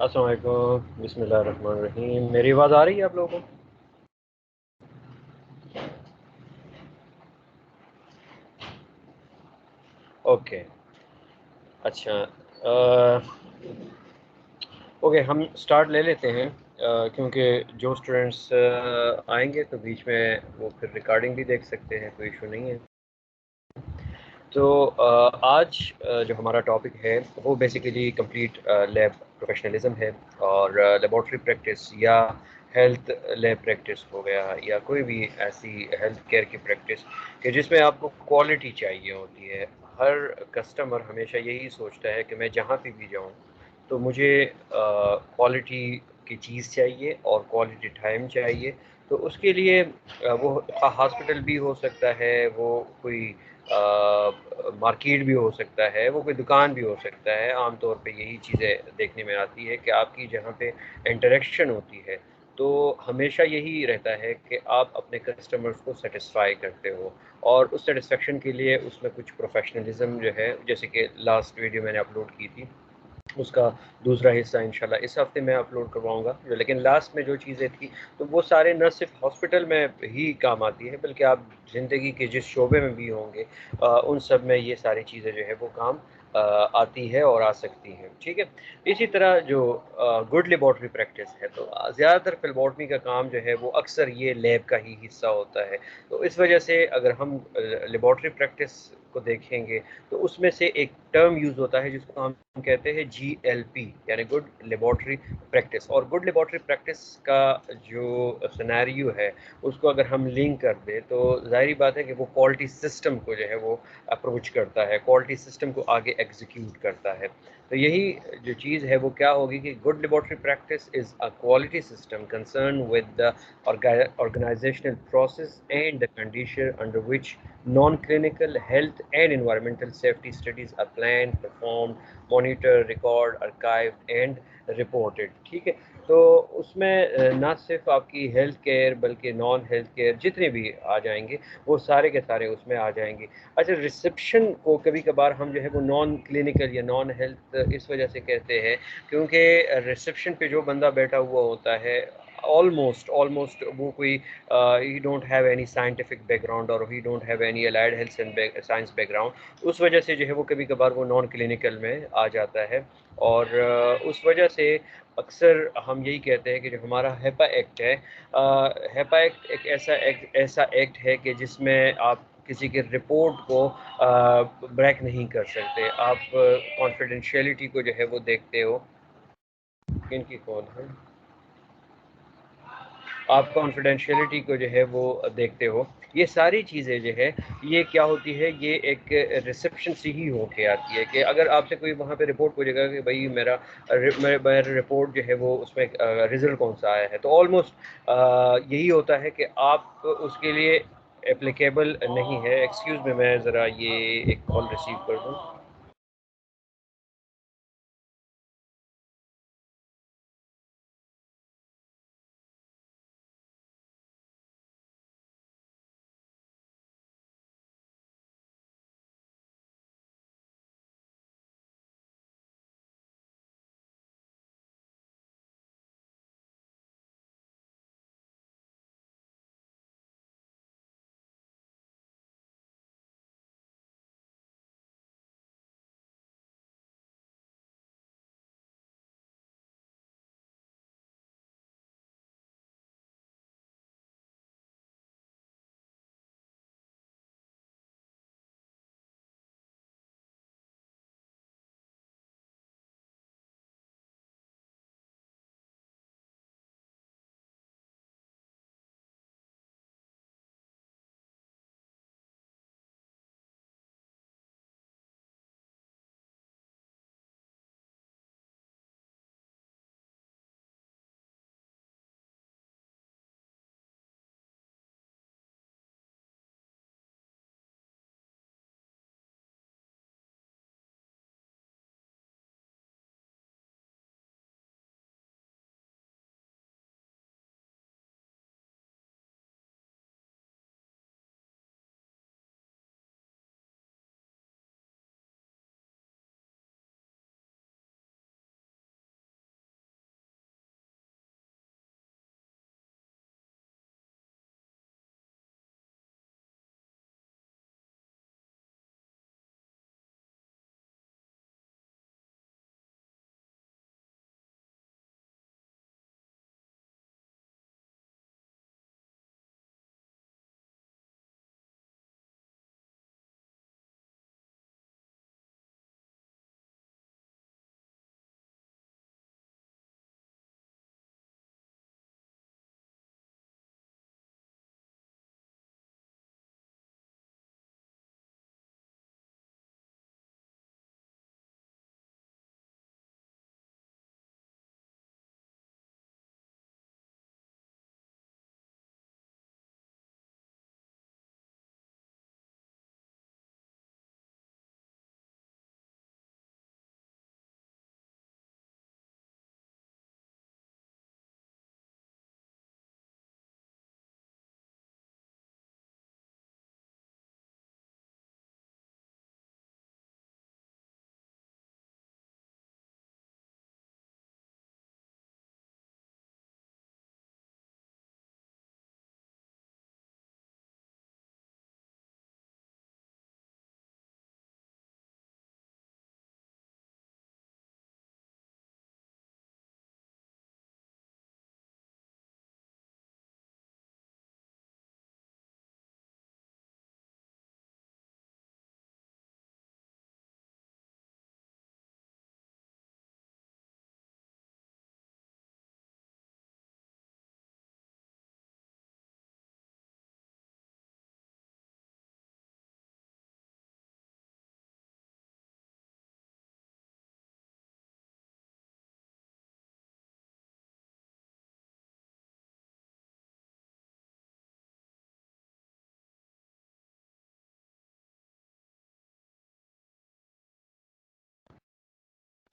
السلام علیکم، بسم اللہ الرحمن الرحیم۔ میری آواز آ رہی ہے آپ لوگوں کو؟ اوکے، اچھا۔ اوکے، ہم سٹارٹ لے لیتے ہیں، کیونکہ جو اسٹوڈنٹس آئیں گے تو بیچ میں وہ پھر ریکارڈنگ بھی دیکھ سکتے ہیں، کوئی ایشو نہیں ہے۔ تو آج جو ہمارا ٹاپک ہے وہ بیسیکلی کمپلیٹ لیب پروفیشنلزم ہے، اور لیبارٹری پریکٹس یا ہیلتھ لیب پریکٹس ہو گیا، یا کوئی بھی ایسی ہیلتھ کیئر کی پریکٹس کہ جس میں آپ کو کوالٹی چاہیے ہوتی ہے۔ ہر کسٹمر ہمیشہ یہی سوچتا ہے کہ میں جہاں پہ بھی جاؤں تو مجھے کوالٹی کی چیز چاہیے اور کوالٹی ٹائم چاہیے۔ تو اس کے لیے وہ ہاسپٹل بھی ہو سکتا ہے، وہ کوئی مارکیٹ بھی ہو سکتا ہے، وہ کوئی دکان بھی ہو سکتا ہے۔ عام طور پہ یہی چیزیں دیکھنے میں آتی ہے کہ آپ کی جہاں پہ انٹریکشن ہوتی ہے تو ہمیشہ یہی رہتا ہے کہ آپ اپنے کسٹمرز کو سیٹسفائی کرتے ہو، اور اس سیٹسفیکشن کے لیے اس میں کچھ پروفیشنلزم جو ہے، جیسے کہ لاسٹ ویڈیو میں نے اپلوڈ کی تھی، اس کا دوسرا حصہ انشاءاللہ اس ہفتے میں اپلوڈ کرواؤں گا۔ لیکن لاسٹ میں جو چیزیں تھیں تو وہ سارے نہ صرف ہاسپٹل میں ہی کام آتی ہے، بلکہ آپ زندگی کے جس شعبے میں بھی ہوں گے ان سب میں یہ ساری چیزیں جو ہے وہ کام آتی ہے اور آ سکتی ہیں، ٹھیک ہے۔ اسی طرح جو گڈ لیبارٹری پریکٹس ہے، تو زیادہ تر لیبارٹری کا کام جو ہے وہ اکثر یہ لیب کا ہی حصہ ہوتا ہے۔ تو اس وجہ سے اگر ہم لیبارٹری پریکٹس کو دیکھیں گے تو اس میں سے ایک ٹرم یوز ہوتا ہے جس کو ہم کہتے ہیں GLP، یعنی گڈ لیبارٹری پریکٹس۔ اور گڈ لیبارٹری پریکٹس کا جو سینیریو ہے اس کو اگر ہم لنک کر دیں تو ظاہری بات ہے کہ وہ کوالٹی سسٹم کو جو ہے وہ اپروچ کرتا ہے، کوالٹی سسٹم کو آگے ایگزیکیوٹ کرتا ہے۔ تو یہی جو چیز ہے وہ کیا ہوگی کہ good laboratory practice is a quality system concern with the organizational process and the condition under which non-clinical health and environmental safety studies are planned, performed, monitored, recorded, archived and reported، ٹھیک ہے۔ تو اس میں نہ صرف آپ کی health care بلکہ نان ہیلتھ کیئر جتنے بھی آ جائیں گے وہ سارے کے سارے اس میں آ جائیں گے۔ اچھا، ریسیپشن کو کبھی کبھار ہم جو ہے وہ نان کلینکل یا نان ہیلتھ اس وجہ سے کہتے ہیں کیونکہ ریسیپشن پہ جو بندہ بیٹھا ہوا ہوتا ہے آلموسٹ وہ کوئی ہی don't have any scientific background اور ہی don't have any allied health science background, اس وجہ سے جو ہے وہ کبھی کبھار وہ نان کلینکل میں آ جاتا ہے۔ اور اس وجہ سے اکثر ہم یہی کہتے ہیں کہ جو ہمارا ہیپا ایکٹ ہے، ہیپا ایکٹ ایک ایسا ایکٹ ہے کہ جس میں آپ کسی کے رپورٹ کو بریک نہیں کر سکتے، آپ کانفیڈینشیلٹی کو جو ہے وہ دیکھتے ہو۔ کن کی کال ہے؟ آپ کانفیڈینشیلٹی کو جو ہے وہ دیکھتے ہو۔ یہ ساری چیزیں جو ہے یہ کیا ہوتی ہے، یہ ایک ریسیپشن سے ہی ہو کے آتی ہے کہ اگر آپ سے کوئی وہاں پہ رپورٹ پوچھے گا کہ بھائی میرا رپورٹ جو ہے وہ اس میں رزلٹ کون سا آیا ہے، تو آلموسٹ یہی ہوتا ہے کہ آپ اس کے لیے اپلیکیبل نہیں ہے۔ ایکسکیوز میں ذرا یہ ایک کال ریسیو کر دوں۔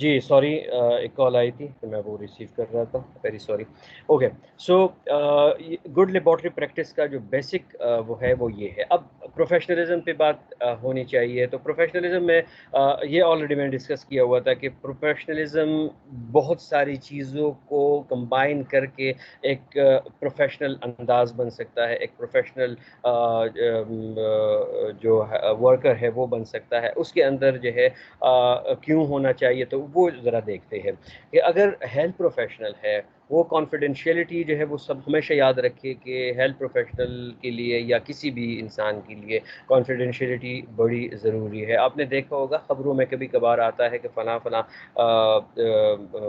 جی سوری، ایک کال آئی تھی تو میں وہ ریسیو کر رہا تھا، very sorry. Okay, so good laboratory practice کا جو بیسک وہ ہے وہ یہ ہے. اب پروفیشنلزم پہ بات ہونی چاہیے. تو پروفیشنلزم میں یہ آلریڈی میں نے ڈسکس کیا ہوا تھا کہ پروفیشنلزم بہت ساری چیزوں کو کمبائن کر کے ایک پروفیشنل انداز بن سکتا ہے، ایک پروفیشنل جو ورکر ہے وہ بن سکتا ہے. اس کے اندر جو ہے کیوں ہونا چاہیے تو وہ ذرا دیکھتے ہیں کہ اگر ہیلتھ پروفیشنل ہے وہ کانفیڈینشیلٹی جو ہے وہ سب ہمیشہ یاد رکھے کہ ہیلتھ پروفیشنل کے لیے یا کسی بھی انسان کے لیے کانفیڈینشیلٹی بڑی ضروری ہے. آپ نے دیکھا ہوگا خبروں میں کبھی کبھار آتا ہے کہ فلاں فلاں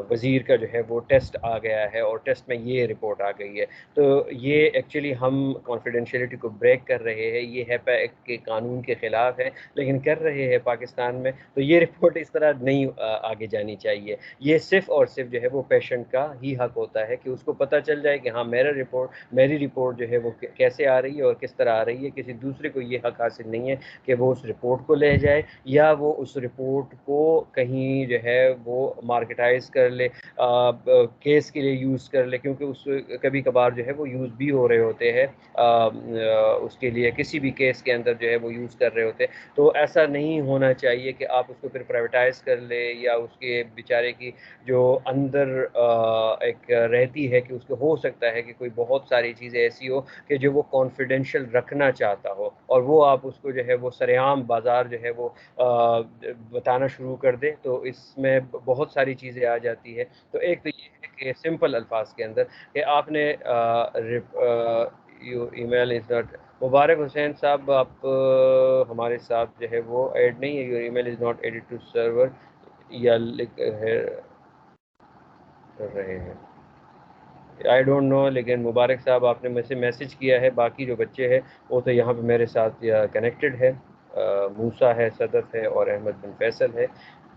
وزیر کا جو ہے وہ ٹیسٹ آ گیا ہے اور ٹیسٹ میں یہ رپورٹ آ گئی ہے. تو یہ ایکچولی ہم کانفیڈینشیلٹی کو بریک کر رہے ہیں، یہ ہیپا ایکٹ کے قانون کے خلاف ہے لیکن کر رہے ہیں پاکستان میں. تو یہ رپورٹ اس طرح نہیں آگے جانی چاہیے. یہ صرف اور صرف جو ہے وہ پیشنٹ کا ہی حق ہوتا ہے کہ اس کو پتہ چل جائے کہ ہاں میری رپورٹ جو ہے وہ کیسے آ رہی ہے اور کس طرح آ رہی ہے. کسی دوسرے کو یہ حق حاصل نہیں ہے کہ وہ اس رپورٹ کو لے جائے یا وہ اس رپورٹ کو کہیں جو ہے وہ مارکیٹائز کر لے، کیس کے لیے یوز کر لے، کیونکہ اس کبھی کبھار جو ہے وہ یوز بھی ہو رہے ہوتے ہیں اس کے لیے، کسی بھی کیس کے اندر جو ہے وہ یوز کر رہے ہوتے ہیں. تو ایسا نہیں ہونا چاہیے کہ آپ اس کو پھر پرائیویٹائز کر لیں یا اس کے بیچارے کی جو اندر ایک رہتی ہے کہ اس کو ہو سکتا ہے کہ کوئی بہت ساری چیزیں ایسی ہو کہ جو وہ کانفیڈینشیل رکھنا چاہتا ہو اور وہ آپ اس کو جو ہے وہ سرعام بازار جو ہے وہ بتانا شروع کر دے. تو اس میں بہت ساری چیزیں آ جاتی ہے. تو ایک تو یہ ہے کہ سمپل الفاظ کے اندر کہ آپ نے ای میل از ناٹ. مبارک حسین صاحب آپ ہمارے ساتھ جو ہے وہ ایڈ نہیں ہے. Your email is not added to server یا لکھ کر رہے ہیں آئی ڈونٹ نو. لیکن مبارک صاحب آپ نے مجھ سے میسج کیا ہے، باقی جو بچے ہیں وہ تو یہاں پہ میرے ساتھ کنیکٹڈ ہے. موسیٰ ہے، صدف ہے اور احمد بن فیصل ہے.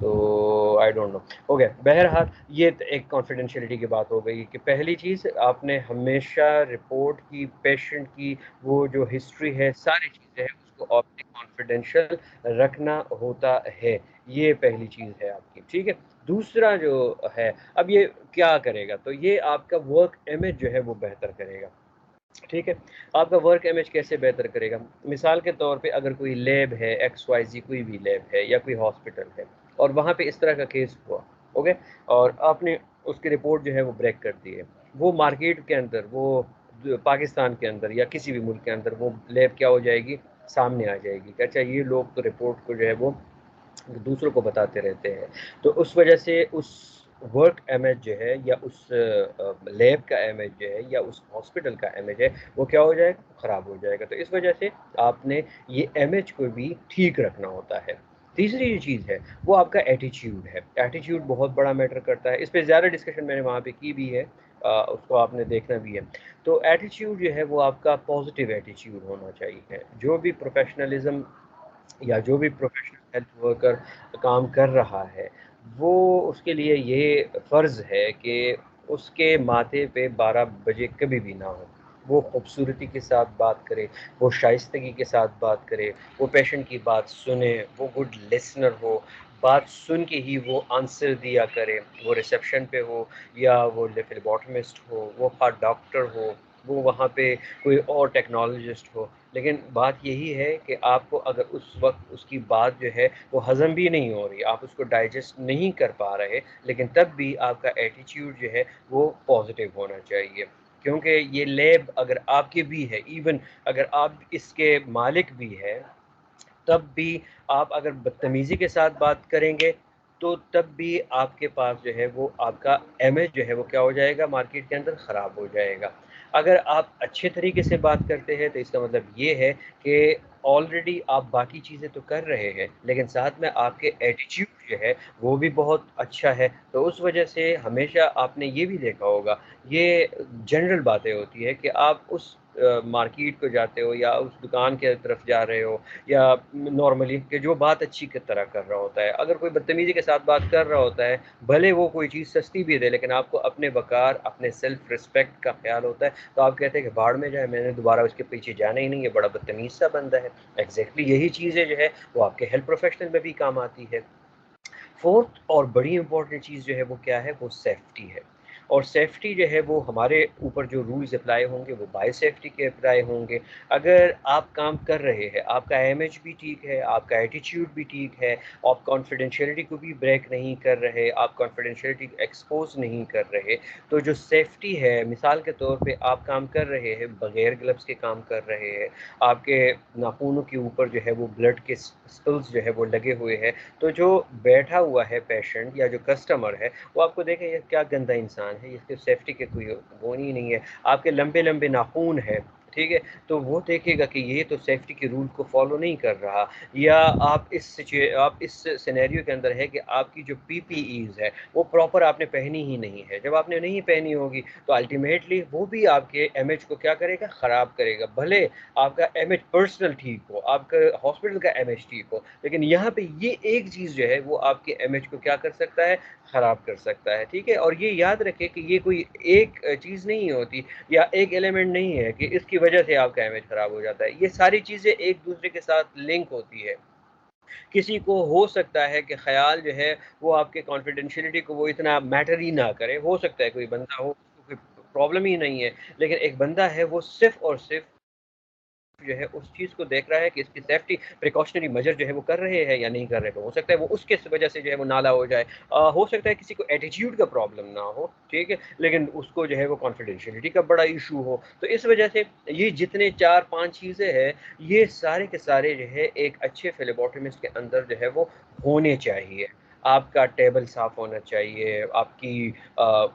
تو آئی ڈونٹ نو. اوکے، بہرحال یہ ایک کانفیڈینشیلٹی کی بات ہو گئی کہ پہلی چیز آپ نے ہمیشہ رپورٹ کی، پیشنٹ کی وہ جو ہسٹری ہے، ساری چیزیں ہیں اس کو آپ نے کانفیڈینشیل رکھنا ہوتا ہے. یہ پہلی چیز ہے آپ کی. ٹھیک ہے. دوسرا جو ہے، اب یہ کیا کرے گا تو یہ آپ کا ورک امیج جو ہے وہ بہتر کرے گا. ٹھیک ہے. آپ کا ورک امیج کیسے بہتر کرے گا؟ مثال کے طور پہ اگر کوئی لیب ہے، ایکس وائی زی کوئی بھی لیب ہے یا کوئی ہاسپٹل ہے اور وہاں پہ اس طرح کا کیس ہوا، اوکے، اور آپ نے اس کی رپورٹ جو ہے وہ بریک کر دی ہے، وہ مارکیٹ کے اندر، وہ پاکستان کے اندر یا کسی بھی ملک کے اندر وہ لیب کیا ہو جائے گی؟ سامنے آ جائے گی کہ اچھا یہ لوگ تو رپورٹ کو جو ہے وہ دوسروں کو بتاتے رہتے ہیں. تو اس وجہ سے اس ورک امیج جو ہے یا اس لیب کا امیج جو ہے یا اس ہاسپٹل کا امیج ہے وہ کیا ہو جائے گا؟ خراب ہو جائے گا. تو اس وجہ سے آپ نے یہ امیج کو بھی ٹھیک رکھنا ہوتا ہے. تیسری جو چیز ہے وہ آپ کا ایٹیچیوڈ ہے. ایٹیچیوڈ بہت بڑا میٹر کرتا ہے. اس پہ زیادہ ڈسکشن میں نے وہاں پہ کی بھی ہے، اس کو آپ نے دیکھنا بھی ہے. تو ایٹیچیوڈ جو ہے وہ آپ کا پازیٹیو ایٹیچیوڈ ہونا چاہیے. جو بھی پروفیشنلزم یا جو بھی پروفیشنل ہیلتھ ورکر کام کر رہا ہے وہ اس کے لیے یہ فرض ہے کہ اس کے ماتھے پہ 12 بجے کبھی بھی نہ ہو. وہ خوبصورتی کے ساتھ بات کرے، وہ شائستگی کے ساتھ بات کرے، وہ پیشنٹ کی بات سنے، وہ گڈ لسنر ہو، بات سن کے ہی وہ آنسر دیا کرے. وہ ریسیپشن پہ ہو یا وہ لیفیباٹمسٹ ہو، وہ ہارٹ ڈاکٹر ہو، وہ وہاں پہ کوئی اور ٹیکنالوجسٹ ہو. لیکن بات یہی ہے کہ آپ کو اگر اس وقت اس کی بات جو ہے وہ ہضم بھی نہیں ہو رہی، آپ اس کو ڈائجسٹ نہیں کر پا رہے، لیکن تب بھی آپ کا ایٹیچیوڈ جو ہے وہ پازیٹیو ہونا چاہیے. کیونکہ یہ لیب اگر آپ کے بھی ہے، ایون اگر آپ اس کے مالک بھی ہے، تب بھی آپ اگر بدتمیزی کے ساتھ بات کریں گے تو تب بھی آپ کے پاس جو ہے وہ آپ کا امیج جو ہے وہ کیا ہو جائے گا؟ مارکیٹ کے اندر خراب ہو جائے گا. اگر آپ اچھے طریقے سے بات کرتے ہیں تو اس کا مطلب یہ ہے کہ آلریڈی آپ باقی چیزیں تو کر رہے ہیں لیکن ساتھ میں آپ کے ایٹیچیوڈ جو ہے وہ بھی بہت اچھا ہے. تو اس وجہ سے ہمیشہ آپ نے یہ بھی دیکھا ہوگا، یہ جنرل باتیں ہوتی ہے کہ آپ اس مارکیٹ کو جاتے ہو یا اس دکان کے طرف جا رہے ہو یا نارملی کہ جو بات اچھی کی طرح کر رہا ہوتا ہے، اگر کوئی بدتمیزی کے ساتھ بات کر رہا ہوتا ہے بھلے وہ کوئی چیز سستی بھی دے لیکن آپ کو اپنے وقار، اپنے سیلف رسپیکٹ کا خیال ہوتا ہے تو آپ کہتے ہیں کہ بھاڑ میں جائے، میں نے دوبارہ اس کے پیچھے جانا ہی نہیں ہے، بڑا بدتمیز سا بندہ ہے. ایگزیکٹلی یہی چیزیں جو ہے وہ آپ کے ہیلتھ پروفیشنل میں بھی کام آتی ہے. فورتھ اور بڑی امپورٹنٹ چیز جو ہے وہ کیا ہے، وہ سیفٹی ہے. اور سیفٹی جو ہے وہ ہمارے اوپر جو رولز اپلائی ہوں گے وہ بائی سیفٹی کے اپلائی ہوں گے. اگر آپ کام کر رہے ہیں، آپ کا ایم ایچ بھی ٹھیک ہے، آپ کا ایٹیچیوڈ بھی ٹھیک ہے، آپ کانفیڈینشیلٹی کو بھی بریک نہیں کر رہے، آپ کانفیڈینشیلٹی کو ایکسپوز نہیں کر رہے، تو جو سیفٹی ہے، مثال کے طور پہ آپ کام کر رہے ہیں بغیر گلوز کے کام کر رہے ہیں، آپ کے ناخنوں کے اوپر جو ہے وہ بلڈ کے اسپلز جو ہے وہ لگے ہوئے ہیں، تو جو بیٹھا ہوا ہے پیشنٹ یا جو کسٹمر ہے وہ آپ کو دیکھیں یہ کیا گندا انسان ہے، اس کے سیفٹی کے کوئی وہ نہیں ہے، آپ کے لمبے لمبے ناخون ہے، ٹھیک ہے، تو وہ دیکھے گا کہ یہ تو سیفٹی کے رول کو فالو نہیں کر رہا. یا آپ اس سینیریو کے اندر ہے کہ آپ کی جو پی پی ایز ہے وہ پراپر آپ نے پہنی ہی نہیں ہے. جب آپ نے نہیں پہنی ہوگی تو الٹیمیٹلی وہ بھی آپ کے ایم ایچ کو کیا کرے گا، خراب کرے گا. بھلے آپ کا ایم ایچ پرسنل ٹھیک ہو، آپ کا ہاسپٹل کا ایم ایچ ٹھیک ہو، لیکن یہاں پہ یہ ایک چیز جو ہے وہ آپ کے ایم ایچ کو کیا کر سکتا ہے، خراب کر سکتا ہے. ٹھیک ہے، اور یہ یاد رکھے کہ یہ کوئی ایک چیز نہیں ہوتی یا ایک ایلیمنٹ نہیں ہے کہ اس کی وجہ سے آپ کا امیج خراب ہو جاتا ہے. یہ ساری چیزیں ایک دوسرے کے ساتھ لنک ہوتی ہے. کسی کو ہو سکتا ہے کہ خیال جو ہے وہ آپ کے کانفیڈینشیلٹی کو وہ اتنا میٹر ہی نہ کرے، ہو سکتا ہے کوئی بندہ ہو اس کو کوئی پرابلم ہی نہیں ہے، لیکن ایک بندہ ہے وہ صرف اور صرف جو ہے اس چیز کو دیکھ رہا ہے کہ اس کی سیفٹی پریکاشنری میجر جو ہے وہ کر رہے ہیں یا نہیں کر رہے. تو ہو سکتا ہے وہ اس کے وجہ سے جو ہے وہ نالا ہو جائے. ہو سکتا ہے کسی کو ایٹیٹیوڈ کا پرابلم نہ ہو، ٹھیک ہے، لیکن اس کو جو ہے وہ کانفیڈینشیلٹی کا بڑا ایشو ہو. تو اس وجہ سے یہ جتنے 4-5 چیزیں ہیں یہ سارے کے سارے جو ہے ایک اچھے فلیبوٹمسٹ کے اندر جو ہے وہ ہونے چاہیے. آپ کا ٹیبل صاف ہونا چاہیے، آپ کی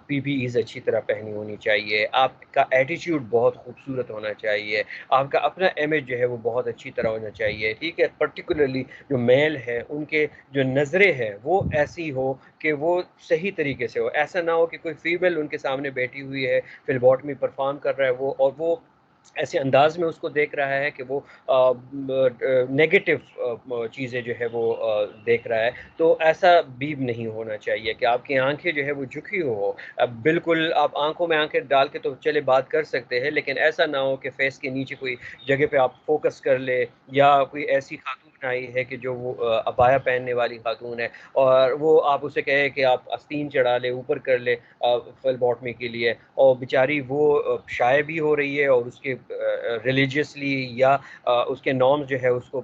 پی پی ایز اچھی طرح پہنی ہونی چاہیے، آپ کا ایٹیٹیوڈ بہت خوبصورت ہونا چاہیے، آپ کا اپنا امیج جو ہے وہ بہت اچھی طرح ہونا چاہیے. ٹھیک ہے، پرٹیکولرلی جو میل ہے ان کے جو نظریں ہیں وہ ایسی ہو کہ وہ صحیح طریقے سے ہو. ایسا نہ ہو کہ کوئی فیمیل ان کے سامنے بیٹھی ہوئی ہے، فلبوٹمی پرفارم کر رہا ہے وہ، اور وہ ایسے انداز میں اس کو دیکھ رہا ہے کہ وہ نیگیٹو چیزیں جو ہے وہ دیکھ رہا ہے. تو ایسا بھی نہیں ہونا چاہیے کہ آپ کی آنکھیں جو ہے وہ جھکی ہو. اب بالکل آپ آنکھوں میں آنکھیں ڈال کے تو چلے بات کر سکتے ہیں، لیکن ایسا نہ ہو کہ فیس کے نیچے کوئی جگہ پہ آپ فوکس کر لے، یا کوئی ایسی خاتون آئی ہے کہ جو وہ عبایا پہننے والی خاتون ہے اور وہ آپ اسے کہے کہ آپ آستین چڑھا لے، اوپر کر لے فل باٹمی کے لیے، اور بیچاری وہ شائع بھی ہو رہی ہے اور اس کے ریلیجیسلی یا اس کے نارمز جو ہے اس کو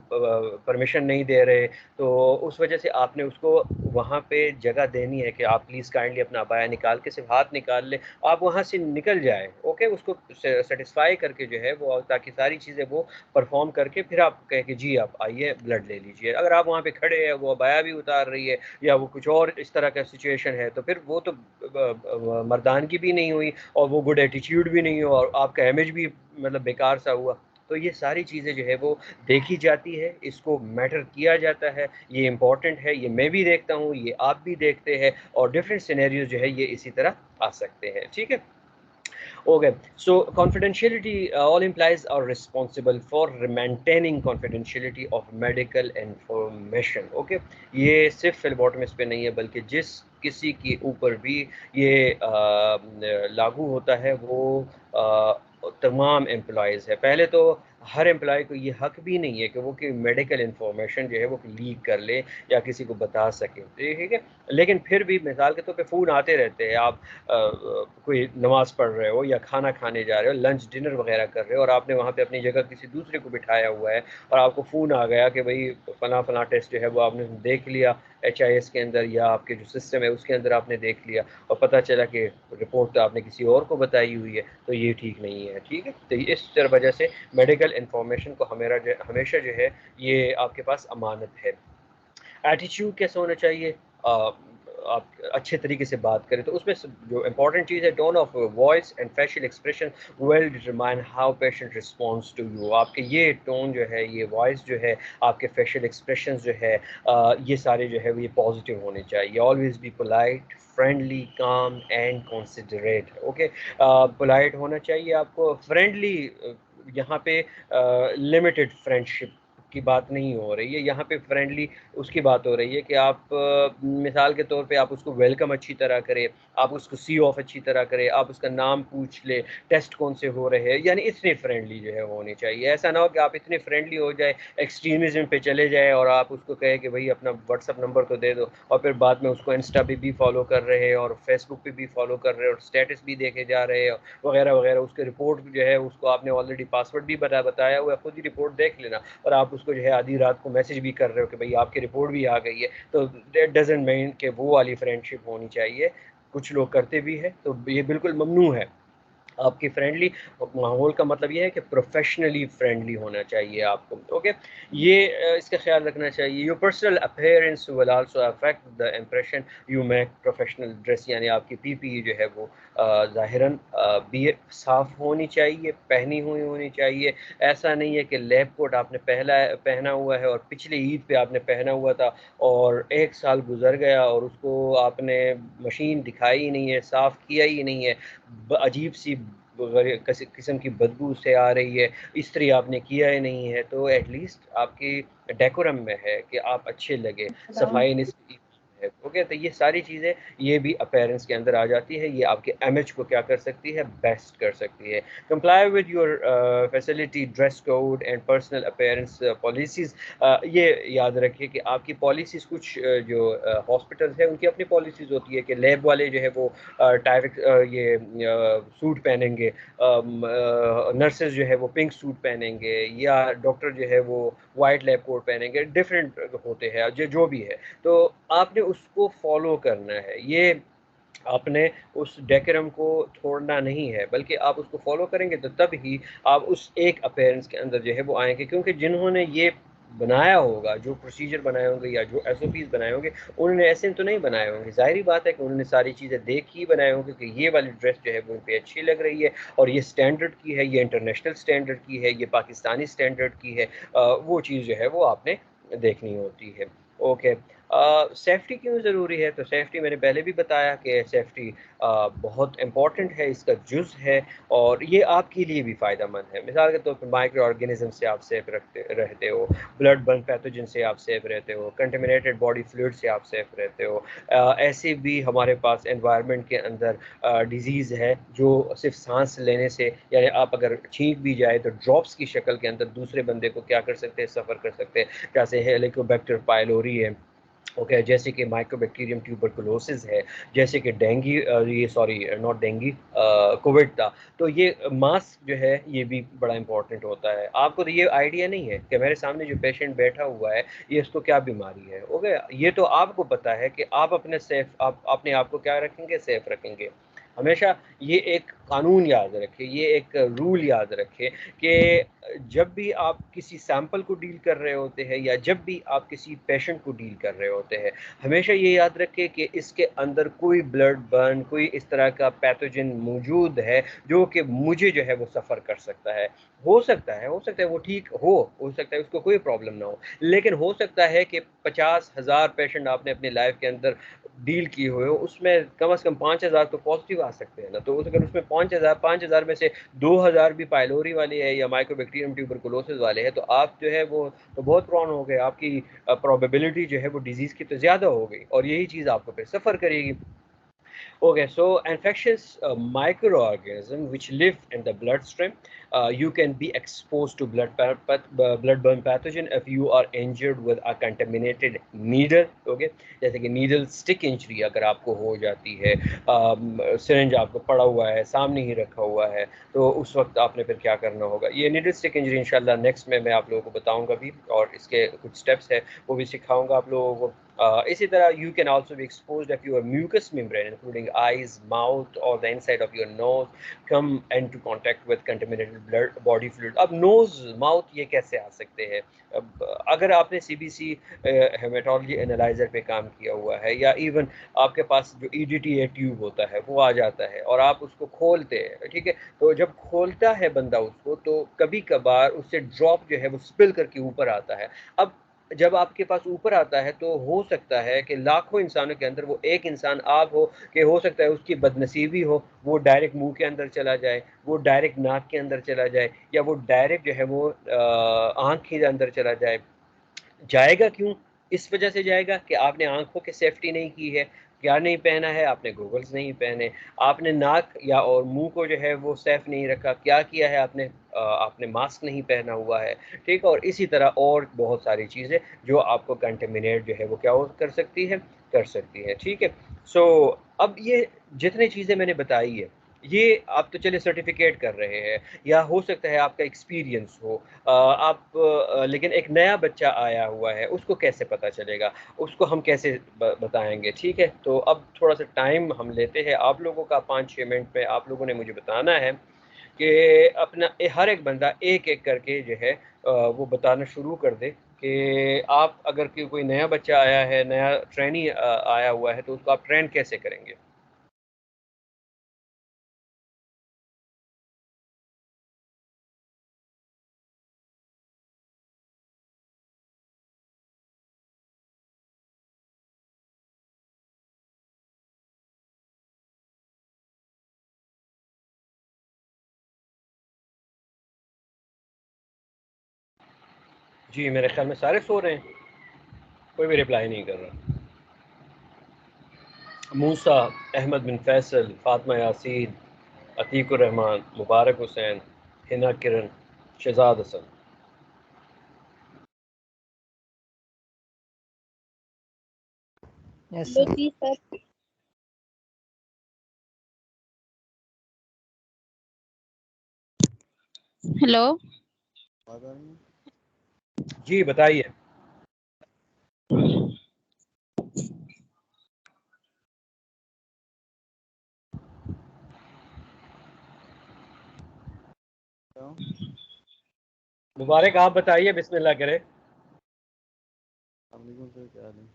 پرمیشن نہیں دے رہے. تو اس وجہ سے آپ نے اس کو وہاں پہ جگہ دینی ہے کہ آپ پلیز کائنڈلی اپنا عبایا نکال کے صرف ہاتھ نکال لے، آپ وہاں سے نکل جائیں. اوکے، اس کو سیٹسفائی کر کے جو ہے وہ، تاکہ ساری چیزیں وہ پرفارم کر کے پھر آپ کہیں کہ جی آپ آئیے بلڈ لے لیجئے. اگر آپ وہاں پہ کھڑے ہیں، وہ عبایا بھی اتار رہی ہے یا وہ کچھ اور اس طرح کا سچویشن ہے، تو پھر وہ تو مردانگی بھی نہیں ہوئی اور وہ گڈ ایٹیٹیوڈ بھی نہیں ہوا اور آپ کا امیج بھی مطلب بیکار سا ہوا. تو یہ ساری چیزیں جو ہے وہ دیکھی جاتی ہے، اس کو میٹر کیا جاتا ہے، یہ امپورٹنٹ ہے. یہ میں بھی دیکھتا ہوں، یہ آپ بھی دیکھتے ہیں، اور ڈفرینٹ سینیریوز جو ہے یہ اسی طرح آ سکتے ہیں. ٹھیک ہے. Okay, so confidentiality all implies are responsible for maintaining confidentiality of medical information. Okay, یہ صرف فلبوٹمسٹ پہ نہیں ہے بلکہ جس کسی کے اوپر بھی یہ لاگو ہوتا ہے وہ تمام امپلائیز ہے. پہلے تو ہر امپلائی کو یہ حق بھی نہیں ہے کہ وہ کہ میڈیکل انفارمیشن جو ہے وہ لیک کر لے یا کسی کو بتا سکے. ٹھیک ہے، لیکن پھر بھی مثال کے طور پہ فون آتے رہتے ہیں. آپ کوئی نماز پڑھ رہے ہو یا کھانا کھانے جا رہے ہو، لنچ ڈنر وغیرہ کر رہے ہو، اور آپ نے وہاں پہ اپنی جگہ کسی دوسرے کو بٹھایا ہوا ہے اور آپ کو فون آ گیا کہ بھائی فلاں فلاں ٹیسٹ جو ہے وہ آپ نے دیکھ لیا ایچ آئی ایس کے اندر، یا آپ کے جو سسٹم ہے اس کے اندر آپ نے دیکھ لیا اور پتہ چلا کہ رپورٹ تو آپ نے کسی اور کو بتائی ہوئی ہے، تو یہ ٹھیک نہیں ہے. ٹھیک ہے، تو اس وجہ سے میڈیکل انفارمیشن کو ہمیشہ جو ہے یہ آپ کے پاس امانت ہے. ایٹیچیوڈ کیسا ہونا چاہیے؟ آپ اچھے طریقے سے بات کریں تو اس میں جو امپورٹنٹ چیز ہے، tone of voice and facial expression will determine how patient responds to you. آپ کے یہ ٹون جو ہے، یہ وائس جو ہے، آپ کے فیشیل ایکسپریشنز جو ہے، یہ سارے جو ہے وہ یہ پازیٹیو ہونے چاہیے. Always be polite, friendly, calm and considerate. Okay, polite ہونا چاہیے آپ کو، فرینڈلی. یہاں پہ لمیٹڈ فرینڈشپ کی بات نہیں ہو رہی ہے یہاں پہ، فرینڈلی اس کی بات ہو رہی ہے کہ آپ مثال کے طور پہ آپ اس کو ویلکم اچھی طرح کرے، آپ اس کو سی آف اچھی طرح کرے، آپ اس کا نام پوچھ لے، ٹیسٹ کون سے ہو رہے ہیں، یعنی اتنے فرینڈلی جو ہے ہونی چاہیے. ایسا نہ ہو کہ آپ اتنے فرینڈلی ہو جائے، ایکسٹریمزم پہ چلے جائے اور آپ اس کو کہے کہ بھائی اپنا واٹس اپ نمبر تو دے دو، اور پھر بعد میں اس کو انسٹا پہ بھی فالو کر رہے ہیں اور فیس بک پہ بھی فالو کر رہے ہیں اور اسٹیٹس بھی دیکھے جا رہے ہیں وغیرہ وغیرہ. اس کے رپورٹ جو ہے اس کو آپ نے آلریڈی پاسورڈ بھی بتایا ہوا ہے، خود ہی رپورٹ دیکھ لینا، اور آپ اس کو جو ہے آدھی رات کو میسج بھی کر رہے ہو کہ بھائی آپ کی رپورٹ بھی آ گئی ہے. تو دیٹ ڈزنٹ مین کہ وہ والی فرینڈ شپ ہونی چاہیے. کچھ لوگ کرتے بھی ہیں تو یہ بالکل ممنوع ہے. آپ کی فرینڈلی ماحول کا مطلب یہ ہے کہ پروفیشنلی فرینڈلی ہونا چاہیے آپ کو. اوکے، یہ اس کا خیال رکھنا چاہیے. Your personal appearance will also affect the impression you make professional dress, یعنی آپ کی پی پی جو ہے وہ ظاہراً بھی صاف ہونی چاہیے، پہنی ہوئی ہونی چاہیے. ایسا نہیں ہے کہ لیب کوٹ آپ نے پہنا ہوا ہے اور پچھلے عید پہ آپ نے پہنا ہوا تھا اور 1 سال گزر گیا اور اس کو آپ نے مشین دکھائی ہی نہیں ہے، صاف کیا ہی نہیں ہے، عجیب سی قسم کی بدبو سے آ رہی ہے، استری آپ نے کیا ہی نہیں ہے. تو ایٹ لیسٹ آپ کی ڈیکورم میں ہے کہ آپ اچھے لگے، صفائی نصفی ہے. اوکے، تو یہ ساری چیزیں یہ بھی اپیرنس کے اندر آ جاتی ہے. یہ آپ کے امیج کو کیا کر سکتی ہے؟ بیسٹ کر سکتی ہے. Comply with your facility dress code and personal appearance policies. یہ یاد رکھیے کہ آپ کی پالیسیز کچھ جو ہاسپٹلز ہیں ان کی اپنی پالیسیز ہوتی ہے کہ لیب والے جو ہے وہ یہ سوٹ پہنیں گے، نرسز جو ہے وہ پنک سوٹ پہنیں گے، یا ڈاکٹر جو ہے وہ وائٹ لیب کوٹ پہنیں گے. ڈفرینٹ ہوتے ہیں جو بھی ہے، تو آپ نے اس کو فالو کرنا ہے. یہ آپ نے اس ڈیکورم کو چھوڑنا نہیں ہے، بلکہ آپ اس کو فالو کریں گے تو تب ہی آپ اس ایک اپیرنس کے اندر جو ہے وہ آئیں گے. کیونکہ جنہوں نے یہ بنایا ہوگا، جو پروسیجر بنائے ہوں گے یا جو ایس او پیز بنائے ہوں گے، انہوں نے ایسے تو نہیں بنائے ہوں گے. ظاہری بات ہے کہ انہوں نے ساری چیزیں دیکھ ہی بنائے ہوں گے کہ یہ والی ڈریس جو ہے وہ ان پہ اچھی لگ رہی ہے اور یہ اسٹینڈرڈ کی ہے، یہ انٹرنیشنل اسٹینڈرڈ کی ہے، یہ پاکستانی اسٹینڈرڈ کی ہے. وہ چیز جو ہے وہ آپ نے دیکھنی ہوتی ہے. اوکے، سیفٹی کیوں ضروری ہے؟ تو سیفٹی میں نے پہلے بھی بتایا کہ سیفٹی بہت امپورٹنٹ ہے، اس کا جز ہے اور یہ آپ کے لیے بھی فائدہ مند ہے. مثال کے طور پہ مائکرو آرگینزم سے آپ سیف رہتے ہو، بلڈ برن پیتھوجن سے آپ سیف رہتے ہو، کنٹامینیٹڈ باڈی فلوئڈ سے آپ سیف رہتے ہو. ایسے بھی ہمارے پاس انوائرمنٹ کے اندر ڈیزیز ہے جو صرف سانس لینے سے، یعنی آپ اگر چھینک بھی جائے تو ڈراپس کی شکل کے اندر دوسرے بندے کو کیا کر سکتے ہیں؟ سفر کر سکتے ہیں. جیسے ہیلیکوبیکٹر پائلوری ہے، اوکے، جیسے کہ مائکرو بیکٹیریم ٹیوبرکلوسز ہے، جیسے کہ ڈینگی، یہ سوری ناٹ ڈینگی، کووڈ تھا. تو یہ ماسک جو ہے یہ بھی بڑا امپورٹنٹ ہوتا ہے. آپ کو تو یہ آئیڈیا نہیں ہے کہ میرے سامنے جو پیشنٹ بیٹھا ہوا ہے یہ اس کو کیا بیماری ہے. اوکے، یہ تو آپ کو پتا ہے کہ آپ اپنے آپ کو کیا رکھیں گے؟ سیف رکھیں گے. ہمیشہ یہ ایک قانون یاد رکھے، یہ ایک رول یاد رکھے کہ جب بھی آپ کسی سیمپل کو ڈیل کر رہے ہوتے ہیں یا جب بھی آپ کسی پیشنٹ کو ڈیل کر رہے ہوتے ہیں، ہمیشہ یہ یاد رکھے کہ اس کے اندر کوئی بلڈ برن، کوئی اس طرح کا پیتھوجن موجود ہے جو کہ مجھے جو ہے وہ سفر کر سکتا ہے. ہو سکتا ہے وہ ٹھیک ہو سکتا ہے اس کو کوئی پرابلم نہ ہو، لیکن ہو سکتا ہے کہ 50,000 پیشنٹ آپ نے اپنے لائف کے اندر ڈیل کی ہوئے ہو، اس میں کم از کم 5,000 تو پازیٹیو آ سکتے ہیں نا. تو اگر اس میں 5,000 میں سے 2,000 بھی پائلوری والے ہیں یا مائکرو بیکٹیریم ٹیوبرکلوسز والے ہیں، تو آپ جو ہے وہ تو بہت پرون ہو گئے. آپ کی پروبیبلٹی جو ہے وہ ڈیزیز کی تو زیادہ ہو گئی اور یہی چیز آپ کو پھر سفر کرے گی. Okay, so infectious microorganisms which live in the bloodstream, you can be exposed to bloodborne pathogen if you are injured with a contaminated needle. Okay, جیسے کہ نیڈل سٹک انجری اگر آپ کو ہو جاتی ہے، سرنج آپ کو پڑا ہوا ہے، سامنے ہی رکھا ہوا ہے، تو اس وقت آپ نے پھر کیا کرنا ہوگا. یہ نیڈل سٹک انجری انشاءاللہ نیکسٹ میں آپ لوگوں کو بتاؤں گا بھی، اور اس کے کچھ سٹیپس ہے وہ بھی سکھاؤں گا آپ لوگوں کو. اسی طرح you can also be exposed if your mucous membrane including eyes, mouth or the inside of your nose come into contact with contaminated blood body fluid. اب nose mouth یہ کیسے آ سکتے ہیں؟ اگر آپ نے سی بی سی ہیمیٹالوجی انالائزر پہ کام کیا ہوا ہے، یا ایون آپ کے پاس جو E D T A tube ہوتا ہے وہ آ جاتا ہے اور آپ اس کو کھولتے ہیں، ٹھیک ہے، تو جب کھولتا ہے بندہ اس کو تو کبھی کبھار اس سے ڈراپ جو ہے وہ سپل کر کے اوپر آتا ہے. اب جب آپ کے پاس اوپر آتا ہے تو ہو سکتا ہے کہ لاکھوں انسانوں کے اندر وہ ایک انسان آپ ہو، کہ ہو سکتا ہے اس کی بد نصیبی ہو، وہ ڈائریکٹ منہ کے اندر چلا جائے، وہ ڈائریکٹ ناک کے اندر چلا جائے، یا وہ ڈائریکٹ جو ہے وہ آنکھ کے اندر چلا جائے۔ جائے گا کیوں؟ اس وجہ سے جائے گا کہ آپ نے آنکھوں کی سیفٹی نہیں کی ہے۔ کیا نہیں پہنا ہے؟ آپ نے گوگلز نہیں پہنے، آپ نے ناک یا اور منہ کو جو ہے وہ سیف نہیں رکھا، کیا کیا ہے آپ نے ماسک نہیں پہنا ہوا ہے، ٹھیک ہے؟ اور اسی طرح اور بہت ساری چیزیں جو آپ کو کنٹامینیٹ جو ہے وہ کیا کر سکتی ہے، کر سکتی ہے، ٹھیک ہے؟ سو اب یہ جتنی چیزیں میں نے بتائی ہے، یہ آپ تو چلے سرٹیفکیٹ کر رہے ہیں، یا ہو سکتا ہے آپ کا ایکسپیرینس ہو، آپ لیکن ایک نیا بچہ آیا ہوا ہے، اس کو کیسے پتہ چلے گا؟ اس کو ہم کیسے بتائیں گے؟ ٹھیک ہے، تو اب تھوڑا سا ٹائم ہم لیتے ہیں آپ لوگوں کا، 5-6 منٹ میں آپ لوگوں نے مجھے بتانا ہے کہ اپنا ہر ایک بندہ ایک ایک کر کے جو ہے وہ بتانا شروع کر دے کہ آپ اگر کوئی نیا بچہ آیا ہے، نیا ٹرینی آیا ہوا ہے، تو اس کو آپ ٹرین کیسے کریں گے؟ جی میرے خیال میں سارے سو رہے ہیں، کوئی بھی رپلائی نہیں کر رہا۔ موسیٰ، احمد بن فیصل، فاطمہ یاسین، عتیق الرحمان، مبارک حسین، حنا کرن، شہزاد حسن۔ یس سر۔ جی سر۔ ہیلو، جی بتائیے۔ مبارک آپ بتائیے، بسم اللہ کرے۔ السلام علیکم سر، کیا حال ہے؟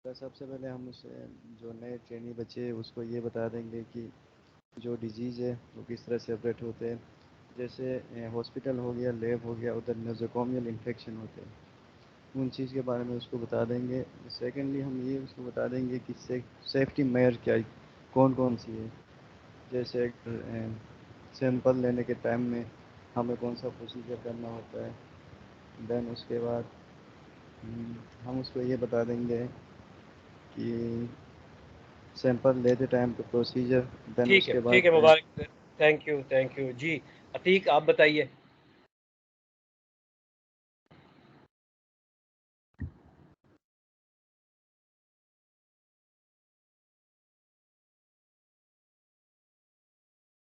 سب سے پہلے ہم اسے جو نئے ٹرینی بچے اس کو یہ بتا دیں گے کہ جو ڈیزیز ہے وہ کس طرح سے اپریٹ ہوتے ہیں، جیسے ہاسپٹل ہو گیا، لیب ہو گیا، ادھر نوزوکومیل انفیکشن ہوتے ہیں، ان چیز کے بارے میں اس کو بتا دیں گے۔ سیکنڈلی ہم یہ اس کو بتا دیں گے کہ سیفٹی میئر کیا کون کون سی ہے، جیسے سیمپل لینے کے ٹائم میں ہمیں کون سا پروسیجر کرنا ہوتا ہے۔ دین اس کے بعد ہم اس کو یہ بتا دیں گے کہ سیمپل لیتے ٹائم پہ پروسیجر، دین اس ٹھیک ہے، کے ٹھیک ہے بعد مبارک، تھینک یو، تھینک یو۔ جی عتیق آپ بتائیے۔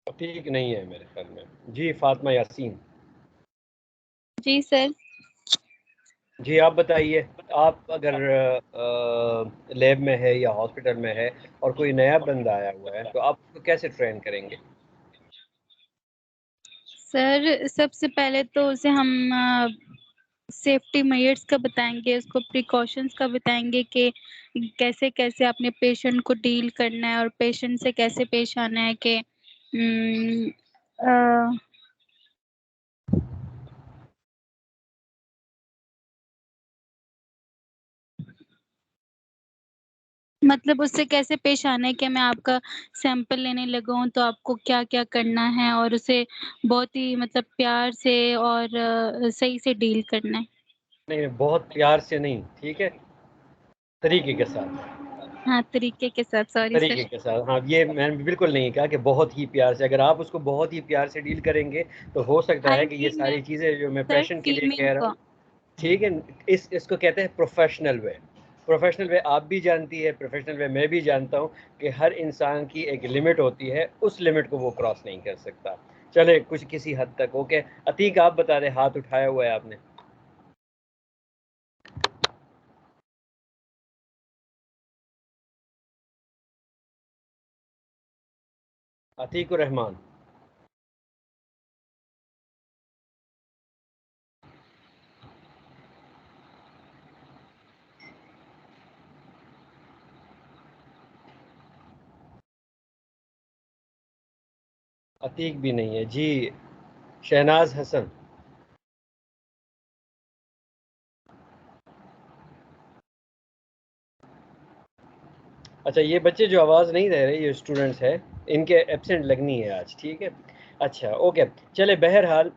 عتیق نہیں ہے میرے خیال میں۔ جی فاطمہ یاسین۔ جی سر۔ جی آپ بتائیے، آپ اگر لیب میں ہے یا ہاسپٹل میں ہے اور کوئی نیا بندہ آیا ہوا ہے تو آپ اس کو کیسے ٹرین کریں گے؟ سر سب سے پہلے تو اسے ہم سیفٹی میئرس کا بتائیں گے، اس کو پریکاشنس کا بتائیں گے کہ کیسے کیسے اپنے پیشنٹ کو ڈیل کرنا ہے اور پیشنٹ سے کیسے پیش آنا ہے، کہ مطلب اس سے کیسے پیش آنا ہے کہ میں آپ کا سیمپل لینے لگا ہوں تو آپ کو کیا کیا کرنا ہے، اور اسے بہت ہی مطلب پیار سے اور صحیح سے ڈیل کرنا ہے۔ نہیں بہت پیار سے نہیں، ٹھیک ہے، طریقے کے ساتھ، ہاں طریقے کے ساتھ، سوری طریقے سر۔ کے ساتھ، ہاں یہ میں نے بالکل نہیں کہا کہ بہت ہی پیار سے، اگر آپ اس کو بہت ہی پیار سے ڈیل کریں گے تو ہو سکتا آئی ہے کہ یہ مین ساری چیزیں جو میں سر پیشنٹ کے لیے فیمیل کہہ رہا کو۔ ہوں، ٹھیک ہے، اس کو کہتے ہیں پروفیشنل وے۔ پروفیشنل وے آپ بھی جانتی ہے، پروفیشنل وے میں بھی جانتا ہوں کہ ہر انسان کی ایک لمٹ ہوتی ہے، اس لمٹ کو وہ کراس نہیں کر سکتا۔ چلے کچھ کسی حد تک اوکے۔ عتیق آپ بتا دیں، ہاتھ اٹھایا ہوا ہے آپ نے۔ عتیق الرحمان۔ عتیق بھی نہیں ہے۔ جی شہناز حسن۔ اچھا یہ بچے جو آواز نہیں دے رہے یہ اسٹوڈنٹس ہیں، ان کے ایبسینٹ لگنی ہے آج، ٹھیک ہے؟ اچھا اوکے چلے، بہرحال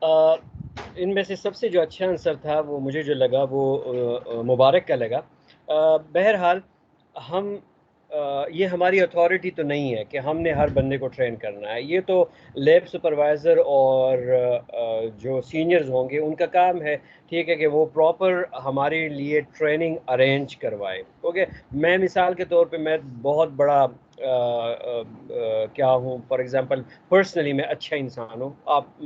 ان میں سے سب سے جو اچھا آنسر تھا وہ مجھے جو لگا وہ مبارک کا لگا۔ بہرحال ہم یہ ہماری اتھارٹی تو نہیں ہے کہ ہم نے ہر بندے کو ٹرین کرنا ہے، یہ تو لیب سپروائزر اور جو سینئرز ہوں گے ان کا کام ہے، ٹھیک ہے، کہ وہ پراپر ہمارے لیے ٹریننگ ارینج کروائے۔ اوکے میں مثال کے طور پہ میں بہت بڑا کیا ہوں، فار ایگزامپل پرسنلی میں اچھا انسان ہوں، آپ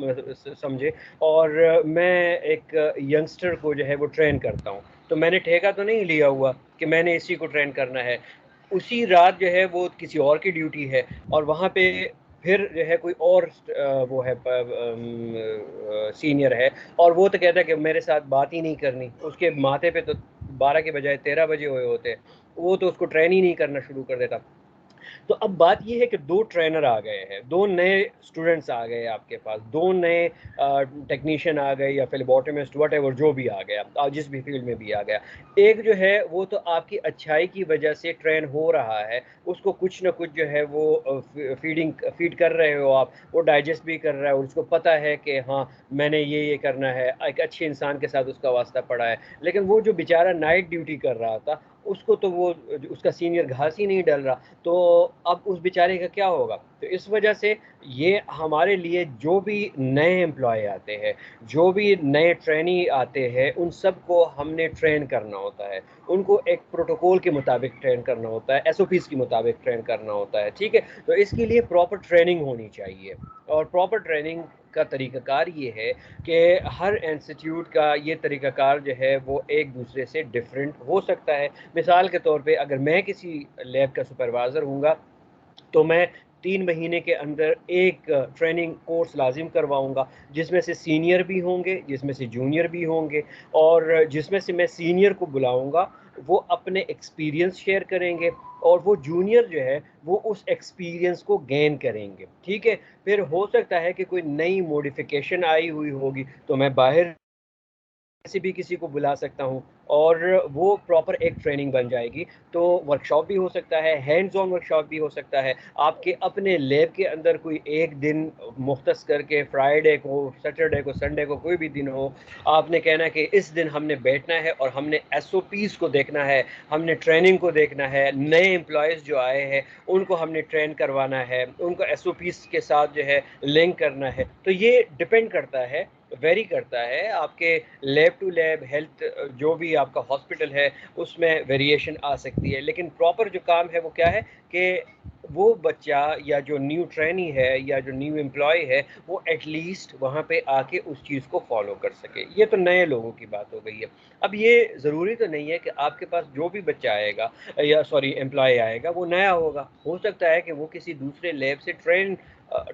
سمجھے، اور میں ایک ینگسٹر کو جو ہے وہ ٹرین کرتا ہوں، تو میں نے ٹھیکہ تو نہیں لیا ہوا کہ میں نے اسی کو ٹرین کرنا ہے، اسی رات جو ہے وہ کسی اور کی ڈیوٹی ہے، اور وہاں پہ پھر جو ہے کوئی اور وہ ہے سینئر ہے، اور وہ تو کہتا ہے کہ میرے ساتھ بات ہی نہیں کرنی، اس کے ماتھے پہ تو 12 کے بجائے 13 بجے ہوئے ہوتے ہیں، وہ تو اس کو ٹرین ہی نہیں کرنا شروع کر دیتا۔ تو اب بات یہ ہے کہ دو ٹرینر آ گئے ہیں، دو نئے اسٹوڈنٹس آ گئے آپ کے پاس، دو نئے ٹیکنیشین آ گئے یا فلیبوٹمسٹ وٹ ایور جو بھی آ گیا، جس بھی فیلڈ میں بھی آ گیا، ایک جو ہے وہ تو آپ کی اچھائی کی وجہ سے ٹرین ہو رہا ہے، اس کو کچھ نہ کچھ جو ہے وہ فیڈ کر رہے ہو آپ، وہ ڈائجسٹ بھی کر رہا ہے اور اس کو پتہ ہے کہ ہاں میں نے یہ کرنا ہے، ایک اچھے انسان کے ساتھ اس کا واسطہ پڑا ہے۔ لیکن وہ جو بیچارہ نائٹ ڈیوٹی کر رہا تھا، اس کو تو وہ اس کا سینئر گھاس ہی نہیں ڈل رہا، تو اب اس بیچارے کا کیا ہوگا؟ تو اس وجہ سے یہ ہمارے لیے جو بھی نئے امپلائی آتے ہیں، جو بھی نئے ٹرینی آتے ہیں، ان سب کو ہم نے ٹرین کرنا ہوتا ہے، ان کو ایک پروٹوکول کے مطابق ٹرین کرنا ہوتا ہے، ایس او پیز کے مطابق ٹرین کرنا ہوتا ہے، ٹھیک ہے؟ تو اس کے لیے پراپر ٹریننگ ہونی چاہیے، اور پراپر ٹریننگ کا طریقہ کار یہ ہے کہ ہر انسٹیٹیوٹ کا یہ طریقہ کار جو ہے وہ ایک دوسرے سے ڈفرینٹ ہو سکتا ہے۔ مثال کے طور پہ اگر میں کسی لیب کا سپروائزر ہوں گا تو میں 3 مہینے کے اندر ایک ٹریننگ کورس لازم کرواؤں گا، جس میں سے سینئر بھی ہوں گے، جس میں سے جونیئر بھی ہوں گے، اور جس میں سے میں سینئر کو بلاؤں گا، وہ اپنے ایکسپیرینس شیئر کریں گے، اور وہ جونیئر جو ہے وہ اس ایکسپیرینس کو گین کریں گے، ٹھیک ہے؟ پھر ہو سکتا ہے کہ کوئی نئی موڈیفیکیشن آئی ہوئی ہوگی تو میں باہر سے بھی کسی کو بلا سکتا ہوں، اور وہ پراپر ایک ٹریننگ بن جائے گی۔ تو ورکشاپ بھی ہو سکتا ہے، ہینڈز آن ورکشاپ بھی ہو سکتا ہے، آپ کے اپنے لیب کے اندر کوئی ایک دن مختص کر کے، فرائیڈے کو، سیٹرڈے کو، سنڈے کو، کوئی بھی دن ہو، آپ نے کہنا کہ اس دن ہم نے بیٹھنا ہے اور ہم نے ایس او پیز کو دیکھنا ہے، ہم نے ٹریننگ کو دیکھنا ہے، نئے امپلائیز جو آئے ہیں ان کو ہم نے ٹرین کروانا ہے، ان کو ایس او پیز کے ساتھ جو ہے لنک کرنا ہے۔ تو یہ ڈپینڈ کرتا ہے، ویری کرتا ہے، آپ کے لیب ٹو لیب ہیلتھ جو بھی آپ کا ہاسپٹل ہے اس میں ویریشن آ سکتی ہے، لیکن پراپر جو کام ہے وہ کیا ہے کہ وہ بچہ یا جو نیو ٹرینی ہے یا جو نیو امپلائی ہے وہ ایٹ لیسٹ وہاں پہ آ کے اس چیز کو فالو کر سکے۔ یہ تو نئے لوگوں کی بات ہو گئی ہے۔ اب یہ ضروری تو نہیں ہے کہ آپ کے پاس جو بھی بچہ آئے گا یا امپلائی آئے گا وہ نیا ہوگا، ہو سکتا ہے کہ وہ کسی دوسرے لیب سے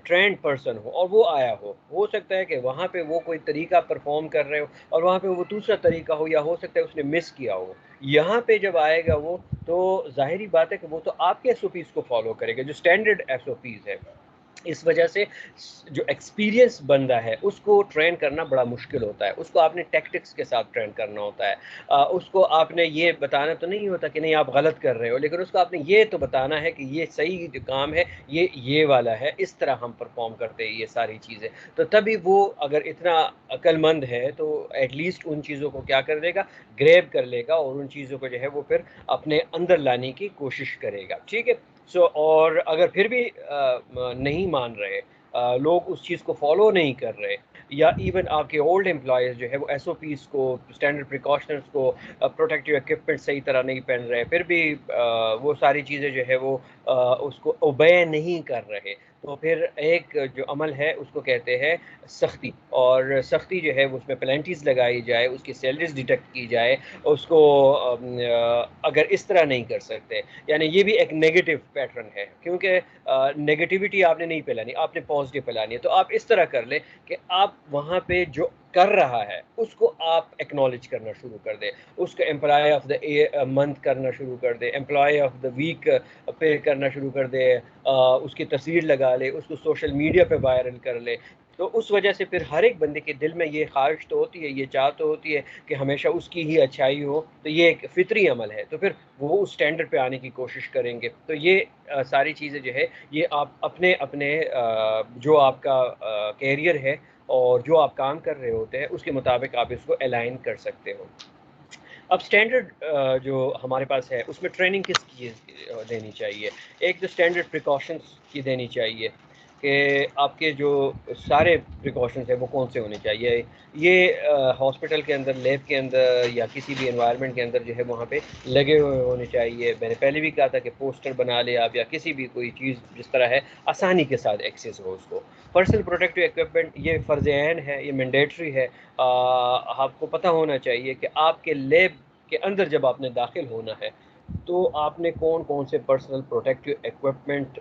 ٹرینڈ پرسن ہو اور وہ آیا ہو سکتا ہے کہ وہاں پہ وہ کوئی طریقہ پرفارم کر رہے ہو اور وہاں پہ وہ دوسرا طریقہ ہو، یا ہو سکتا ہے اس نے مس کیا ہو۔ یہاں پہ جب آئے گا وہ، تو ظاہری بات ہے کہ وہ تو آپ کے ایس او پیز کو فالو کرے گا، جو اسٹینڈرڈ ایس او پیز ہے۔ اس وجہ سے جو ایکسپیرینس بندہ ہے اس کو ٹرین کرنا بڑا مشکل ہوتا ہے، اس کو آپ نے ٹیکٹکس کے ساتھ ٹرین کرنا ہوتا ہے، اس کو آپ نے یہ بتانا تو نہیں ہوتا کہ نہیں آپ غلط کر رہے ہو، لیکن اس کو آپ نے یہ تو بتانا ہے کہ یہ صحیح جو کام ہے یہ والا ہے، اس طرح ہم پرفارم کرتے ہیں یہ ساری چیزیں۔ تو تبھی وہ اگر اتنا عقل مند ہے تو ایٹ لیسٹ ان چیزوں کو کیا کر دے گا، گریب کر لے گا، اور ان چیزوں کو جو ہے وہ پھر اپنے اندر لانے کی کوشش کرے گا، ٹھیک ہے؟ اور اگر پھر بھی نہیں مان رہے لوگ، اس چیز کو فالو نہیں کر رہے، یا ایون آپ کے اولڈ امپلائیز جو ہے وہ ایس او پیز کو، اسٹینڈرڈ پریکاشنز کو، پروٹیکٹیو ایکوپمنٹ صحیح طرح نہیں پہن رہے، پھر بھی وہ ساری چیزیں جو ہے وہ اس کو اوبے نہیں کر رہے، تو پھر ایک جو عمل ہے اس کو کہتے ہیں سختی، اور سختی جو ہے اس میں پلینٹیز لگائی جائے، اس کی سیلریز ڈیٹیکٹ کی جائے، اس کو اگر اس طرح نہیں کر سکتے، یعنی یہ بھی ایک نیگیٹو پیٹرن ہے، کیونکہ نیگیٹیوٹی آپ نے نہیں پھیلانی، آپ نے پازیٹیو پھیلانی ہے، تو آپ اس طرح کر لیں کہ آپ وہاں پہ جو کر رہا ہے اس کو آپ ایکنالج کرنا شروع کر دیں، اس کو امپلائی آف دا منتھ کرنا شروع کر دیں، امپلائی آف دا ویک پہ کرنا شروع کر دیں، اس کی تصویر لگا لے، اس کو سوشل میڈیا پہ وائرل کر لے، تو اس وجہ سے پھر ہر ایک بندے کے دل میں یہ خواہش تو ہوتی ہے، یہ چاہ تو ہوتی ہے کہ ہمیشہ اس کی ہی اچھائی ہو، تو یہ ایک فطری عمل ہے، تو پھر وہ اس اسٹینڈرڈ پہ آنے کی کوشش کریں گے۔ تو یہ ساری چیزیں جو ہے یہ آپ اپنے اپنے جو آپ کا کیریئر ہے اور جو آپ کام کر رہے ہوتے ہیں اس کے مطابق آپ اس کو الائن کر سکتے ہو۔ اب اسٹینڈرڈ جو ہمارے پاس ہے اس میں ٹریننگ کس کی دینی چاہیے؟ ایک تو اسٹینڈرڈ پریکاشنس کی دینی چاہیے کہ آپ کے جو سارے پریکاشنس ہیں وہ کون سے ہونے چاہیے۔ یہ ہاسپٹل کے اندر، لیب کے اندر یا کسی بھی انوائرمنٹ کے اندر جو ہے وہاں پہ لگے ہوئے ہونے چاہیے۔ میں نے پہلے بھی کہا تھا کہ پوسٹر بنا لے آپ، یا کسی بھی کوئی چیز جس طرح ہے آسانی کے ساتھ ایکسیس ہو اس کو۔ پرسنل پروٹیکٹیو ایکوپمنٹ یہ فرض عین ہے، یہ مینڈیٹری ہے۔ آپ کو پتہ ہونا چاہیے کہ آپ کے لیب کے اندر جب آپ نے داخل ہونا ہے تو آپ نے کون کون سے پرسنل پروٹیکٹیو ایکوپمنٹ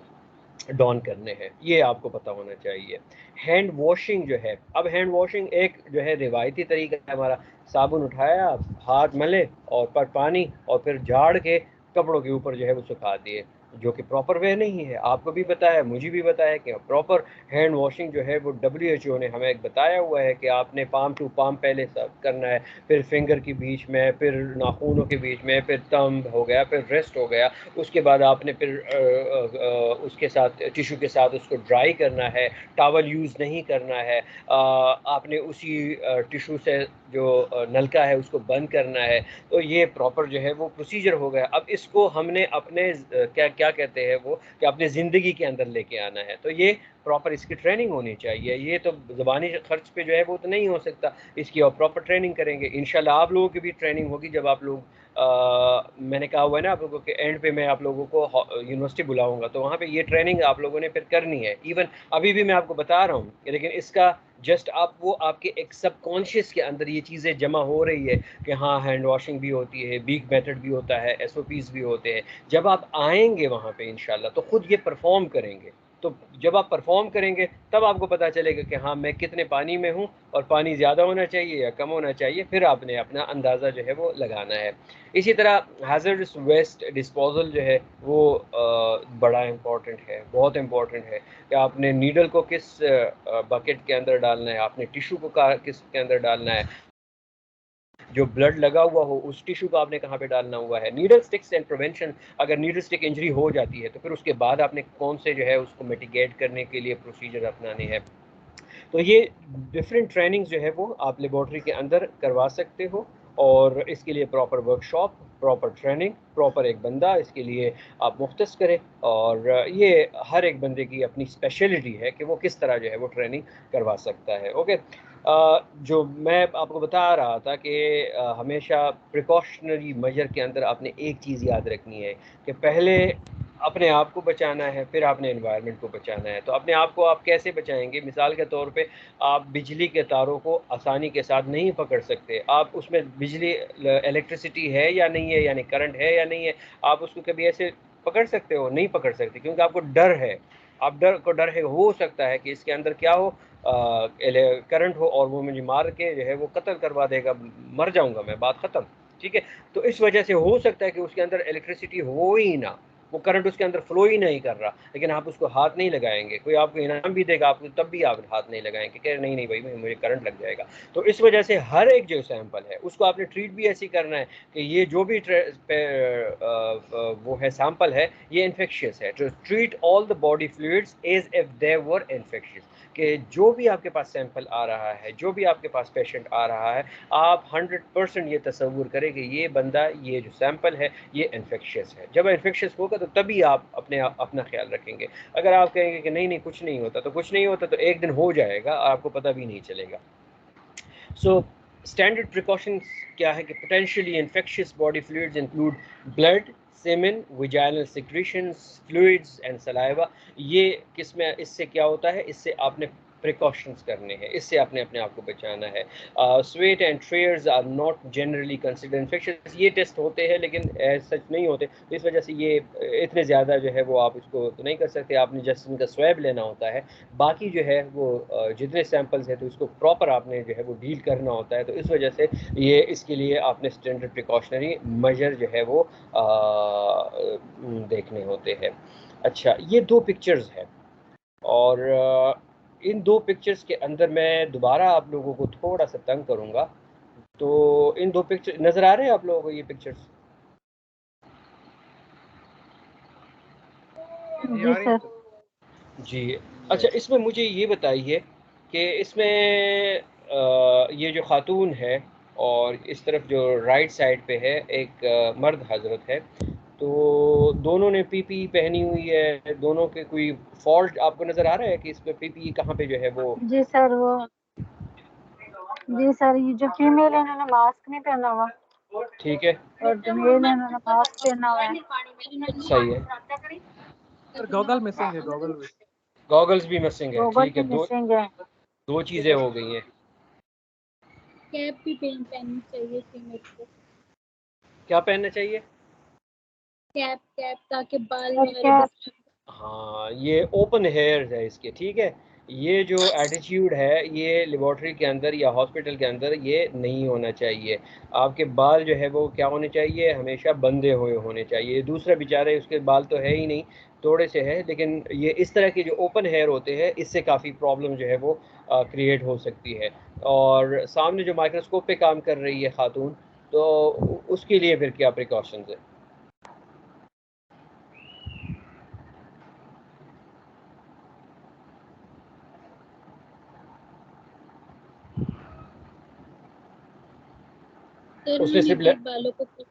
ڈون کرنے ہیں، یہ آپ کو پتہ ہونا چاہیے۔ ہینڈ واشنگ جو ہے، اب ہینڈ واشنگ ایک جو ہے روایتی طریقہ ہے ہمارا، صابن اٹھایا، ہاتھ ملے اور پر پانی اور پھر جھاڑ کے کپڑوں کے اوپر جو ہے وہ سکھا دیے، جو کہ پراپر وے نہیں ہے۔ آپ کو بھی بتایا، مجھے بھی بتایا کہ پراپر ہینڈ واشنگ جو ہے وہ WHO نے ہمیں بتایا ہوا ہے کہ آپ نے پام ٹو پام پہلے کرنا ہے، پھر فنگر کے بیچ میں، پھر ناخونوں کے بیچ میں، پھر تمب ہو گیا، پھر ریسٹ ہو گیا، اس کے بعد آپ نے پھر اس کے ساتھ ٹیشو کے ساتھ اس کو ڈرائی کرنا ہے، ٹاول یوز نہیں کرنا ہے، آپ نے اسی ٹیشو سے جو نلکا ہے اس کو بند کرنا ہے۔ تو یہ پراپر جو ہے وہ پروسیجر ہو گیا۔ اب اس کو ہم نے اپنے کیا کہتے ہیں وہ کہ اپنے زندگی کے اندر لے کے آنا ہے، تو یہ پراپر اس کی ٹریننگ ہونی چاہیے۔ یہ تو زبانی خرچ پہ جو ہے وہ تو نہیں ہو سکتا، اس کی آپ پراپر ٹریننگ کریں گے انشاءاللہ۔ آپ لوگوں کی بھی ٹریننگ ہوگی جب آپ لوگ میں نے کہا ہوا ہے نا آپ لوگوں کے اینڈ پہ میں آپ لوگوں کو یونیورسٹی بلاؤں گا، تو وہاں پہ یہ ٹریننگ آپ لوگوں نے پھر کرنی ہے۔ ایون ابھی بھی میں آپ کو بتا رہا ہوں، لیکن اس کا جسٹ آپ کے ایک سب کانشیس کے اندر یہ چیزیں جمع ہو رہی ہے کہ ہاں ہینڈ واشنگ بھی ہوتی ہے، بیک میتھڈ بھی ہوتا ہے، SOPs بھی ہوتے ہیں۔ جب آپ آئیں گے وہاں پہ انشاءاللہ تو خود یہ پرفارم کریں گے، تو جب آپ پرفارم کریں گے تب آپ کو پتہ چلے گا کہ ہاں میں کتنے پانی میں ہوں اور پانی زیادہ ہونا چاہیے یا کم ہونا چاہیے، پھر آپ نے اپنا اندازہ جو ہے وہ لگانا ہے۔ اسی طرح ہیزرڈس ویسٹ ڈسپوزل جو ہے وہ بڑا امپورٹنٹ ہے، بہت امپورٹنٹ ہے کہ آپ نے نیڈل کو کس بکٹ کے اندر ڈالنا ہے، آپ نے ٹیشو کو کس کے اندر ڈالنا ہے، جو بلڈ لگا ہوا ہو اس ٹیشو کو آپ نے کہاں پہ ڈالنا ہوا ہے۔ نیڈل سٹکس اینڈ پریونشن، اگر نیڈل سٹک انجری ہو جاتی ہے تو پھر اس کے بعد آپ نے کون سے جو ہے اس کو میٹیگیٹ کرنے کے لیے پروسیجر اپنانے ہیں۔ تو یہ ڈفرینٹ ٹریننگز جو ہے وہ آپ لیبارٹری کے اندر کروا سکتے ہو، اور اس کے لیے proper work shop, proper training, proper ایک بندہ اس کے لیے آپ مختص کریں، اور یہ ہر ایک بندے کی اپنی اسپیشلٹی ہے کہ وہ کس طرح جو ہے وہ ٹریننگ کروا سکتا ہے۔ اوکے، جو میں آپ کو بتا رہا تھا کہ ہمیشہ پریکاشنری میجر کے اندر آپ نے ایک چیز یاد رکھنی ہے کہ پہلے اپنے آپ کو بچانا ہے، پھر آپ نے انوائرمنٹ کو بچانا ہے۔ تو اپنے آپ کو آپ کیسے بچائیں گے؟ مثال کے طور پہ آپ بجلی کے تاروں کو آسانی کے ساتھ نہیں پکڑ سکتے، آپ اس میں بجلی الیکٹریسٹی ہے یا نہیں ہے، یعنی کرنٹ ہے یا نہیں ہے، آپ اس کو کبھی ایسے پکڑ سکتے ہو؟ نہیں پکڑ سکتے، کیونکہ آپ کو ڈر ہے، آپ ڈر ہے، ہو سکتا ہے کہ اس کے اندر کیا ہو، کرنٹ ہو اور وہ مجھے مار کے جو ہے وہ قتل کروا دے گا، مر جاؤں گا میں، بات ختم، ٹھیک ہے۔ تو اس وجہ سے ہو سکتا ہے کہ اس کے اندر الیکٹریسٹی ہو ہی نہ، وہ کرنٹ اس کے اندر فلو ہی نہیں کر رہا، لیکن آپ اس کو ہاتھ نہیں لگائیں گے، کوئی آپ کو انعام بھی دے گا آپ کو تب بھی آپ ہاتھ نہیں لگائیں گے کہ نہیں بھائی مجھے کرنٹ لگ جائے گا۔ تو اس وجہ سے ہر ایک جو سیمپل ہے اس کو آپ نے ٹریٹ بھی ایسی کرنا ہے کہ یہ جو بھی وہ ہے سیمپل ہے یہ انفیکشیس ہے، تو treat all the body fluids as if they were infectious, کہ جو بھی آپ کے پاس سیمپل آ رہا ہے، جو بھی آپ کے پاس پیشنٹ آ رہا ہے، آپ 100% یہ تصور کریں کہ یہ بندہ، یہ جو سیمپل ہے یہ انفیکشیس ہے۔ جب انفیکشیس ہوگا تو تبھی آپ اپنا خیال رکھیں گے۔ اگر آپ کہیں گے کہ نہیں کچھ نہیں ہوتا، تو کچھ نہیں ہوتا تو ایک دن ہو جائے گا، آپ کو پتہ بھی نہیں چلے گا۔ سو اسٹینڈرڈ پریکاشنس کیا ہے کہ potentially infectious body fluids include blood, semen, vaginal secretions, fluids and saliva. یہ کس میں اس سے کیا ہوتا ہے؟ اس سے آپ نے پریکاشنس کرنے ہیں، اس سے آپ نے اپنے آپ کو بچانا ہے۔ Sweat and tears are not generally consider infectious, یہ ٹیسٹ ہوتے ہیں لیکن ایز سچ نہیں ہوتے، تو اس وجہ سے یہ اتنے زیادہ جو ہے وہ آپ اس کو نہیں کر سکتے، آپ نے جسٹ ان کا سویب لینا ہوتا ہے، باقی جو ہے وہ جتنے سیمپلز ہیں تو اس کو پراپر آپ نے جو ہے وہ ڈیل کرنا ہوتا ہے، تو اس وجہ سے یہ اس کے لیے آپ نے اسٹینڈرڈ پریکاشنری میجر جو ہے وہ دیکھنے ہوتے ہیں۔ اچھا، یہ دو پکچرز ہیں، اور ان دو پکچرز کے اندر میں دوبارہ آپ لوگوں کو تھوڑا سا تنگ کروں گا. تو ان دو پکچر نظر آ رہے ہیں آپ لوگوں کو یہ پکچرز؟ جی سر. جی اچھا، اس میں مجھے یہ بتائیے کہ اس میں یہ جو خاتون ہے اور اس طرف جو رائٹ سائڈ پہ ہے ایک مرد حضرت ہے، تو دونوں نے پی پی پہنی ہوئی ہے. دونوں کے کوئی فالٹ آپ کو نظر آ رہا ہے کہ اس پہ پی پی کہاں پہ جو ہے وہ؟ جی سر جی سر، یہ جو فیمیل ہے انہوں نے ماسک نہیں پہنا ہوا، ٹھیک ہے، اور جو میل ہے انہوں نے ماسک پہنا ہوا ہے. صحیح ہے. گوگل مسنگ ہے، گوگلز بھی مسنگ ہے. گوگل ٹھیک کی ہے، مسنگ ہے. دو چیزیں ہو گئی ہیں. کیپ بھی پہننی چاہیے فیمیل کو. کیا پہننا چاہیے؟ کیپ تاکہ بال سر وغیرہ کیا ہاں، یہ اوپن ہیئر ہے اس کے. ٹھیک ہے، یہ جو ایٹیچیوڈ ہے یہ لیبارٹری کے اندر یا ہاسپٹل کے اندر یہ نہیں ہونا چاہیے. آپ کے بال جو ہے وہ کیا ہونے چاہیے؟ ہمیشہ بندھے ہوئے ہونے چاہیے. دوسرا بیچارے اس کے بال تو ہے ہی نہیں، تھوڑے سے ہے، لیکن یہ اس طرح کے جو اوپن ہیئر ہوتے ہیں اس سے کافی پرابلم جو ہے وہ کریٹ ہو سکتی ہے. اور سامنے جو مائکروسکوپ پہ کام کر رہی ہے خاتون، تو اس کے لیے پھر کیا پریکاشنز ہیں؟ اس نے صرف بالوں کو کیا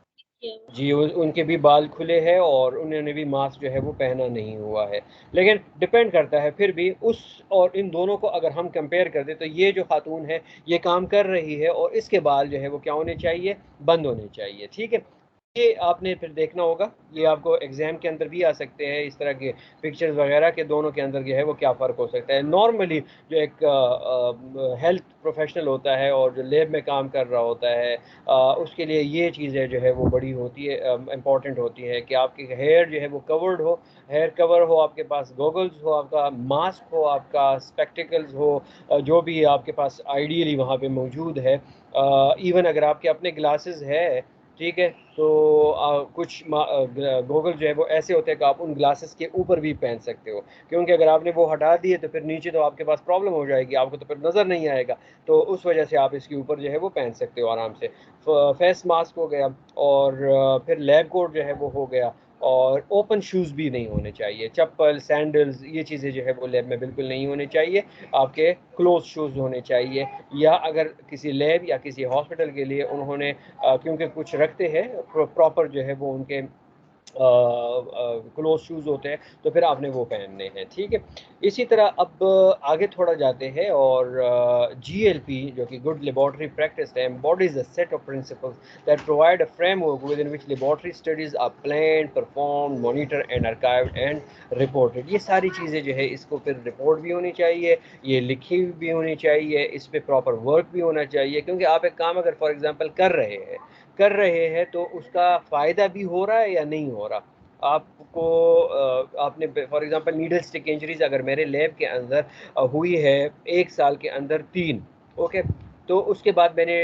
ہوا. جی ان کے بھی بال کھلے ہیں اور انہوں نے بھی ماسک جو ہے وہ پہنا نہیں ہوا ہے. لیکن ڈپینڈ کرتا ہے پھر بھی اس اور ان دونوں کو اگر ہم کمپیئر کر دیں تو یہ جو خاتون ہے یہ کام کر رہی ہے اور اس کے بال جو ہے وہ کیا ہونے چاہیے؟ بند ہونے چاہیے. ٹھیک ہے، یہ آپ نے پھر دیکھنا ہوگا. یہ آپ کو ایگزام کے اندر بھی آ سکتے ہیں اس طرح کے پکچرز وغیرہ کے دونوں کے اندر جو ہے وہ کیا فرق ہو سکتا ہے. نارملی جو ایک ہیلتھ پروفیشنل ہوتا ہے اور جو لیب میں کام کر رہا ہوتا ہے اس کے لیے یہ چیزیں جو ہے وہ بڑی ہوتی ہے، امپورٹنٹ ہوتی ہے کہ آپ کی ہیئر جو ہے وہ کورڈ ہو، ہیئر کور ہو، آپ کے پاس گوگلز ہو، آپ کا ماسک ہو، آپ کا اسپیکٹیکلز ہو، جو بھی آپ کے پاس آئیڈیلی وہاں پہ موجود ہے. ایون اگر آپ کے اپنے گلاسز ہے، ٹھیک ہے، تو کچھ گوگل جو ہے وہ ایسے ہوتے ہیں کہ آپ ان گلاسز کے اوپر بھی پہن سکتے ہو، کیونکہ اگر آپ نے وہ ہٹا دیے تو پھر نیچے تو آپ کے پاس پرابلم ہو جائے گی، آپ کو تو پھر نظر نہیں آئے گا. تو اس وجہ سے آپ اس کے اوپر جو ہے وہ پہن سکتے ہو آرام سے. فیس ماسک ہو گیا، اور پھر لیب کوٹ جو ہے وہ ہو گیا. اور اوپن شوز بھی نہیں ہونے چاہیے، چپل، سینڈلز، یہ چیزیں جو ہے وہ لیب میں بالکل نہیں ہونی چاہیے. آپ کے کلوز شوز ہونے چاہیے. یا اگر کسی لیب یا کسی ہاسپٹل کے لیے انہوں نے کیونکہ کچھ رکھتے ہیں پراپر جو ہے وہ ان کے کلوز شوز ہوتے ہیں، تو پھر آپ نے وہ پہننے ہیں. ٹھیک ہے، اسی طرح اب آگے تھوڑا جاتے ہیں. اور جی ایل پی جو کہ گڈ لیبارٹری پریکٹس ہے، embodies a set of principles that provide a framework within which laboratory studies are planned, performed, monitored and archived and reported. یہ ساری چیزیں جو ہے اس کو پھر رپورٹ بھی ہونی چاہیے، یہ لکھی بھی ہونی چاہیے، اس پہ پراپر ورک بھی ہونا چاہیے. کیونکہ آپ ایک کام اگر فار ایگزامپل کر رہے ہیں تو اس کا فائدہ بھی ہو رہا ہے یا نہیں ہو رہا. آپ کو آپ نے for example needle stick injuries اگر میرے لیب کے اندر ہوئی ہے 1 سال کے اندر 3، اوکے، تو اس کے بعد میں نے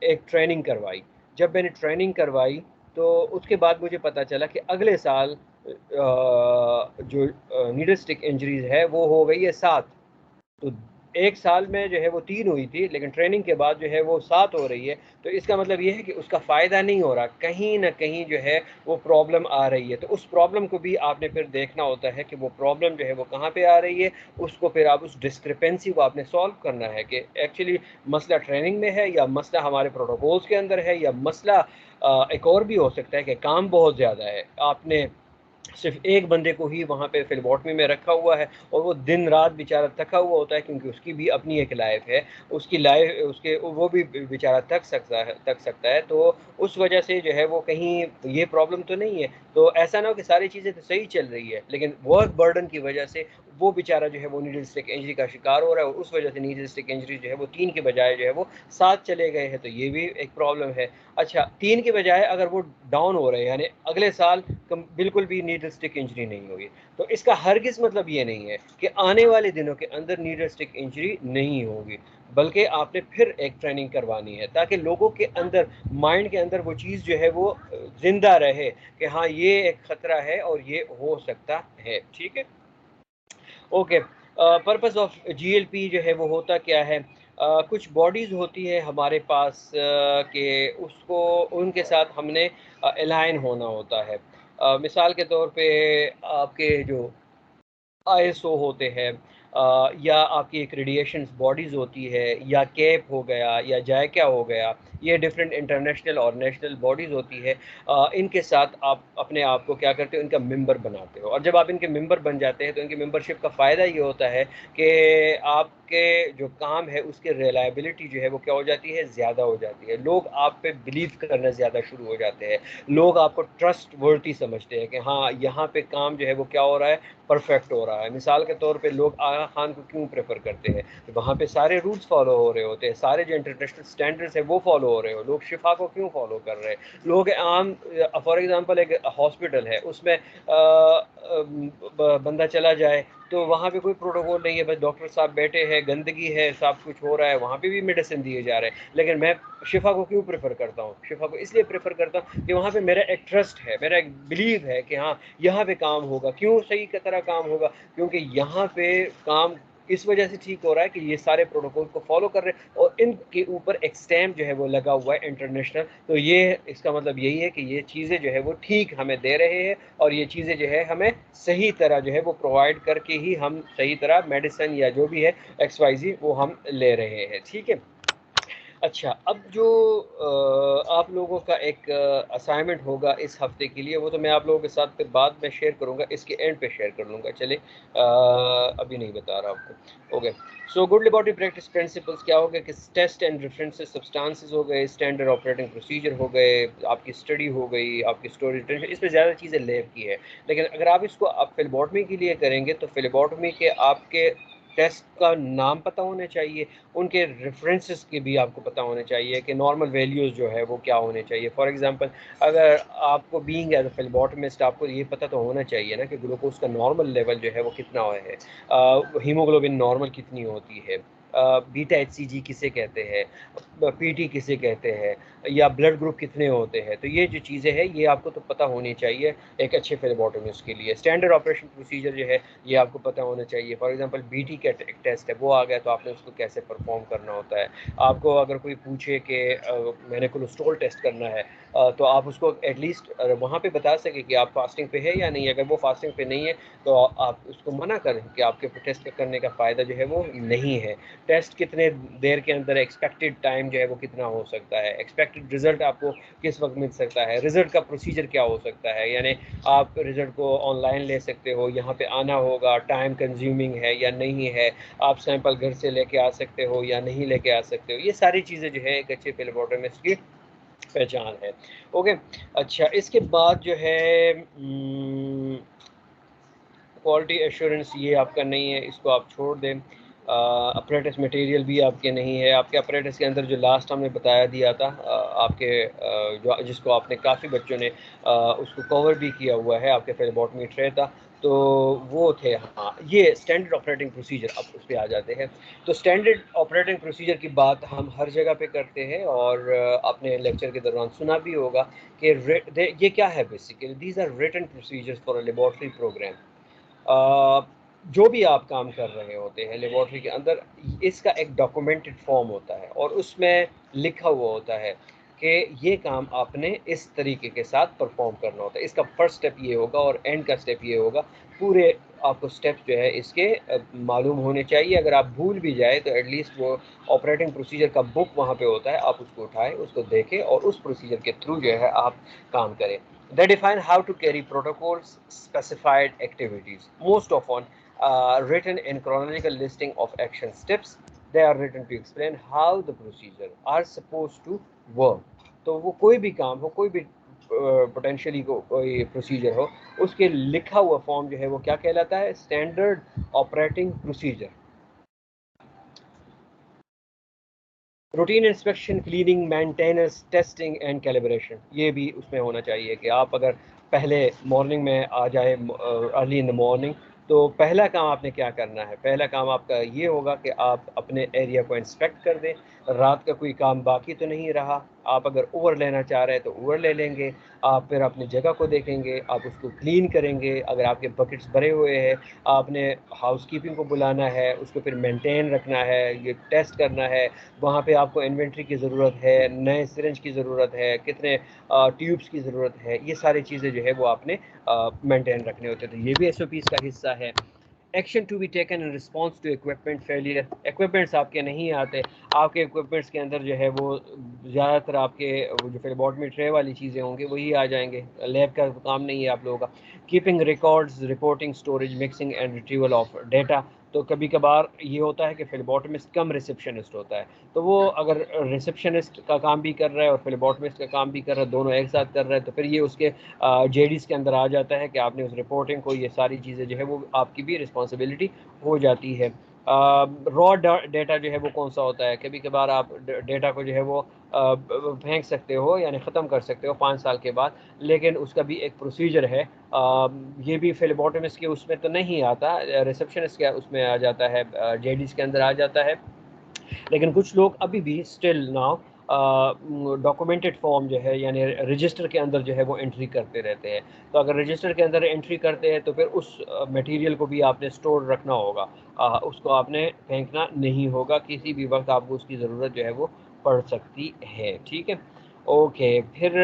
ایک ٹریننگ کروائی. جب میں نے ٹریننگ کروائی تو اس کے بعد مجھے پتہ چلا کہ اگلے سال جو نیڈل اسٹک انجریز ہے وہ ہو گئی ہے 7. تو 1 سال میں جو ہے وہ 3 ہوئی تھی، لیکن ٹریننگ کے بعد جو ہے وہ 7 ہو رہی ہے. تو اس کا مطلب یہ ہے کہ اس کا فائدہ نہیں ہو رہا، کہیں نہ کہیں جو ہے وہ پرابلم آ رہی ہے. تو اس پرابلم کو بھی آپ نے پھر دیکھنا ہوتا ہے کہ وہ پرابلم جو ہے وہ کہاں پہ آ رہی ہے. اس کو پھر آپ اس ڈسکرپنسی کو آپ نے سالو کرنا ہے کہ ایکچولی مسئلہ ٹریننگ میں ہے یا مسئلہ ہمارے پروٹوکولز کے اندر ہے، یا مسئلہ ایک اور بھی ہو سکتا ہے کہ کام بہت زیادہ ہے. آپ نے صرف ایک بندے کو ہی وہاں پہ فلیبارٹری میں رکھا ہوا ہے اور وہ دن رات بیچارہ تھکا ہوا ہوتا ہے، کیونکہ اس کی بھی اپنی ایک لائف ہے، اس کی لائف وہ بھی بیچارہ تھک سکتا ہے. تو اس وجہ سے جو ہے وہ کہیں یہ پرابلم تو نہیں ہے. تو ایسا نہ ہو کہ ساری چیزیں تو صحیح چل رہی ہے لیکن ورک برڈن کی وجہ سے وہ بیچارہ جو ہے وہ نیڈل اسٹک انجری کا شکار ہو رہا ہے، اور اس وجہ سے نیڈل اسٹک انجری جو ہے وہ 3 کے بجائے جو ہے وہ 7 چلے گئے ہیں. تو یہ بھی ایک پرابلم ہے. اچھا، 3 کے بجائے اگر وہ ڈاؤن ہو رہے ہیں، یعنی اگلے سال بالکل بھی نیڈل اسٹک انجری نہیں ہوگی، تو اس کا ہرگز مطلب یہ نہیں ہے کہ آنے والے دنوں کے اندر نیڈل اسٹک انجری نہیں ہوگی، بلکہ آپ نے پھر ایک ٹریننگ کروانی ہے تاکہ لوگوں کے اندر مائنڈ کے اندر وہ چیز جو ہے وہ زندہ رہے کہ ہاں یہ ایک خطرہ ہے اور یہ ہو سکتا ہے. ٹھیک ہے، اوکے. پرپز آف GLP جو ہے وہ ہوتا کیا ہے؟ کچھ باڈیز ہوتی ہے ہمارے پاس کہ اس کو ان کے ساتھ ہم نے الائن ہونا ہوتا ہے. مثال کے طور پہ آپ کے جو ISO ہوتے ہیں یا آپ کی ایک ریڈیشنز باڈیز ہوتی ہے یا کیپ ہو گیا یا جائکا ہو گیا, یہ ڈفرینٹ انٹرنیشنل اور نیشنل باڈیز ہوتی ہے. ان کے ساتھ آپ اپنے آپ کو کیا کرتے ہو, ان کا ممبر بناتے ہو, اور جب آپ ان کے ممبر بن جاتے ہیں تو ان کی ممبرشپ کا فائدہ یہ ہوتا ہے کہ آپ کے جو کام ہے اس کے ریلائبلٹی جو ہے وہ کیا ہو جاتی ہے, زیادہ ہو جاتی ہے. لوگ آپ پہ بلیو کرنا زیادہ شروع ہو جاتے ہیں, لوگ آپ کو ٹرسٹ ورتھی سمجھتے ہیں کہ ہاں یہاں پہ کام جو ہے وہ کیا ہو رہا ہے, پرفیکٹ ہو رہا ہے. مثال کے طور پہ لوگ آغا خان کو کیوں پریفر کرتے ہیں؟ وہاں پہ سارے رولز فالو ہو رہے ہوتے ہیں, سارے جو انٹرنیشنل سٹینڈرڈز ہیں وہ فالو ہو رہے ہو. لوگ شفا کو کیوں فالو کر رہے ہیں؟ لوگ عام فار ایگزامپل ایک ہاسپٹل ہے, اس میں بندہ چلا جائے تو وہاں پہ کوئی پروٹوکول نہیں ہے, بس ڈاکٹر صاحب بیٹھے ہیں, گندگی ہے, سب کچھ ہو رہا ہے, وہاں پہ بھی میڈیسن دیے جا رہے ہیں. لیکن میں شفا کو کیوں پریفر کرتا ہوں؟ شفا کو اس لیے پریفر کرتا ہوں کہ وہاں پہ میرا ایک ٹرسٹ ہے, میرا ایک بلیو ہے کہ ہاں یہاں پہ کام ہوگا. کیوں صحیح کی طرح کام ہوگا؟ کیونکہ یہاں پہ کام اس وجہ سے ٹھیک ہو رہا ہے کہ یہ سارے پروٹوکول کو فالو کر رہے ہیں, اور ان کے اوپر ایک اسٹیمپ جو ہے وہ لگا ہوا ہے انٹرنیشنل. تو یہ اس کا مطلب یہی ہے کہ یہ چیزیں جو ہے وہ ٹھیک ہمیں دے رہے ہیں, اور یہ چیزیں جو ہے ہمیں صحیح طرح جو ہے وہ پرووائڈ کر کے ہی ہم صحیح طرح میڈیسن یا جو بھی ہے XYZ وہ ہم لے رہے ہیں. ٹھیک ہے. اچھا, اب جو آپ لوگوں کا ایک اسائنمنٹ ہوگا اس ہفتے کے لیے, وہ تو میں آپ لوگوں کے ساتھ پھر بعد میں شیئر کروں گا, اس کے اینڈ پہ شیئر کر لوں گا. چلے ابھی نہیں بتا رہا آپ کو. Okay, so good laboratory practice principles کیا ہو گئے کہ ٹیسٹ اینڈ ریفرنسز سبسٹانسز ہو گئے, اسٹینڈرڈ آپریٹنگ پروسیجر ہو گئے, آپ کی اسٹڈی ہو گئی, آپ کی اسٹوریج ٹینشن, اس پہ زیادہ چیزیں لیب کی ہے. لیکن اگر آپ اس کو آپ فلیبارٹمی کے لیے کریں گے تو فلیبارٹمی کے آپ کے ٹیسٹ کا نام پتہ ہونے چاہیے, ان کے ریفرنسز کے بھی آپ کو پتہ ہونے چاہیے کہ نارمل ویلیوز جو ہے وہ کیا ہونے چاہیے. فار ایگزامپل اگر آپ کو بینگ ایز اے فلیبارٹمسٹ آپ کو یہ پتہ تو ہونا چاہیے نا کہ گلوکوز کا نارمل لیول جو ہے وہ کتنا ہے, ہیموگلوبن نارمل کتنی ہوتی ہے, بیٹا HCG کسے کہتے ہیں, PT کسے کہتے ہیں, یا بلڈ گروپ کتنے ہوتے ہیں. تو یہ جو چیزیں ہیں یہ آپ کو تو پتہ ہونی چاہیے ایک اچھے فلیبارٹمسٹ کے لیے. اسٹینڈرڈ آپریشن پروسیجر جو ہے یہ آپ کو پتہ ہونا چاہیے. فار ایگزامپل BT کا ایک ٹیسٹ ہے, وہ آ گیا تو آپ نے اس کو کیسے پرفارم کرنا ہوتا ہے. آپ کو اگر کوئی پوچھے کہ میں نے کولیسٹرول ٹیسٹ کرنا ہے تو آپ اس کو ایٹ لیسٹ وہاں پہ بتا سکیں کہ آپ فاسٹنگ پہ ہے یا نہیں. اگر وہ فاسٹنگ پہ نہیں ہے تو آپ اس کو منع کریں کہ آپ کے ٹیسٹ کرنے کا فائدہ جو ہے وہ نہیں ہے. ٹیسٹ کتنے دیر کے اندر, ایکسپیکٹڈ ٹائم جو ہے وہ کتنا ہو سکتا ہے, ایکسپیکٹڈ رزلٹ آپ کو کس وقت مل سکتا ہے, رزلٹ کا پروسیجر کیا ہو سکتا ہے. یعنی آپ رزلٹ کو آن لائن لے سکتے ہو, یہاں پہ آنا ہوگا, ٹائم کنزیومنگ ہے یا نہیں ہے, آپ سیمپل گھر سے لے کے آ سکتے ہو یا نہیں لے کے آ سکتے ہو. یہ ساری چیزیں جو ہے ایک اچھے فلیبارٹمسٹ کی پہچان ہے. اوکے, اچھا, اس کے بعد جو ہے کوالٹی ایشورنس, یہ آپ کا نہیں ہے, اس کو آپ چھوڑ دیں. اپریٹس مٹیریل بھی آپ کے نہیں ہے. آپ کے اپریٹس کے اندر جو لاسٹ ہم نے بتایا دیا تھا آپ کے جو جس کو آپ نے کافی بچوں نے اس کو کور بھی کیا ہوا ہے, آپ کے فلیبارٹمی ٹرے تھا, تو وہ تھے. ہاں, یہ اسٹینڈرڈ آپریٹنگ پروسیجر, اب اس پہ آ جاتے ہیں. تو اسٹینڈرڈ آپریٹنگ پروسیجر کی بات ہم ہر جگہ پہ کرتے ہیں, اور آپ نے لیکچر کے دوران سنا بھی ہوگا کہ یہ کیا ہے. Basically these are written procedures for a laboratory program. جو بھی آپ کام کر رہے ہوتے ہیں لیبارٹری کے اندر, اس کا ایک ڈاکومنٹڈ فارم ہوتا ہے, اور اس میں لکھا ہوا ہوتا ہے کہ یہ کام آپ نے اس طریقے کے ساتھ پرفارم کرنا ہوتا ہے. اس کا فرسٹ سٹیپ یہ ہوگا اور اینڈ کا سٹیپ یہ ہوگا. پورے آپ کو سٹیپس جو ہے اس کے معلوم ہونے چاہیے. اگر آپ بھول بھی جائے تو ایٹ لیسٹ وہ آپریٹنگ پروسیجر کا بک وہاں پہ ہوتا ہے, آپ اس کو اٹھائیں, اس کو دیکھیں, اور اس پروسیجر کے تھرو جو ہے آپ کام کریں. They define how to carry protocols, specified activities, most often written in chronological listing of action steps. They are written to explain how the procedure are supposed to work. تو وہ کوئی بھی کام ہو, کوئی بھی پوٹینشلی کوئی پروسیجر ہو, اس کے لکھا ہوا فارم جو ہے وہ کیا کہلاتا ہے؟ Standard operating procedure. Routine inspection, cleaning, maintenance, testing and calibration, یہ بھی اس میں ہونا چاہیے کہ آپ اگر پہلے مارننگ میں آ جائے, ارلی ان دا مارننگ, تو پہلا کام آپ نے کیا کرنا ہے؟ پہلا کام آپ کا یہ ہوگا کہ آپ اپنے ایریا کو انسپیکٹ کر دیں. رات کا کوئی کام باقی تو نہیں رہا, آپ اگر اوور لینا چاہ رہے ہیں تو اوور لے لیں گے. آپ پھر اپنی جگہ کو دیکھیں گے, آپ اس کو کلین کریں گے. اگر آپ کے بکٹس بھرے ہوئے ہیں, آپ نے ہاؤس کیپنگ کو بلانا ہے, اس کو پھر مینٹین رکھنا ہے, یہ ٹیسٹ کرنا ہے. وہاں پہ آپ کو انوینٹری کی ضرورت ہے, نئے سرنج کی ضرورت ہے, کتنے ٹیوبس کی ضرورت ہے, یہ ساری چیزیں جو ہے وہ آپ نے مینٹین رکھنے ہوتے ہیں. تو یہ بھی SOPs کا حصہ ہے. Action to be taken in response to equipment failure. Equipments آپ کے نہیں آتے, آپ کے اکوپمنٹس کے اندر جو ہے وہ زیادہ تر آپ کے جو فلیبوٹمی ٹرے والی چیزیں ہوں گی وہی آ جائیں گے. لیب کا کام نہیں ہے آپ لوگوں کا. Keeping records, reporting, storage, mixing and retrieval of data. تو کبھی کبھار یہ ہوتا ہے کہ فلیبوٹمسٹ کم ریسیپشنسٹ ہوتا ہے, تو وہ اگر ریسیپشنسٹ کا کام بھی کر رہا ہے اور فلیبوٹمسٹ کا کام بھی کر رہا ہے, دونوں ایک ساتھ کر رہے ہیں, تو پھر یہ اس کے JDs کے اندر آ جاتا ہے کہ آپ نے اس رپورٹنگ کو, یہ ساری چیزیں جو ہے وہ آپ کی بھی رسپانسبلٹی ہو جاتی ہے. را ڈیٹا جو ہے وہ کون سا ہوتا ہے, کبھی کبھار آپ ڈیٹا کو جو ہے وہ پھینک سکتے ہو, یعنی ختم کر سکتے ہو 5 سال کے بعد, لیکن اس کا بھی ایک پروسیجر ہے. یہ بھی فلیبوٹمسٹ کے اس میں تو نہیں آتا, ریسیپشنسٹ کا اس میں آ جاتا ہے, JDs کے اندر آ جاتا ہے. لیکن کچھ لوگ ابھی بھی اسٹل ناؤ ڈاکومنٹڈ فارم جو ہے, یعنی رجسٹر کے اندر جو ہے وہ انٹری کرتے رہتے ہیں. تو اگر رجسٹر کے اندر انٹری کرتے ہیں تو پھر اس میٹیریل کو بھی آپ نے اسٹور رکھنا ہوگا, اس کو آپ نے پھینکنا نہیں ہوگا. کسی بھی وقت آپ کو اس کی ضرورت جو ہے وہ پڑ سکتی ہے. ٹھیک ہے, اوکے. پھر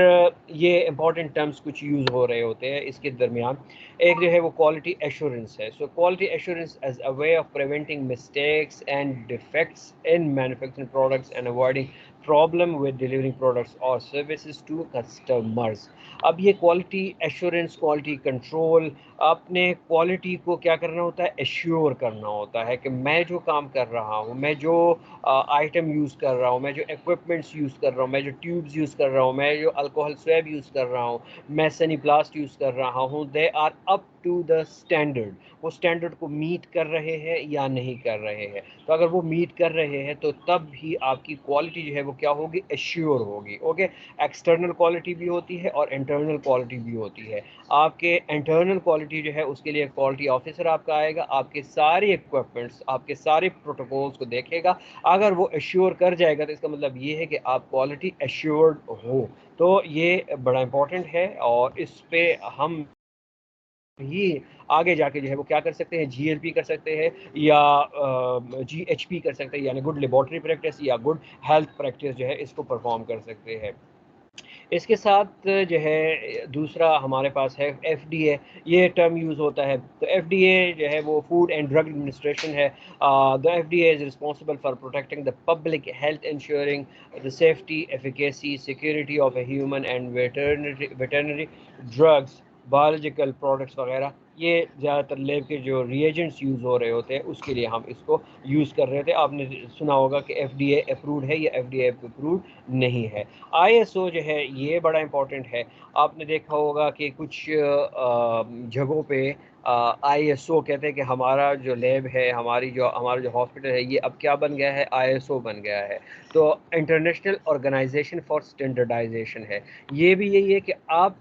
یہ امپورٹنٹ ٹرمز کچھ یوز ہو رہے ہوتے ہیں اس کے درمیان. ایک جو ہے وہ کوالٹی ایشورنس ہے. So quality assurance as a way of preventing mistakes and defects in manufacturing products and avoiding problem with delivering products or services to customers. اب یہ کوالٹی ایشورنس, کوالٹی کنٹرول, اپنے کوالٹی کو کیا کرنا ہوتا ہے, ایشور کرنا ہوتا ہے کہ میں جو کام کر رہا ہوں, میں جو آئٹم یوز کر رہا ہوں, میں جو ایکوپمنٹس یوز کر رہا ہوں, میں جو ٹیوبز یوز کر رہا ہوں, میں جو الکوہل سویب یوز کر رہا ہوں, میں سینی پلاسٹ یوز کر رہا ہوں, they are up to the standard. وہ اسٹینڈرڈ کو میٹ کر رہے ہیں یا نہیں کر رہے ہیں. تو اگر وہ میٹ کر رہے ہیں تو تب ہی آپ کی کوالٹی جو ہے وہ کیا ہوگی, ایشور ہوگی. اوکے, ایکسٹرنل کوالٹی بھی ہوتی ہے اور انٹرنل کوالٹی بھی ہوتی ہے. آپ کے انٹرنل کوالٹی جو ہے اس کے لیے کوالٹی آفیسر آپ کا آئے گا, آپ کے سارے اکوپمنٹس, آپ کے سارے پروٹوکولز کو دیکھے گا. اگر وہ ایشور کر جائے گا تو اس کا مطلب یہ ہے کہ آپ کوالٹی ایشورڈ ہو. تو یہ بڑا امپورٹنٹ ہے, اور اس پہ ہم ہی آگے جا کے جو ہے وہ کیا کر سکتے ہیں, GLP کر سکتے ہیں یا GHP کر سکتے ہیں, یعنی گڈ لیبارٹری پریکٹس یا گڈ ہیلتھ پریکٹس جو ہے اس کو پرفارم کر سکتے ہیں. اس کے ساتھ جو ہے دوسرا ہمارے پاس ہے FDA. یہ ٹرم یوز ہوتا ہے. تو FDA جو ہے وہ فوڈ اینڈ ڈرگ ایڈمنسٹریشن ہے. The FDA is responsible for protecting the public health, ensuring the safety, efficacy, security of a human and veterinary drugs, biological products وغیرہ. یہ زیادہ تر لیب کے جو ریئیجنٹس یوز ہو رہے ہوتے ہیں اس کے لیے ہم اس کو یوز کر رہے تھے. آپ نے سنا ہوگا کہ FDA اپروڈ ہے یا FDA اپروڈ نہیں ہے. ISO جو ہے یہ بڑا امپورٹنٹ ہے. آپ نے دیکھا ہوگا کہ کچھ جگہوں پہ ISO کہتے ہیں کہ ہمارا جو لیب ہے, ہمارا جو ہاسپٹل ہے, یہ اب کیا بن گیا ہے, ISO بن گیا ہے. تو انٹرنیشنل آرگنائزیشن فار اسٹینڈرڈائزیشن ہے. یہ بھی یہی ہے کہ آپ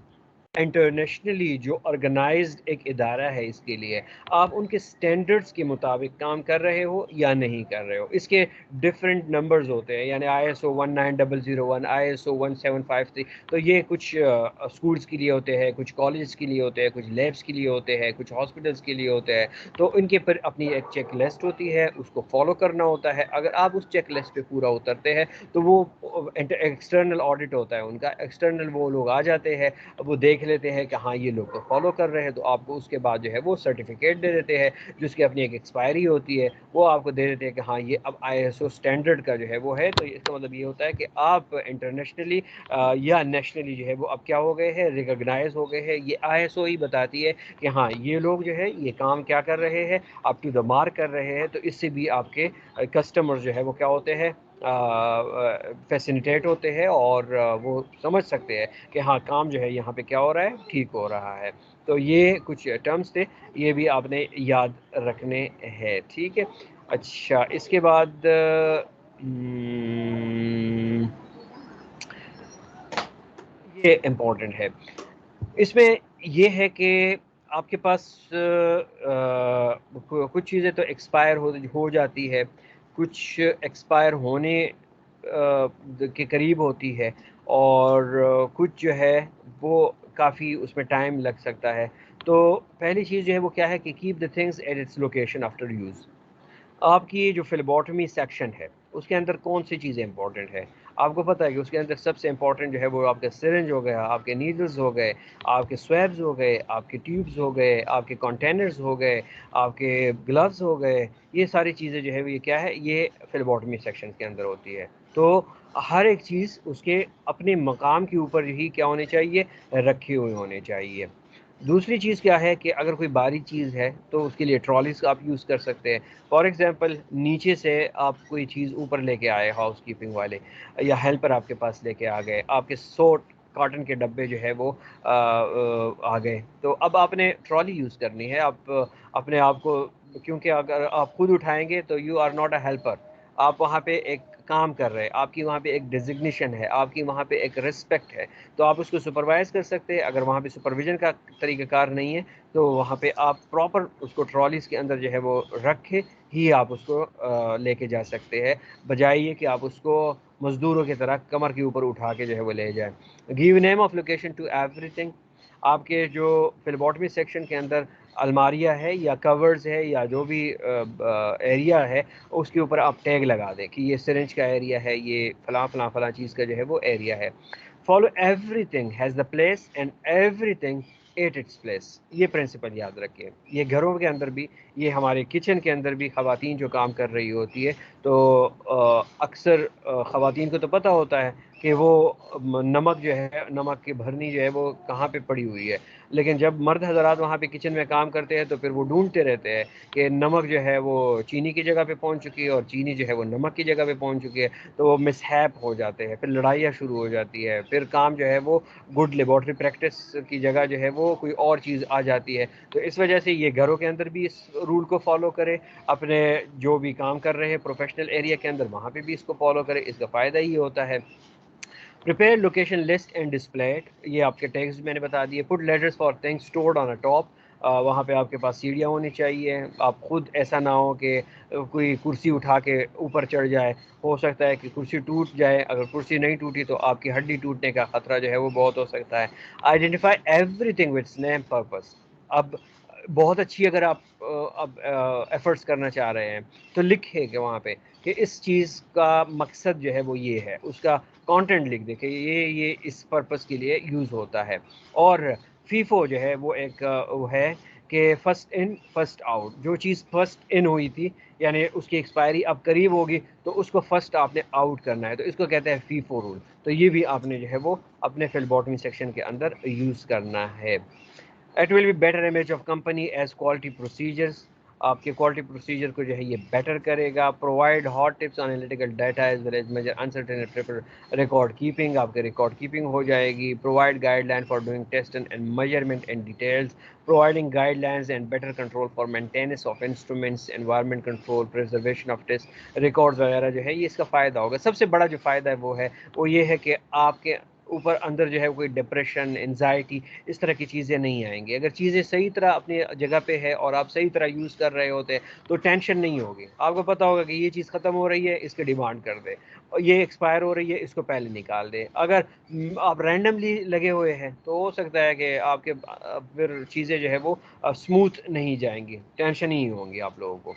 انٹرنیشنلی جو آرگنائزڈ ایک ادارہ ہے, اس کے لیے آپ ان کے سٹینڈرڈز کے مطابق کام کر رہے ہو یا نہیں کر رہے ہو. اس کے ڈفرینٹ نمبرز ہوتے ہیں, یعنی ISO 19001, ISO 1753. تو یہ کچھ اسکولس کے لیے ہوتے ہیں, کچھ کالجز کے لیے ہوتے ہیں, کچھ لیبس کے لیے ہوتے ہیں, کچھ ہاسپٹلس کے لیے ہوتے ہیں. تو ان کے پر اپنی ایک چیک لسٹ ہوتی ہے, اس کو فالو کرنا ہوتا ہے. اگر آپ اس چیک لسٹ پہ پورا اترتے ہیں تو وہ ایکسٹرنل آڈٹ ہوتا ہے ان کا. ایکسٹرنل وہ لوگ آ جاتے ہیں, وہ دیکھ لیتے ہیں کہ ہاں یہ لوگ تو فالو کر رہے ہیں, تو آپ کو اس کے بعد جو ہے وہ سرٹیفکیٹ دے دیتے ہیں, جس کی اپنی ایک ایکسپائری ہوتی ہے. وہ آپ کو دے دیتے ہیں کہ ہاں یہ اب ISO اسٹینڈرڈ کا جو ہے وہ ہے. تو اس کا مطلب یہ ہوتا ہے کہ آپ انٹرنیشنلی یا نیشنلی جو ہے وہ اب کیا ہو گئے ہیں, ریکگنائز ہو گئے ہیں. یہ ISO ہی بتاتی ہے کہ ہاں یہ لوگ جو ہے یہ کام کیا کر رہے ہیں, اپ ٹو دا مارک کر رہے ہیں. تو اس سے بھی آپ کے کسٹمر جو ہے وہ کیا ہوتے ہیں, فیسینیٹیٹ ہوتے ہیں, اور وہ سمجھ سکتے ہیں کہ ہاں کام جو ہے یہاں پہ کیا ہو رہا ہے, ٹھیک ہو رہا ہے. تو یہ کچھ ٹرمز تھے, یہ بھی آپ نے یاد رکھنے ہیں. ٹھیک ہے, اچھا. اس کے بعد یہ امپورٹنٹ ہے. اس میں یہ ہے کہ آپ کے پاس کچھ چیزیں تو ایکسپائر ہو جاتی ہے, کچھ ایکسپائر ہونے کے قریب ہوتی ہے اور کچھ جو ہے وہ کافی اس میں ٹائم لگ سکتا ہے. تو پہلی چیز جو ہے وہ کیا ہے کہ keep the things at its location after use. آپ کی جو فلیبوٹمی سیکشن ہے اس کے اندر کون سی چیزیں امپورٹنٹ ہے؟ آپ کو پتہ ہے کہ اس کے اندر سب سے امپورٹنٹ جو ہے وہ آپ کے سرنج ہو گیا، آپ کے نیڈلز ہو گئے، آپ کے سویبز ہو گئے، آپ کے ٹیوبز ہو گئے، آپ کے کنٹینرز ہو گئے، آپ کے گلوز ہو گئے. یہ ساری چیزیں جو ہے وہ یہ کیا ہے، یہ فلیبوٹمی سیکشن کے اندر ہوتی ہے. تو ہر ایک چیز اس کے اپنے مقام کے اوپر ہی کیا ہونے چاہیے، رکھے ہوئے ہونے چاہیے. دوسری چیز کیا ہے کہ اگر کوئی باری چیز ہے تو اس کے لیے ٹرالیز آپ یوز کر سکتے ہیں. فار ایگزامپل نیچے سے آپ کوئی چیز اوپر لے کے آئے ہاؤس کیپنگ والے یا ہیلپر آپ کے پاس لے کے آ گئے، آپ کے 100 کاٹن کے ڈبے جو ہے وہ آ گئے، تو اب آپ نے ٹرالی یوز کرنی ہے. آپ اپنے آپ کو، کیونکہ اگر آپ خود اٹھائیں گے تو you are not a helper, آپ وہاں پہ ایک کام کر رہے ہیں، آپ کی وہاں پہ ایک ڈیزگنیشن ہے، آپ کی وہاں پہ ایک رسپیکٹ ہے، تو آپ اس کو سپروائز کر سکتے ہیں. اگر وہاں پہ سپرویژن کا طریقہ کار نہیں ہے تو وہاں پہ آپ پراپر اس کو ٹرالیز کے اندر جو ہے وہ رکھے ہی آپ اس کو لے کے جا سکتے ہیں، بجائے یہ کہ آپ اس کو مزدوروں کی طرح کمر کے اوپر اٹھا کے جو ہے وہ لے جائیں. Give name of location to everything. آپ کے جو فلیبوٹمی سیکشن کے اندر الماریہ ہے یا کورز ہے یا جو بھی ایریا ہے اس کے اوپر آپ ٹیگ لگا دیں کہ یہ سرنج کا ایریا ہے، یہ فلاں فلاں فلاں چیز کا جو ہے وہ ایریا ہے. Follow everything has the place and everything at its place. یہ پرنسپل یاد رکھیں. یہ گھروں کے اندر بھی، یہ ہمارے کچن کے اندر بھی خواتین جو کام کر رہی ہوتی ہے تو اکثر خواتین کو تو پتہ ہوتا ہے کہ وہ نمک جو ہے، نمک کی بھرنی جو ہے وہ کہاں پہ پڑی ہوئی ہے، لیکن جب مرد حضرات وہاں پہ کچن میں کام کرتے ہیں تو پھر وہ ڈھونڈتے رہتے ہیں کہ نمک جو ہے وہ چینی کی جگہ پہ پہنچ چکی ہے اور چینی جو ہے وہ نمک کی جگہ پہ پہنچ چکی ہے، تو وہ مس ہیپ ہو جاتے ہیں، پھر لڑائیاں شروع ہو جاتی ہے، پھر کام جو ہے وہ گڈ لیبارٹری پریکٹس کی جگہ جو ہے وہ کوئی اور چیز آ جاتی ہے. تو اس وجہ سے یہ گھروں کے اندر بھی اس رول کو فالو کرے، اپنے جو بھی کام کر رہے ہیں پروفیشنل ایریا کے اندر وہاں پہ بھی اس کو فالو کرے. اس کا فائدہ ہی ہوتا ہے. Prepare location list and display it. یہ آپ کے ٹیگز میں نے بتا دیے. Put letters for things stored on a top. وہاں پہ آپ کے پاس سیڑھیاں ہونی چاہیے. آپ خود ایسا نہ ہو کہ کوئی کرسی اٹھا کے اوپر چڑھ جائے، ہو سکتا ہے کہ کرسی ٹوٹ جائے. اگر کرسی نہیں ٹوٹی تو آپ کی ہڈی ٹوٹنے کا خطرہ جو ہے وہ بہت ہو سکتا ہے. Identify every thing with it's name purpose. اب بہت اچھی اگر آپ اب ایفرٹس کرنا چاہ رہے ہیں تو لکھے کہ وہاں پہ کہ اس چیز کا مقصد جو ہے وہ یہ ہے، اس کا کانٹینٹ لکھ دے کہ یہ اس پرپس کے لیے یوز ہوتا ہے. اور فیفو جو ہے وہ ایک وہ ہے کہ فرسٹ ان فرسٹ آؤٹ. جو چیز فرسٹ ان ہوئی تھی یعنی اس کی ایکسپائری اب قریب ہوگی تو اس کو فرسٹ آپ نے آؤٹ کرنا ہے، تو اس کو کہتے ہیں فیفو رول. تو یہ بھی آپ نے جو ہے وہ اپنے فلیبوٹمی سیکشن کے اندر یوز کرنا ہے. It will be better image of company as quality procedures. آپ کے کوالٹی پروسیجر کو جو ہے یہ بیٹر کرے گا. Provide hot tips analytical data as well as measure uncertain record keeping. آپ کے ریکارڈ کیپنگ ہو جائے گی. Provide guideline for doing test and measurement and details. providing guidelines and better control for maintenance of instruments, environment control, preservation of test records وغیرہ جو ہے یہ اس کا فائدہ ہوگا. سب سے بڑا جو فائدہ ہے وہ یہ ہے کہ آپ کے اوپر اندر جو ہے کوئی ڈپریشن، انزائٹی، اس طرح کی چیزیں نہیں آئیں گی. اگر چیزیں صحیح طرح اپنی جگہ پہ ہے اور آپ صحیح طرح یوز کر رہے ہوتے ہیں تو ٹینشن نہیں ہوگی. آپ کو پتہ ہوگا کہ یہ چیز ختم ہو رہی ہے، اس کی ڈیمانڈ کر دے، اور یہ ایکسپائر ہو رہی ہے، اس کو پہلے نکال دے. اگر آپ رینڈملی لگے ہوئے ہیں تو ہو سکتا ہے کہ آپ کے پھر چیزیں جو ہے وہ اسموتھ نہیں جائیں گی، ٹینشن ہی ہوں گی آپ لوگوں کو.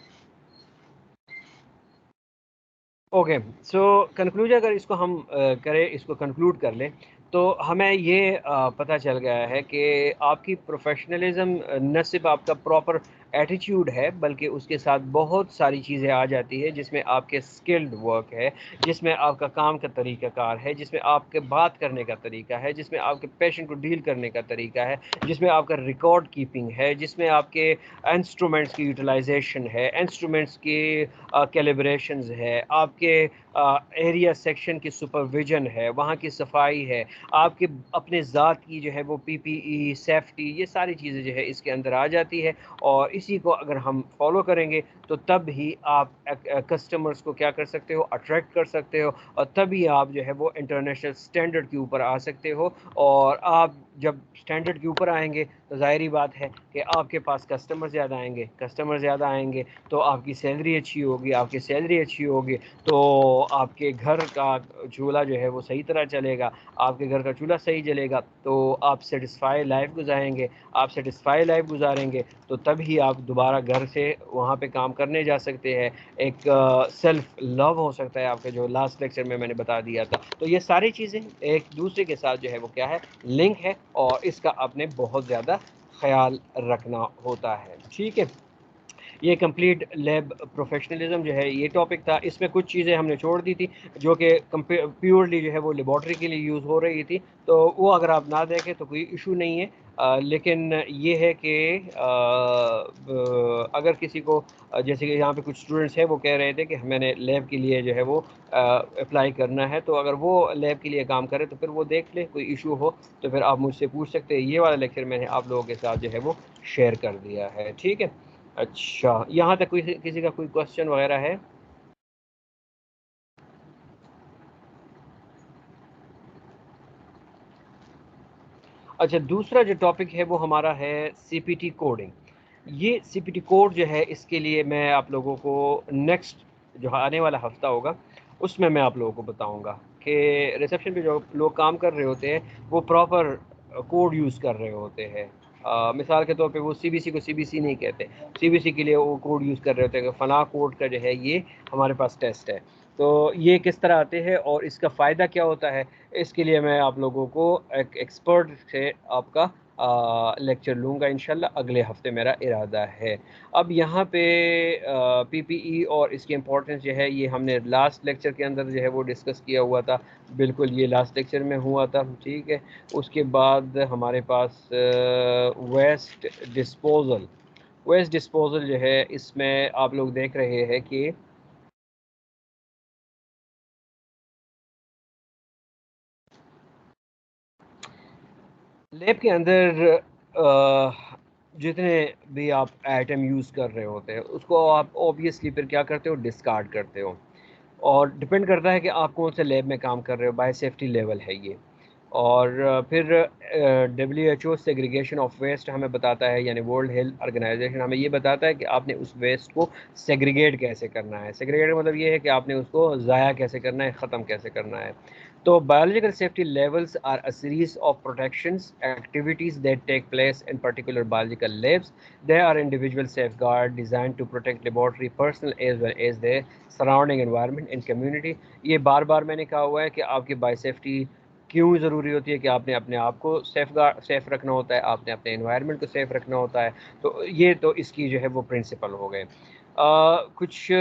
اوکے، سو کنکلوژن اگر اس کو ہم کریں، اس کو کنکلوڈ کر لیں تو ہمیں یہ پتہ چل گیا ہے کہ آپ کی پروفیشنلزم نہ صرف آپ کا پراپر ایٹیٹیوڈ ہے بلکہ اس کے ساتھ بہت ساری چیزیں آ جاتی ہے، جس میں آپ کے اسکلڈ ورک ہے، جس میں آپ کا کام کا طریقہ کار ہے، جس میں آپ کے بات کرنے کا طریقہ ہے، جس میں آپ کے پیشنٹ کو ڈیل کرنے کا طریقہ ہے، جس میں آپ کا ریکارڈ کیپنگ ہے، جس میں آپ کے انسٹرومنٹس کی یوٹیلائزیشن ہے، انسٹرومنٹس کی کیلیبریشنز ہے، آپ کے ایریا سیکشن کی سپرویژن ہے، وہاں کی صفائی ہے، آپ کے اپنے ذات کی جو ہے وہ پی پی ای، سیفٹی، یہ ساری چیزیں جو ہے اس کے اندر آ جاتی ہے. اور اسی کو اگر ہم فالو کریں گے تو تب ہی آپ کسٹمرز کو کیا کر سکتے ہو، اٹریکٹ کر سکتے ہو، اور تبھی آپ جو ہے وہ انٹرنیشنل سٹینڈرڈ کے اوپر آ سکتے ہو اور آپ جب اسٹینڈرڈ کے اوپر آئیں گے تو ظاہری بات ہے کہ آپ کے پاس کسٹمر زیادہ آئیں گے، کسٹمر زیادہ آئیں گے تو آپ کی سیلری اچھی ہوگی، آپ کی سیلری اچھی ہوگی تو آپ کے گھر کا چولہا جو ہے وہ صحیح طرح چلے گا، آپ کے گھر کا چولہا صحیح چلے گا تو آپ سیٹسفائی لائف گزاریں گے، آپ سیٹسفائی لائف گزاریں گے تو تب ہی آپ دوبارہ گھر سے وہاں پہ کام کرنے جا سکتے ہیں، ایک سیلف لو ہو سکتا ہے آپ کا، جو لاسٹ لیکچر میں نے بتا دیا تھا۔ تو یہ ساری چیزیں ایک دوسرے کے ساتھ جو ہے وہ کیا ہے، لنک ہے، اور اس کا آپ نے بہت زیادہ خیال رکھنا ہوتا ہے، ٹھیک ہے۔ یہ کمپلیٹ لیب پروفیشنلزم جو ہے یہ ٹاپک تھا، اس میں کچھ چیزیں ہم نے چھوڑ دی تھی جو کہ پیورلی جو ہے وہ لیبارٹری کے لیے یوز ہو رہی تھی، تو وہ اگر آپ نہ دیکھیں تو کوئی ایشو نہیں ہے، لیکن یہ ہے کہ اگر کسی کو جیسے کہ یہاں پہ کچھ اسٹوڈنٹس ہیں وہ کہہ رہے تھے کہ میں نے لیب کے لیے جو ہے وہ اپلائی کرنا ہے، تو اگر وہ لیب کے لیے کام کرے تو پھر وہ دیکھ لے، کوئی ایشو ہو تو پھر آپ مجھ سے پوچھ سکتے ہیں۔ یہ والا لیکچر میں نے آپ لوگوں کے ساتھ جو ہے وہ شیئر کر دیا ہے، ٹھیک ہے۔ اچھا، یہاں تک کسی کا کوئی کوشچن وغیرہ ہے؟ اچھا، دوسرا جو ٹاپک ہے وہ ہمارا ہے سی پی ٹی کوڈنگ۔ یہ سی پی ٹی کوڈ جو ہے اس کے لیے میں آپ لوگوں کو نیکسٹ جو آنے والا ہفتہ ہوگا اس میں آپ لوگوں کو بتاؤں گا کہ ریسیپشن پہ جو لوگ کام کر رہے ہوتے ہیں وہ پراپر کوڈ یوز کر رہے ہوتے ہیں۔ مثال کے طور پہ وہ سی بی سی کو سی بی سی نہیں کہتے، سی بی سی کے لیے وہ کوڈ یوز کر رہے ہوتے ہیں کہ فلاں کوڈ کا جو ہے یہ ہمارے پاس ٹیسٹ ہے، تو یہ کس طرح آتے ہیں اور اس کا فائدہ کیا ہوتا ہے، اس کے لیے میں آپ لوگوں کو ایک ایکسپرٹ سے آپ کا لیکچر لوں گا انشاءاللہ، اگلے ہفتے میرا ارادہ ہے۔ اب یہاں پہ پی پی ای اور اس کی امپورٹنس جو ہے یہ ہم نے لاسٹ لیکچر کے اندر جو ہے وہ ڈسکس کیا ہوا تھا، بالکل یہ لاسٹ لیکچر میں ہوا تھا، ٹھیک ہے۔ اس کے بعد ہمارے پاس ویسٹ ڈسپوزل، ویسٹ ڈسپوزل جو ہے اس میں آپ لوگ دیکھ رہے ہیں کہ لیب کے اندر جتنے بھی آپ ایٹم یوز کر رہے ہوتے ہیں اس کو آپ اوبیسلی پھر کیا کرتے ہو، ڈسکارڈ کرتے ہو، اور ڈپینڈ کرتا ہے کہ آپ کون سے لیب میں کام کر رہے ہو، بائی سیفٹی لیول ہے یہ۔ اور پھر W H O segregation of waste ہمیں بتاتا ہے، یعنی ورلڈ ہیلتھ آرگنائزیشن ہمیں یہ بتاتا ہے کہ آپ نے اس ویسٹ کو سیگریگیٹ کیسے کرنا ہے۔ سیگریگیٹ کا مطلب یہ ہے کہ آپ نے اس کو ضائع کیسے کرنا ہے، ختم کیسے کرنا ہے۔ تو biological safety levels are a series of protections activities that take place in particular biological labs. They are individual safeguards designed to protect laboratory personnel as well as their surrounding environment and community. یہ بار بار میں نے کہا ہوا ہے کہ آپ کی by safety کیوں ضروری ہوتی ہے کہ آپ نے اپنے آپ کو سیف رکھنا ہوتا ہے، آپ نے اپنے انوائرمنٹ کو سیف رکھنا ہوتا ہے، تو یہ تو اس کی جو ہے وہ پرنسپل ہو گئے۔ کچھ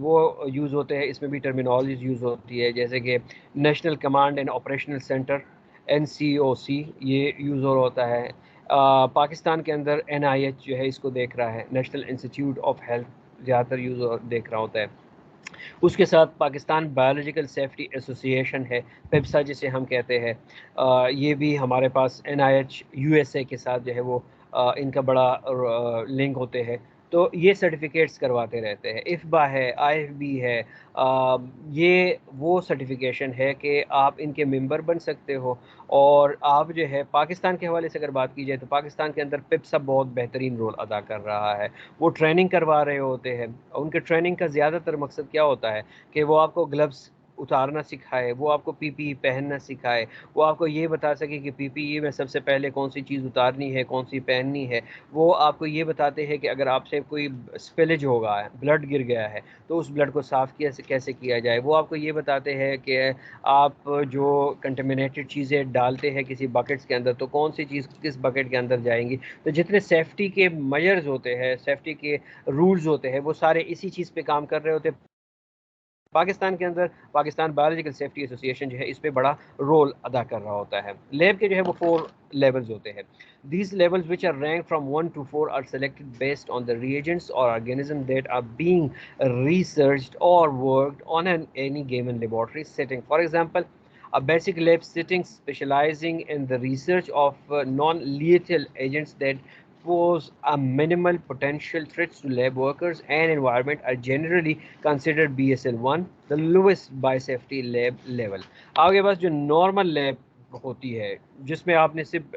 وہ یوز ہوتے ہیں، اس میں بھی ٹرمینالوجیز یوز ہوتی ہے، جیسے کہ national command and operational centre NCOC، یہ یوز ہو ہوتا ہے۔ پاکستان کے اندر NIH جو ہے اس کو دیکھ رہا ہے، نیشنل انسٹیٹیوٹ آف ہیلتھ زیادہ تر یوز دیکھ رہا ہوتا ہے۔ اس کے ساتھ پاکستان بایولوجیکل سیفٹی ایسوسیشن ہے، پیپسا جسے ہم کہتے ہیں، یہ بھی ہمارے پاس NIH USA کے ساتھ جو ہے وہ ان کا بڑا لنک ہوتے ہیں، تو یہ سرٹیفکیٹس کرواتے رہتے ہیں۔ IFBA ہے، IFB ہے، یہ وہ سرٹیفیکیشن ہے کہ آپ ان کے ممبر بن سکتے ہو۔ اور آپ جو ہے پاکستان کے حوالے سے اگر بات کی جائے تو پاکستان کے اندر پیپسا بہت بہترین رول ادا کر رہا ہے، وہ ٹریننگ کروا رہے ہوتے ہیں، ان کے ٹریننگ کا زیادہ تر مقصد کیا ہوتا ہے کہ وہ آپ کو گلوز اتارنا سکھائے، وہ آپ کو PPE پہننا سکھائے، وہ آپ کو یہ بتا سکے کہ PPE میں سب سے پہلے کون سی چیز اتارنی ہے، کون سی پہننی ہے۔ وہ آپ کو یہ بتاتے ہیں کہ اگر آپ سے کوئی اسپیلج ہوگا، بلڈ گر گیا ہے تو اس بلڈ کو صاف کیسے کیا جائے۔ وہ آپ کو یہ بتاتے ہیں کہ آپ جو کنٹامینیٹڈ چیزیں ڈالتے ہیں کسی بکٹس کے اندر تو کون سی چیز کس بکٹ کے اندر جائیں گی۔ تو جتنے سیفٹی کے میجرز ہوتے ہیں، سیفٹی کے رولز ہوتے ہیں، وہ سارے اسی چیز پہ کام کر رہے ہوتے ہیں۔ پاکستان کے اندر پاکستان بایولوجیکل سیفٹی ایسوسیشن جو ہے اس پہ بڑا رول ادا کر رہا ہوتا ہے۔ لیب کے جو ہے وہ 4 لیولز ہوتے ہیں۔ These levels which are ranked from 1 to 4 are selected based on the reagents or organisms that are being researched or worked on any given laboratory setting. For example, a basic lab setting specializing in the research of non-lethal agents that pose a minimal potential threats to lab workers and environment are generally considered BSL 1, the lowest biosafety lab level. آگے بس جو normal lab ہوتی ہے جس میں آپ نے صرف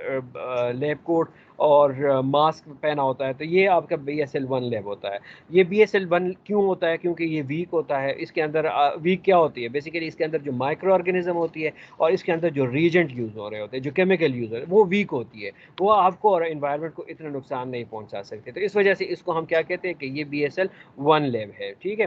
لیب کوٹ اور ماسک پہنا ہوتا ہے، تو یہ آپ کا BSL-1 لیب ہوتا ہے. یہ BSL-1 کیوں ہوتا ہے؟ کیونکہ یہ ویک ہوتا ہے. اس کے اندر ویک کیا ہوتی ہے؟ بیسیکلی اس کے اندر جو مائکرو آرگینزم ہوتی ہے اور اس کے اندر جو ریجنٹ یوز ہو رہے ہوتے ہیں، جو کیمیکل یوز ہو رہے ہیں، وہ ویک ہوتی ہے. وہ آپ کو اور انوائرمنٹ کو اتنا نقصان نہیں پہنچا سکتے. تو اس وجہ سے اس کو ہم کیا کہتے ہیں کہ یہ BSL-1 لیب ہے. ٹھیک ہے.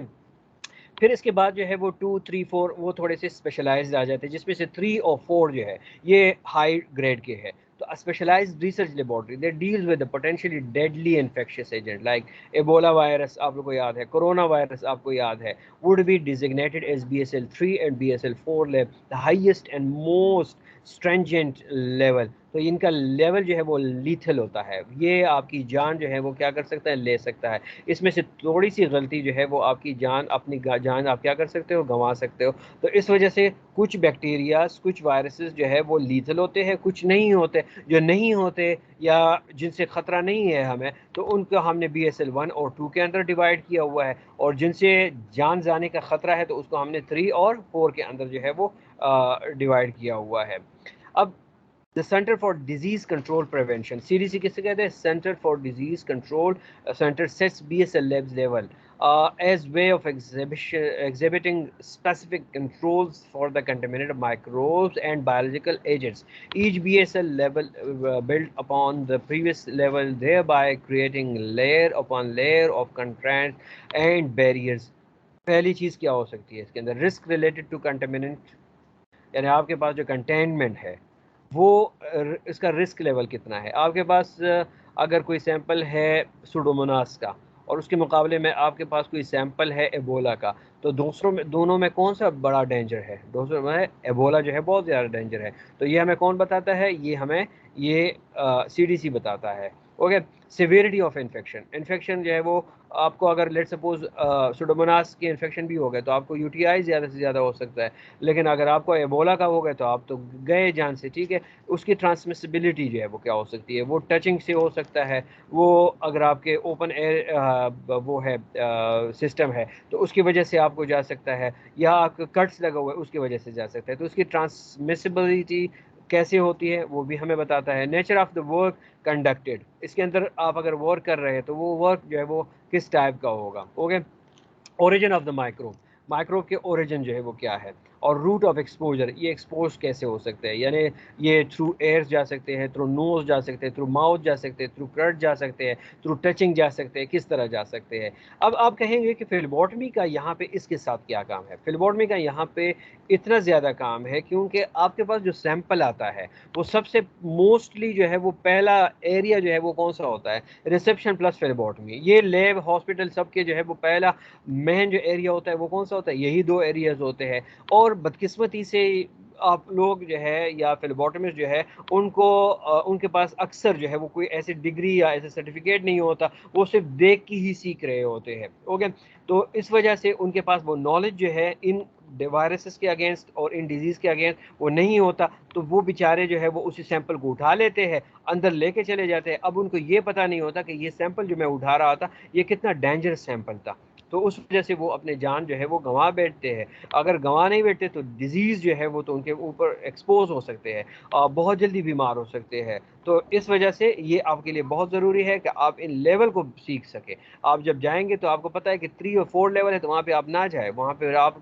پھر اس کے بعد جو ہے وہ 2 3 4 وہ تھوڑے سے اسپیشلائزڈ آ جاتے ہیں، جس میں سے 3 اور 4 جو ہے یہ ہائی گریڈ کے ہے. تو specialized research laboratory they deals with potentially deadly infectious agent like Ebola virus, آپ لوگوں کو یاد ہے، کرونا وائرس آپ کو یاد ہے، would be designated as BSL-3 and BSL-4 lab, the highest and most stringent level. تو ان کا لیول جو ہے وہ لیتھل ہوتا ہے، یہ آپ کی جان جو ہے وہ کیا کر سکتا ہے، لے سکتا ہے. اس میں سے تھوڑی سی غلطی جو ہے وہ آپ کی جان، اپنی جان آپ کیا کر سکتے ہو، گنوا سکتے ہو. تو اس وجہ سے کچھ بیکٹیریاز، کچھ وائرسز جو ہے وہ لیتھل ہوتے ہیں، کچھ نہیں ہوتے. جو نہیں ہوتے یا جن سے خطرہ نہیں ہے ہمیں، تو ان کو ہم نے BSL-1 اور 2 کے اندر ڈیوائڈ کیا ہوا ہے. اور جن سے جان جانے کا خطرہ ہے تو اس کو ہم نے 3 اور 4 کے اندر جو ہے وہ ڈیوائڈ کیا ہوا ہے. اب The Center for Disease Control Prevention, CDC کسے کہتے ہیں؟ Center for Disease Control Center sets BSL labs level as way of exhibiting specific controls for the contaminated microbes and biological agents. Each BSL level built upon the previous level, thereby creating layer upon layer of constraints and barriers. پہلی چیز کیا ہو سکتی ہے اس کے اندر؟ Risk related to کنٹامیننٹ، یعنی آپ کے پاس جو کنٹینمنٹ ہے وہ اس کا رسک لیول کتنا ہے. آپ کے پاس اگر کوئی سیمپل ہے سوڈوموناس کا اور اس کے مقابلے میں آپ کے پاس کوئی سیمپل ہے ایبولا کا، تو دونوں میں کون سا بڑا ڈینجر ہے؟ دوسروں میں ایبولا جو ہے بہت زیادہ ڈینجر ہے. تو یہ ہمیں کون بتاتا ہے؟ یہ ہمیں یہ CDC بتاتا ہے. اوکے. سیویرٹی آف انفیکشن جو ہے وہ آپ کو اگر لیٹ سپوز سوڈوموناس کی انفیکشن بھی ہو گئے تو آپ کو UTI زیادہ سے زیادہ ہو سکتا ہے. لیکن اگر آپ کو ایبولا کا ہو گئے تو آپ تو گئے جان سے. ٹھیک ہے. اس کی ٹرانسمسیبلٹی جو ہے وہ کیا ہو سکتی ہے؟ وہ ٹچنگ سے ہو سکتا ہے، وہ اگر آپ کے اوپن ایئر وہ ہے سسٹم ہے تو اس کی وجہ سے آپ کو جا سکتا ہے، یا آپ کا کٹس لگا ہوا ہے اس کی وجہ سے جا سکتا ہے. تو اس کی ٹرانسمسیبلٹی کیسے ہوتی ہے وہ بھی ہمیں بتاتا ہے. Nature of the work conducted, اس کے اندر آپ اگر ورک کر رہے ہیں تو وہ ورک جو ہے وہ کس ٹائپ کا ہوگا. اوکے. اوریجن آف دا مائکروب کے اوریجن جو ہے وہ کیا ہے، اور روٹ آف ایکسپوجر، یہ ایکسپوز کیسے ہو سکتے ہیں، یعنی یہ تھرو ایئر جا سکتے ہیں، تھرو نوز جا سکتے ہیں، تھرو ماؤتھ جا سکتے ہیں، تھرو کرٹ جا سکتے ہیں، تھرو ٹچنگ جا سکتے ہیں، کس طرح جا سکتے ہیں. اب آپ کہیں گے کہ فلیبوٹمی کا یہاں پہ اس کے ساتھ کیا کام ہے؟ فلیبوٹمی کا یہاں پہ اتنا زیادہ کام ہے کیونکہ آپ کے پاس جو سیمپل آتا ہے وہ سب سے موسٹلی جو ہے وہ پہلا ایریا جو ہے وہ کون سا ہوتا ہے؟ Reception plus phlebotomy. یہ لیب ہاسپٹل سب کے جو ہے وہ پہلا مین جو ایریا ہوتا ہے وہ کون سا ہوتا ہے؟ یہی 2 ایریاز ہوتے ہیں. اور بدقسمتی سے آپ لوگ جو ہے یا فلیبوٹمسٹ جو ہے ان کے پاس اکثر جو ہے وہ کوئی ایسی ڈگری یا ایسے سرٹیفکیٹ نہیں ہوتا، وہ صرف دیکھ کے ہی سیکھ رہے ہوتے ہیں. اوکے. تو اس وجہ سے ان کے پاس وہ نالج جو ہے ان وائرسز کے اگینسٹ اور ان ڈیزیز کے اگینسٹ وہ نہیں ہوتا. تو وہ بیچارے جو ہے وہ اسی سیمپل کو اٹھا لیتے ہیں، اندر لے کے چلے جاتے ہیں. اب ان کو یہ پتہ نہیں ہوتا کہ یہ سیمپل جو میں اٹھا رہا تھا یہ کتنا ڈینجرس سیمپل تھا. تو اس وجہ سے وہ اپنے جان جو ہے وہ گنوا بیٹھتے ہیں. اگر گنوا نہیں بیٹھتے تو ڈیزیز جو ہے وہ تو ان کے اوپر ایکسپوز ہو سکتے ہیں، بہت جلدی بیمار ہو سکتے ہیں. تو اس وجہ سے یہ آپ کے لیے بہت ضروری ہے کہ آپ ان لیول کو سیکھ سکیں. آپ جب جائیں گے تو آپ کو پتہ ہے کہ 3 اور 4 لیول ہے، تو وہاں پہ آپ نہ جائیں، وہاں پہ آپ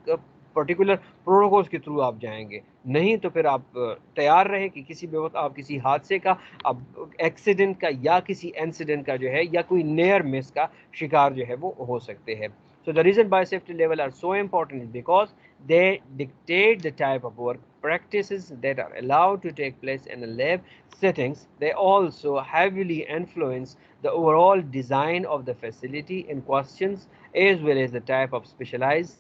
پرٹیکولر پروٹوکولز کے تھرو آپ جائیں گے. نہیں تو پھر آپ تیار رہے کہ کسی بھی وقت آپ کسی حادثے کا، اب ایکسیڈنٹ کا یا کسی انسیڈنٹ کا جو ہے یا کوئی نیئر مس کا شکار جو ہے وہ ہو سکتے ہیں. So the reason biosafety level are so important is because they dictate the type of work practices that are allowed to take place in a lab settings. They also heavily influence the overall design of the facility in questions, as well as the type of specialized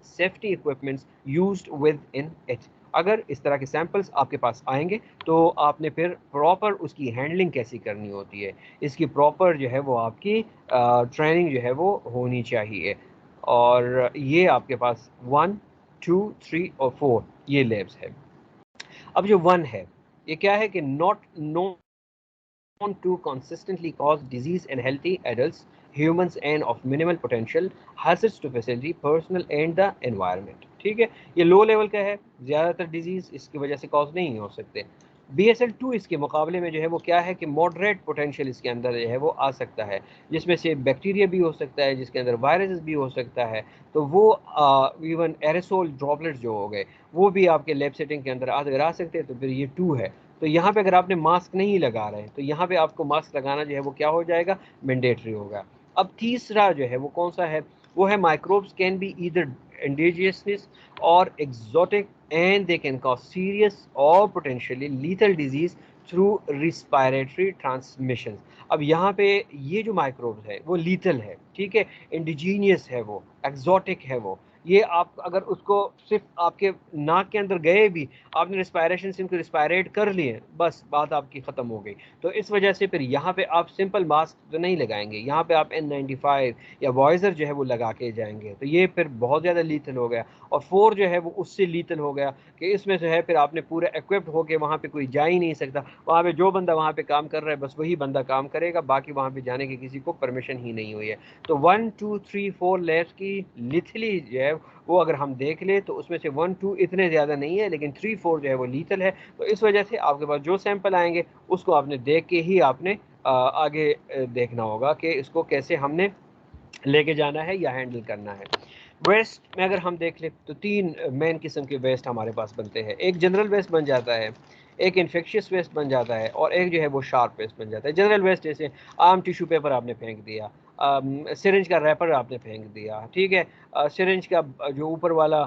safety equipments used within it. اگر اس طرح کے samples آپ کے پاس آئیں گے تو آپ نے پھر پراپر اس کی ہینڈلنگ کیسی کرنی ہوتی ہے، اس کی پراپر جو ہے وہ آپ کی ٹریننگ جو ہے وہ ہونی چاہیے. اور یہ آپ کے پاس 1 2 3 اور 4 یہ لیبس ہے. اب جو 1 ہے یہ کیا ہے کہ not know known to consistently cause disease in healthy adults, humans and of minimal potential hazards to facility, personal and the environment. ٹھیک ہے, یہ لو لیول کا ہے, زیادہ تر ڈیزیز اس کی وجہ سے کاز نہیں ہو سکتے. BSL-2 اس کے مقابلے میں جو ہے وہ کیا ہے کہ ماڈریٹ پوٹینشیل اس کے اندر جو ہے وہ آ سکتا ہے, جس میں سے بیکٹیریا بھی ہو سکتا ہے, جس کے اندر وائرس بھی ہو سکتا ہے. تو وہ ایون ایریسول ڈراپلیٹس جو ہو گئے وہ بھی آپ کے لیب سیٹنگ کے اندر اگر آ سکتے ہیں, تو پھر یہ 2 ہے. تو یہاں پہ اگر آپ نے ماسک نہیں لگا رہے ہیں تو یہاں پہ آپ کو ماسک لگانا جو ہے وہ کیا ہو جائے گا, مینڈیٹری ہوگا. اب تیسرا جو ہے وہ کون سا ہے, وہ ہے مائکروبس کین بی ایدر انڈیجیسنس اور exotic and they can cause serious or potentially lethal disease through respiratory transmission. اب یہاں پہ یہ جو مائکروبز ہے وہ لیتل ہے, ٹھیک ہے, انڈیجینیس ہے, وہ ایگزوٹک ہے, وہ یہ آپ اگر اس کو صرف آپ کے ناک کے اندر گئے بھی, آپ نے ریسپائریشن سے ان کو ریسپائریٹ کر لیے, بس بات آپ کی ختم ہو گئی. تو اس وجہ سے پھر یہاں پہ آپ سمپل ماسک تو نہیں لگائیں گے, یہاں پہ آپ N95 یا وائزر جو ہے وہ لگا کے جائیں گے, تو یہ پھر بہت زیادہ لیتل ہو گیا. اور 4 جو ہے وہ اس سے لیتل ہو گیا کہ اس میں جو ہے پھر آپ نے پورے ایکوپڈ ہو کے وہاں پہ کوئی جا ہی نہیں سکتا, وہاں پہ جو بندہ وہاں پہ کام کر رہا ہے بس وہی بندہ کام کرے گا, باقی وہاں پہ جانے کی کسی کو پرمیشن ہی نہیں ہوئی ہے. تو 1 2 3 4 لیبس کی لیتھلی جو ہے وہ اگر ہم دیکھ لیں تو اس میں سے 1 2 اتنے زیادہ نہیں ہے, لیکن 3 4 جو ہے وہ لیتل ہے. تو اس وجہ سے آپ کے پاس جو سیمپل آئیں گے اس کو آپ نے دیکھ کے ہی آپ نے آگے دیکھنا ہوگا کہ اس کو کیسے ہم نے لے کے جانا ہے یا ہینڈل کرنا ہے. ویسٹ میں اگر ہم دیکھ لیں تو 3 مین قسم کے ویسٹ ہمارے پاس بنتے ہیں. ایک جنرل ویسٹ بن جاتا ہے, ایک انفیکشس ویسٹ بن جاتا ہے, اور ایک جو ہے وہ شارپ ویسٹ بن جاتا ہے. جنرل ویسٹ جیسے عام ٹیشو پیپر آپ نے پھینک دیا, سرنج کا ریپر آپ نے پھینک دیا, ٹھیک ہے, سرنج کا جو اوپر والا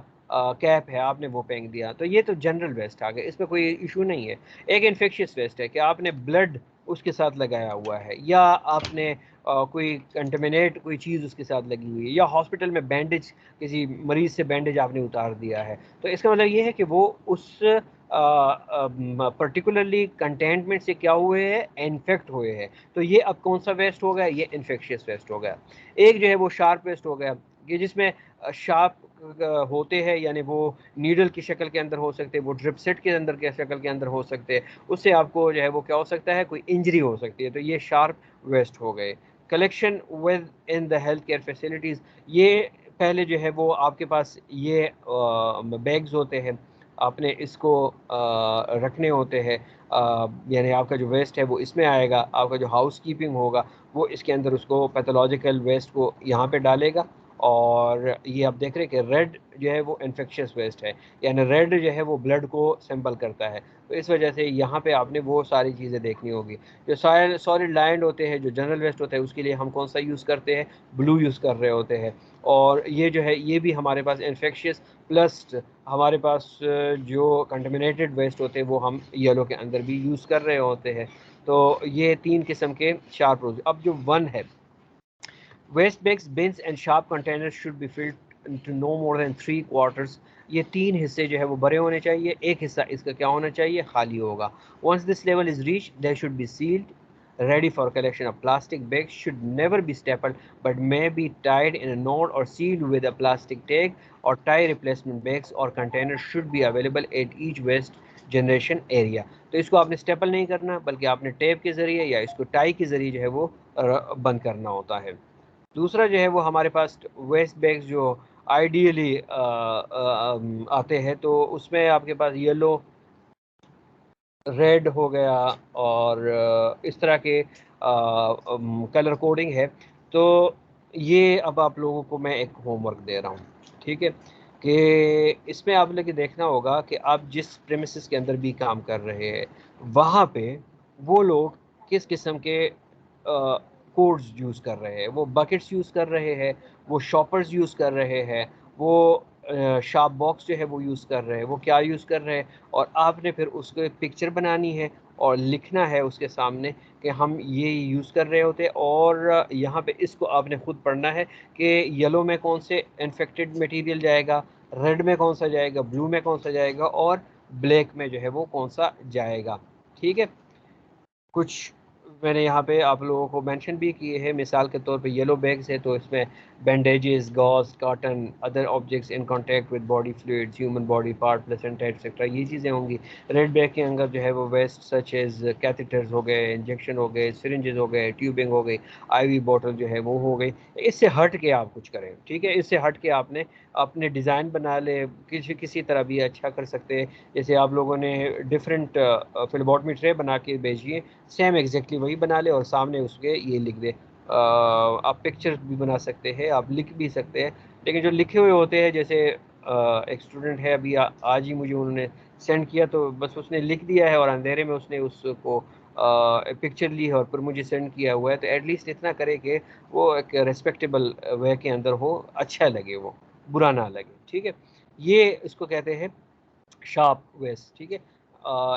کیپ ہے آپ نے وہ پھینک دیا, تو یہ تو جنرل ویسٹ آ گیا, اس میں کوئی ایشو نہیں ہے. ایک انفیکشس ویسٹ ہے کہ آپ نے بلڈ اس کے ساتھ لگایا ہوا ہے, یا آپ نے کوئی کنٹمینیٹ کوئی چیز اس کے ساتھ لگی ہوئی ہے, یا ہاسپٹل میں بینڈیج کسی مریض سے بینڈیج آپ نے اتار دیا ہے. تو اس کا مطلب یہ ہے کہ وہ اس پرٹیکولرلی کنٹینٹمنٹ سے کیا ہوئے ہیں, انفیکٹ ہوئے ہیں. تو یہ اب کون سا ویسٹ ہو گیا, یہ انفیکشس ویسٹ ہو گیا. ایک جو ہے وہ شارپ ویسٹ ہو گیا, کہ جس میں شارپ ہوتے ہیں, یعنی وہ نیڈل کی شکل کے اندر ہو سکتے, وہ ڈرپ سیٹ کے اندر کے شکل کے اندر ہو سکتے, اس سے آپ کو جو ہے وہ کیا ہو سکتا ہے, کوئی انجری ہو سکتی ہے. تو یہ شارپ ویسٹ ہو گئے. Collection with in the health care facilities, یہ پہلے جو ہے وہ آپ کے پاس یہ بیگز ہوتے ہیں, آپ نے اس کو رکھنے ہوتے ہیں, یعنی آپ کا جو ویسٹ ہے وہ اس میں آئے گا, آپ کا جو ہاؤس کیپنگ ہوگا وہ اس کے اندر اس کو پیتھولوجیکل ویسٹ کو یہاں پہ ڈالے گا. اور یہ آپ دیکھ رہے ہیں کہ ریڈ جو ہے وہ انفیکشس ویسٹ ہے, یعنی ریڈ جو ہے وہ بلڈ کو سیمپل کرتا ہے. تو اس وجہ سے یہاں پہ آپ نے وہ ساری چیزیں دیکھنی ہوگی. جو سالڈ لینڈ ہوتے ہیں, جو جنرل ویسٹ ہوتا ہے, اس کے لیے ہم کون سا یوز کرتے ہیں, بلو یوز کر رہے ہوتے ہیں. اور یہ جو ہے یہ بھی ہمارے پاس انفیکشس پلس ہمارے پاس جو کنٹمنیٹڈ ویسٹ ہوتے ہیں وہ ہم یلو کے اندر بھی یوز کر رہے ہوتے ہیں. تو یہ 3 قسم کے شارپ روز. اب جو 1 ہے, waste bags bins and sharp container should be filled to no more than 3 quarters. یہ 3 حصے جو ہے وہ بھرے ہونے چاہیے, ایک حصہ اس کا کیا ہونا چاہیے, خالی ہوگا. once this level is reached they should be sealed ready for collection. of plastic bags should never be stapled but may be tied in a knot or sealed with a plastic tag, or tie replacement bags or containers should be available at each waste generation area. تو اس کو آپ نے staple نہیں کرنا, بلکہ آپ نے tape کے ذریعے یا اس کو ٹائی کے ذریعے جو ہے وہ بند کرنا ہوتا ہے. دوسرا جو ہے وہ ہمارے پاس ویسٹ بیگز جو آئیڈیلی آتے ہیں, تو اس میں آپ کے پاس یلو, ریڈ ہو گیا, اور اس طرح کے کلر کوڈنگ ہے. تو یہ اب آپ لوگوں کو میں ایک ہوم ورک دے رہا ہوں, ٹھیک ہے, کہ اس میں آپ لوگ دیکھنا ہوگا کہ آپ جس پریمیسز کے اندر بھی کام کر رہے ہیں وہاں پہ وہ لوگ کس قسم کے کوڈز یوز کر رہے ہیں. وہ بکٹس یوز کر رہے ہیں, وہ شاپرز یوز کر رہے ہیں, وہ شارپ باکس جو ہے وہ یوز کر رہے ہیں, وہ کیا یوز کر رہے ہیں. اور آپ نے پھر اس کو ایک پکچر بنانی ہے اور لکھنا ہے اس کے سامنے کہ ہم یہ یوز کر رہے ہوتے, اور یہاں پہ اس کو آپ نے خود پڑھنا ہے کہ یلو میں کون سے انفیکٹڈ مٹیریل جائے گا, ریڈ میں کون سا جائے گا, بلو میں کون سا جائے گا, اور بلیک میں جو ہے وہ کون سا جائے گا. ٹھیک ہے, کچھ میں نے یہاں پہ آپ لوگوں کو مینشن بھی کیے ہیں. مثال کے طور پہ یلو بیگز ہے تو اس میں bandages, gauze, cotton, other objects in contact with body fluids, human body part, placenta etcetera, یہ چیزیں ہوں گی. ریڈ بیگ کے اندر جو ہے وہ ویسٹ سچ ایز کیتھیٹرز ہو گئے, انجیکشن ہو گئے, سرنجز ہو گئے, ٹیوبنگ ہو گئی, آئی وی بوٹل جو ہے وہ ہو گئی. اس سے ہٹ کے آپ کچھ کریں, ٹھیک ہے. اس سے ہٹ کے آپ نے اپنے ڈیزائن بنا لے, کسی طرح بھی اچھا کر سکتے ہیں. جیسے آپ لوگوں نے ڈفرینٹ فلبوٹمی ٹرے بنا کے بھیجیے, سیم ایگزیکٹلی وہی بنا لے اور سامنے اس کے یہ لکھ دے. آپ پکچر بھی بنا سکتے ہیں, آپ لکھ بھی سکتے ہیں, لیکن جو لکھے ہوئے ہوتے ہیں, جیسے ایک اسٹوڈنٹ ہے ابھی آج ہی مجھے انہوں نے سینڈ کیا, تو بس اس نے لکھ دیا ہے اور اندھیرے میں اس نے اس کو پکچر لی ہے اور پھر مجھے سینڈ کیا ہوا ہے. تو ایٹ لیسٹ اتنا کرے کہ وہ ایک ریسپیکٹیبل وے کے اندر ہو, اچھا لگے, وہ برا نہ لگے, ٹھیک ہے. یہ اس کو کہتے ہیں شارپ ویس, ٹھیک ہے.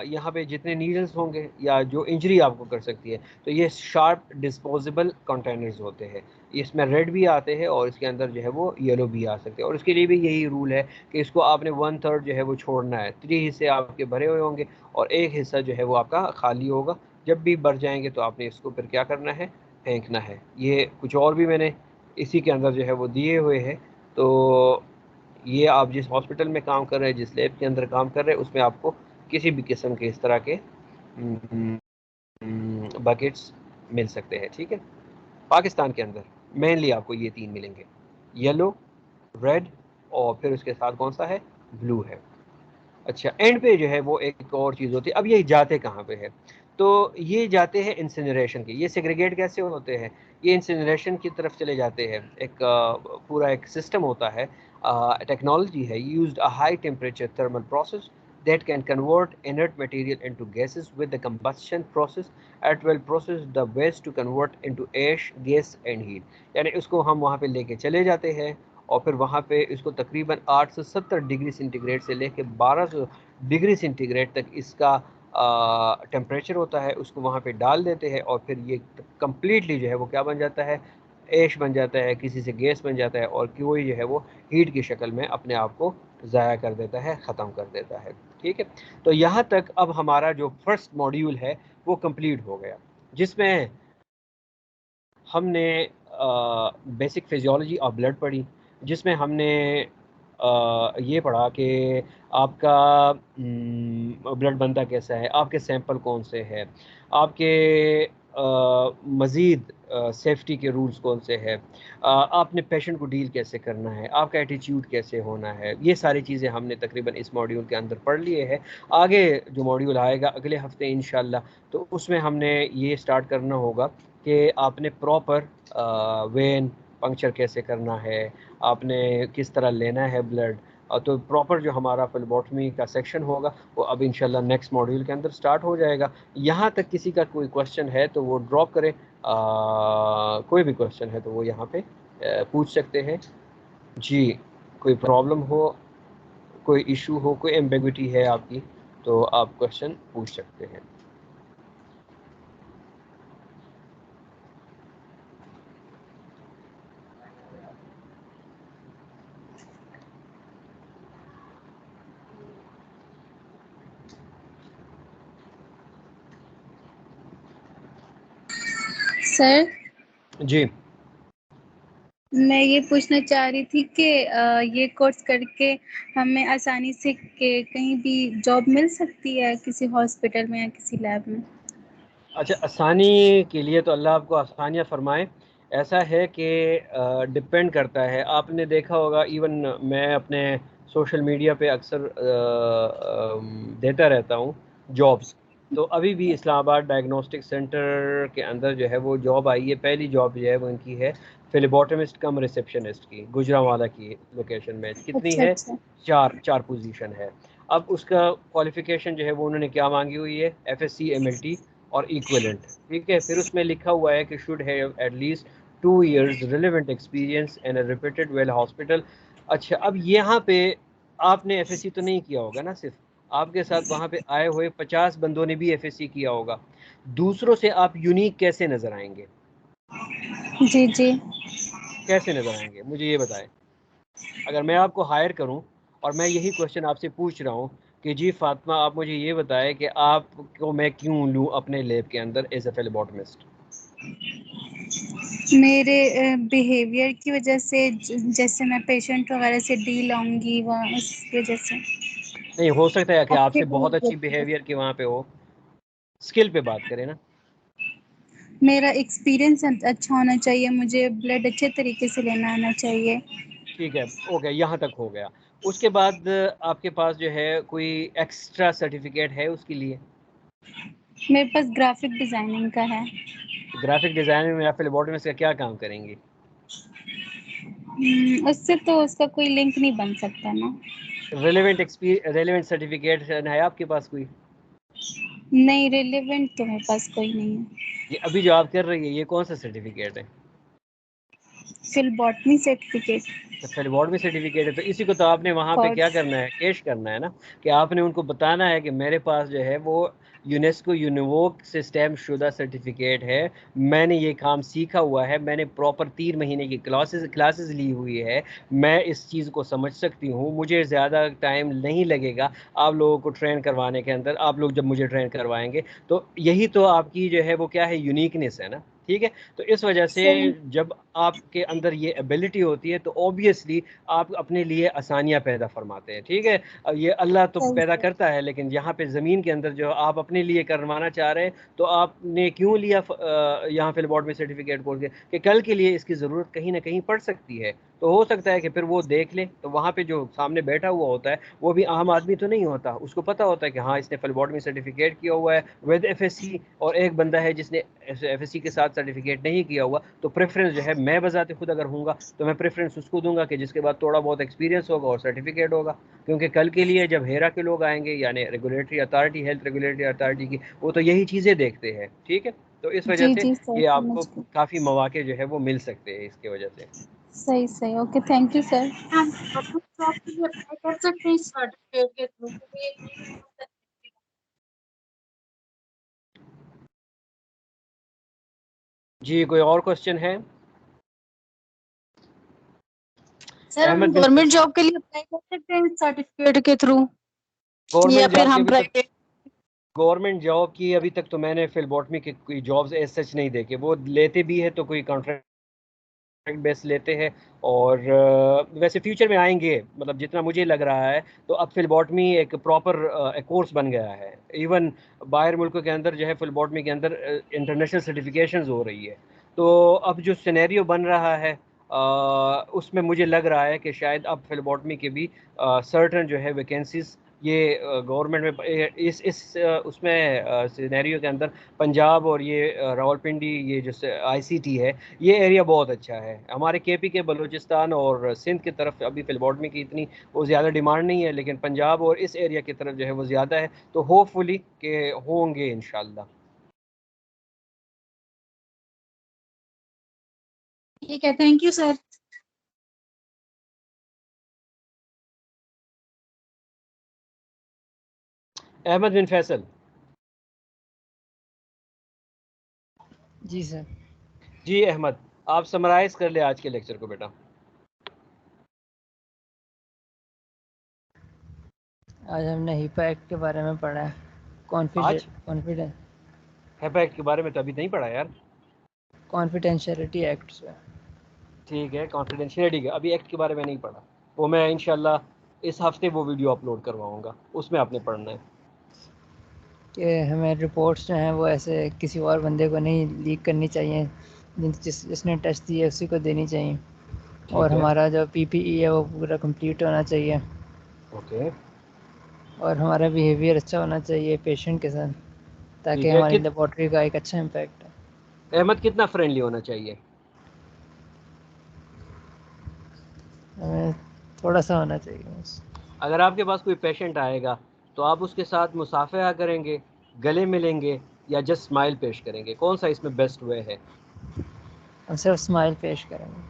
یہاں پہ جتنے نیڈلز ہوں گے یا جو انجری آپ کو کر سکتی ہے, تو یہ شارپ ڈسپوزیبل کنٹینرز ہوتے ہیں. اس میں ریڈ بھی آتے ہیں اور اس کے اندر جو ہے وہ یلو بھی آ سکتے ہیں. اور اس کے لیے بھی یہی رول ہے کہ اس کو آپ نے 1/3 جو ہے وہ چھوڑنا ہے. 3 حصے آپ کے بھرے ہوئے ہوں گے اور ایک حصہ جو ہے وہ آپ کا خالی ہوگا. جب بھی بھر جائیں گے تو آپ نے اس کو پھر کیا کرنا ہے, پھینکنا ہے. یہ کچھ اور بھی میں نے اسی کے اندر جو ہے وہ دیے ہوئے ہیں. تو یہ آپ جس ہاسپٹل میں کام کر رہے ہیں, جس لیب کے اندر کام کر رہے ہیں, اس میں آپ کو کسی بھی قسم کے اس طرح کے بکیٹس مل سکتے ہیں, ٹھیک ہے. پاکستان کے اندر مینلی آپ کو یہ 3 ملیں گے, یلو, ریڈ اور پھر اس کے ساتھ کون سا ہے, بلو ہے. اچھا, اینڈ پہ جو ہے وہ ایک اور چیز ہوتی ہے. اب یہ جاتے کہاں پہ ہے, تو یہ جاتے ہیں انسینریشن کے. یہ سیگریگیٹ کیسے ہوتے ہیں, یہ انسینریشن کی طرف چلے جاتے ہیں. ایک پورا ایک سسٹم ہوتا ہے, ٹیکنالوجی ہے, used a high temperature thermal process that can convert inert material into gases with the combustion process. At will process the waste to convert into ash, gas and heat. یعنی اس کو ہم وہاں پہ لے کے چلے جاتے ہیں اور پھر وہاں پہ اس کو تقریباً 870 ڈگری سینٹی گریڈ سے لے کے 1200 ڈگری سینٹی گریڈ تک اس کا ٹیمپریچر ہوتا ہے. اس کو وہاں پہ ڈال دیتے ہیں اور پھر یہ کمپلیٹلی جو ہے وہ کیا بن جاتا ہے, ایش بن جاتا ہے, کسی سے گیس بن جاتا ہے, اور کوئی جو ہے وہ ہیٹ کی شکل میں اپنے آپ کو ضائع کر دیتا ہے, ختم کر دیتا ہے, ٹھیک ہے. تو یہاں تک اب ہمارا جو فرسٹ ماڈیول ہے وہ کمپلیٹ ہو گیا, جس میں ہم نے بیسک فزیولوجی آف بلڈ پڑھی, جس میں ہم نے یہ پڑھا کہ آپ کا بلڈ بنتا کیسا ہے, آپ کے سیمپل کون سے ہے, آپ کے مزید سیفٹی کے رولز کون سے ہیں, آپ نے پیشنٹ کو ڈیل کیسے کرنا ہے, آپ کا ایٹیچیوڈ کیسے ہونا ہے. یہ ساری چیزیں ہم نے تقریباً اس ماڈیول کے اندر پڑھ لیے ہیں. آگے جو ماڈیول آئے گا اگلے ہفتے انشاءاللہ, تو اس میں ہم نے یہ سٹارٹ کرنا ہوگا کہ آپ نے پراپر وین پنکچر کیسے کرنا ہے, آپ نے کس طرح لینا ہے بلڈ. تو پراپر جو ہمارا فلبوٹمی کا سیکشن ہوگا وہ اب انشاءاللہ نیکسٹ ماڈیول کے اندر سٹارٹ ہو جائے گا. یہاں تک کسی کا کوئی کویشچن ہے تو وہ ڈراپ کرے, کوئی بھی کویشچن ہے تو وہ یہاں پہ پوچھ سکتے ہیں. جی, کوئی پرابلم ہو, کوئی ایشو ہو, کوئی ایمبیگوٹی ہے آپ کی, تو آپ کویشچن پوچھ سکتے ہیں. سر جی, میں یہ پوچھنا چاہ رہی تھی کہ یہ کورس کر کے ہمیں آسانی سے کہیں بھی جاب مل سکتی ہے کسی ہاسپٹل میں یا کسی لیب میں. اچھا, آسانی کے لیے تو اللہ آپ کو آسانیاں فرمائے. ایسا ہے کہ ڈپینڈ کرتا ہے. آپ نے دیکھا ہوگا, ایون میں اپنے سوشل میڈیا پہ اکثر دیتا رہتا ہوں جابس. تو ابھی بھی اسلام آباد ڈائگنوسٹک سینٹر کے اندر جو ہے وہ جاب آئی ہے. پہلی جاب جو ہے وہ ان کی ہے فلیبوٹمسٹ کم ریسیپشنسٹ کی, گجرانوالہ کی لوکیشن میں. کتنی اچھا ہے, اچھا 4 پوزیشن ہے. اب اس کا کوالیفیکیشن جو ہے وہ انہوں نے کیا مانگی ہوئی ہے, FSc MLT اور ایکویلنٹ, ٹھیک ہے. پھر اس میں لکھا ہوا ہے کہ should have at least 2 years relevant experience in a reputed well hospital. اچھا, اب یہاں پہ آپ نے FSc تو نہیں کیا ہوگا نا, صرف آپ کے ساتھ وہاں پہ آئے ہوئے 50 بندوں نے بھی FSc کیا ہوگا. دوسروں سے آپ یونیک کیسے نظر آئیں گے, جی جی. کیسے نظر آئیں گے, مجھے یہ بتائیں. اگر میں آپ کو ہائر کروں اور میں یہی کوشچن آپ سے پوچھ رہا ہوں کہ جی فاطمہ آپ مجھے یہ بتائیں کہ آپ کو میں کیوں لوں اپنے لیب کے اندر ایز اے فلیبوٹمسٹ؟ میرے بیہیویئر کی وجہ سے، جیسے میں پیشنٹ وغیرہ سے ڈیل آؤں گی وہاں، اس وجہ سے. نہیں ہو سکتا ہے کہ آپ اچھے سے بہت اچھی بیہیویئر کی وہاں پہ ہو. اسکل پہ بات کریں نا. میرا ایکسپیرینس اچھا ہونا چاہیے، مجھے بلڈ اچھے طریقے سے لینا آنا چاہیے. ٹھیک ہے اوکے، یہاں تک ہو گیا. اس کے بعد آپ کے پاس جو ہے کوئی ایکسٹرا سرٹیفکیٹ ہے اس کے لیے؟ میرے پاس گرافک ڈیزائننگ کا ہے. گرافک ڈیزائننگ میں آپ فلیبوٹمسٹ کا کیا کام کریں گی؟ اس سے تو اس کا کوئی لنک نہیں بن سکتا نا. ریلیونٹ سرٹیفکیٹ ہے آپ کے پاس کوئی؟ نہیں، ریلیونٹ تو میرے پاس کوئی نہیں ہے. یہ ابھی جو آپ کر رہی ہے یہ کون سا سرٹیفکیٹ ہے؟ فلبوٹمی سرٹیفکیٹ. فلیبوٹمی سرٹیفکیٹ ہے، تو اسی کو تو آپ نے وہاں پہ کیا کرنا ہے، کیش کرنا ہے نا، کہ آپ نے ان کو بتانا ہے کہ میرے پاس جو ہے وہ یونیسکو یونیووک سے اسٹیمپ شدہ سرٹیفکیٹ ہے، میں نے یہ کام سیکھا ہوا ہے، میں نے پراپر 3 مہینے کی کلاسز لی ہوئی ہے، میں اس چیز کو سمجھ سکتی ہوں، مجھے زیادہ ٹائم نہیں لگے گا آپ لوگوں کو ٹرین کروانے کے اندر. آپ لوگ جب مجھے ٹرین کروائیں گے تو یہی تو آپ کی جو ہے وہ کیا ہے، یونیکنیس ہے نا. ٹھیک ہے، تو اس وجہ سے صحیح. جب آپ کے اندر یہ ایبلٹی ہوتی ہے تو اوبیسلی آپ اپنے لیے آسانیاں پیدا فرماتے ہیں. ٹھیک ہے، یہ اللہ تو پیدا کرتا ہے، لیکن یہاں پہ زمین کے اندر جو آپ اپنے لیے کروانا چاہ رہے ہیں تو آپ نے کیوں لیا یہاں فلیبوٹمی سرٹیفکیٹ بول کے کہ کل کے لیے اس کی ضرورت کہیں نہ کہیں پڑ سکتی ہے. تو ہو سکتا ہے کہ پھر وہ دیکھ لیں تو وہاں پہ جو سامنے بیٹھا ہوا ہوتا ہے وہ بھی عام آدمی تو نہیں ہوتا، اس کو پتہ ہوتا ہے کہ ہاں اس نے فلیبوٹمی سرٹیفکیٹ کیا ہوا ہے ود ایف ایس سی، اور ایک بندہ ہے جس نے ایف ایس سی کے ساتھ سرٹیفکیٹ نہیں کیا ہوا. تو پریفرنس جو ہے میں بذات خود اگر ہوں گا تو میں پریفرنس اس کو دوں گا کہ جس کے بعد تھوڑا بہت ایکسپیرینس ہوگا اور سرٹیفکیٹ ہوگا، کیونکہ کل کے لیے جب ہیرا کے لوگ آئیں گے یعنی regulatory authority, health regulatory authority کی، وہ تو یہی چیزیں دیکھتے ہیں. ٹھیک ہے، تو اس وجہ جی سے جی سر، یہ آپ سمجھ کو گئی. کافی مواقع جو ہے وہ مل سکتے ہیں اس کی وجہ سے. صحیح صحیح، اوکے، تھینک یو سر. کر سکتے ہیں سرٹیفکیٹ کے تھرو. جی کوئی اور کوشچن ہے؟ سر ہم احمد بن گورنمنٹ جاب کے لیے اپلائی کر سکتے ہیں سرٹیفکیٹ کے تھرو، یا گورنمنٹ پھر جاب کی ہم ابھی تک پرائیویٹ؟ گورنمنٹ جاب کی ابھی تک تو میں نے فلیبوٹمی کے کوئی جابز ایز سچ نہیں دیکھے. وہ لیتے بھی ہے تو کوئی کانٹریکٹ بیس لیتے ہیں، اور ویسے فیوچر میں آئیں گے، مطلب جتنا مجھے لگ رہا ہے تو اب فلیبوٹمی ایک پراپر کورس بن گیا ہے. ایون باہر ملکوں کے اندر جو ہے فلیبوٹمی کے اندر انٹرنیشنل سرٹیفکیشنز ہو رہی ہے. تو اب جو سینیریو بن رہا ہے اس میں مجھے لگ رہا ہے کہ شاید اب فلیبوٹمی کے بھی سرٹن جو ہے ویکینسیز یہ گورنمنٹ میں اس میں سینیریو کے اندر پنجاب اور یہ راولپنڈی، یہ جو آئی سی ٹی ہے، یہ ایریا بہت اچھا ہے. ہمارے کے پی کے بلوچستان اور سندھ کی طرف ابھی فلیبوٹمی کی اتنی وہ زیادہ ڈیمانڈ نہیں ہے، لیکن پنجاب اور اس ایریا کی طرف جو ہے وہ زیادہ ہے. تو ہوپ فلی کہ ہوں گے انشاءاللہ. ٹھیک ہے، تھینک یو سر. احمد بن فیصل. جی سر. جی احمد، آپ سمرائز کر لیں آج کے لیکچر کو بیٹا. آج ہم نے ہیپا ایکٹ کے بارے میں پڑھا ہے. آج ہیپا ایکٹ کے بارے میں تو ابھی نہیں پڑھا یار. کانفیڈینشیلٹی ایکٹ سے. ٹھیک ہے، کانفیڈینشیلٹی کا ابھی ایکٹ کے بارے میں نہیں پڑھا. وہ میں انشاءاللہ اس ہفتے وہ ویڈیو اپلوڈ کرواؤں گا، اس میں آپ نے پڑھنا ہے کہ ہمیں رپورٹس جو ہیں وہ ایسے کسی اور بندے کو نہیں لیک کرنی چاہیے، جس نے ٹیسٹ دی ہے اسی کو دینی چاہیے. اور ٹھیک ہے. ہمارا جو پی پی ای ہے وہ پورا کمپلیٹ ہونا چاہیے. اوکے. اور ہمارا بیہیویئر اچھا ہونا چاہیے پیشنٹ کے ساتھ، تاکہ ٹھیک ہے. ہماری لیبارٹری کا ایک اچھا امپیکٹ ہے. احمد کتنا فرینڈلی ہونا چاہیے؟ ہمیں تھوڑا سا ہونا چاہیے بس. اگر آپ کے پاس کوئی پیشنٹ آئے گا تو آپ اس کے ساتھ مصافحہ کریں گے، گلے ملیں گے، یا جسٹ اسمائل پیش کریں گے؟ کون سا اس میں بیسٹ وے ہے؟ ہم صرف اسمائل پیش کریں گے.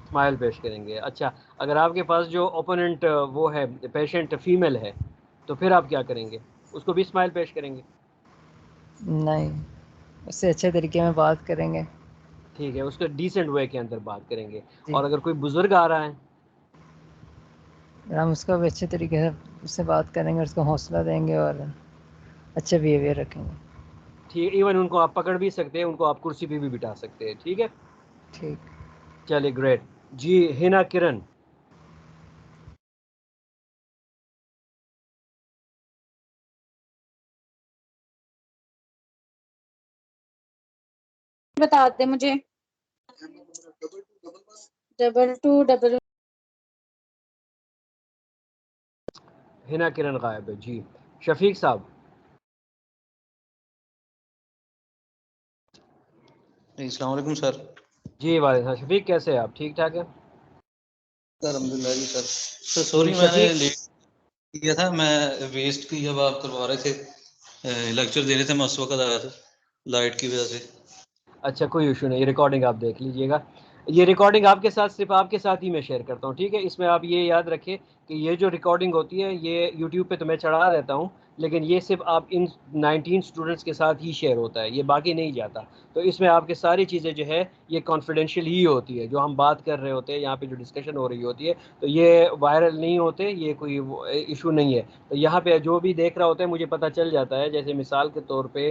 اسمائل پیش کریں گے. اچھا، اگر آپ کے پاس جو اوپوننٹ وہ ہے پیشنٹ فیمیل ہے تو پھر آپ کیا کریں گے؟ اس کو بھی اسمائل پیش کریں گے؟ نہیں، اس سے اچھے طریقے میں بات کریں گے. ٹھیک ہے، اس کے ڈیسنٹ وے کے اندر بات کریں گے. جی. اور اگر کوئی بزرگ آ رہا ہے؟ ہم اس کو بھی اچھے طریقے سے اس سے بات کریں گے، اس کو حوصلہ دیں گے اور اچھا بیہیویئر رکھیں گے. ٹھیک، ایون ان کو آپ پکڑ بھی سکتے ہیں، ان کو آپ کرسی پہ بھی بٹھا سکتے ہیں. ٹھیک ہے، ٹھیک. چلے گریٹ. جی ہنا کرن. بتا دیں مجھے. 22 ہنا کرن غائب ہے. جی شفیق صاحب. السلام علیکم سر. جی وعلیکم السلام. شفیق کیسے ہیں آپ؟ ٹھیک ٹھاک ہے الحمد للہ جی سر. سر جی سوری میں نے شفیق. لیٹ کیا تھا، میں ویسٹ کی جب آپ کروا رہے تھے لیکچر دے رہے تھے، میں اس وقت آیا تھا لائٹ کی وجہ سے. اچھا کوئی ایشو نہیں، ریکارڈنگ آپ دیکھ لیجئے گا. یہ ریکارڈنگ آپ کے ساتھ، صرف آپ کے ساتھ ہی میں شیئر کرتا ہوں. ٹھیک ہے، اس میں آپ یہ یاد رکھیں کہ یہ جو ریکارڈنگ ہوتی ہے یہ یوٹیوب پہ تو میں چڑھا دیتا ہوں، لیکن یہ صرف آپ ان 19 اسٹوڈنٹس کے ساتھ ہی شیئر ہوتا ہے، یہ باقی نہیں جاتا. تو اس میں آپ کے ساری چیزیں جو ہے یہ کانفیڈینشیل ہی ہوتی ہے. جو ہم بات کر رہے ہوتے ہیں یہاں پہ، جو ڈسکشن ہو رہی ہوتی ہے، تو یہ وائرل نہیں ہوتے، یہ کوئی ایشو نہیں ہے. تو یہاں پہ جو بھی دیکھ رہا ہوتا ہے مجھے پتہ چل جاتا ہے. جیسے مثال کے طور پہ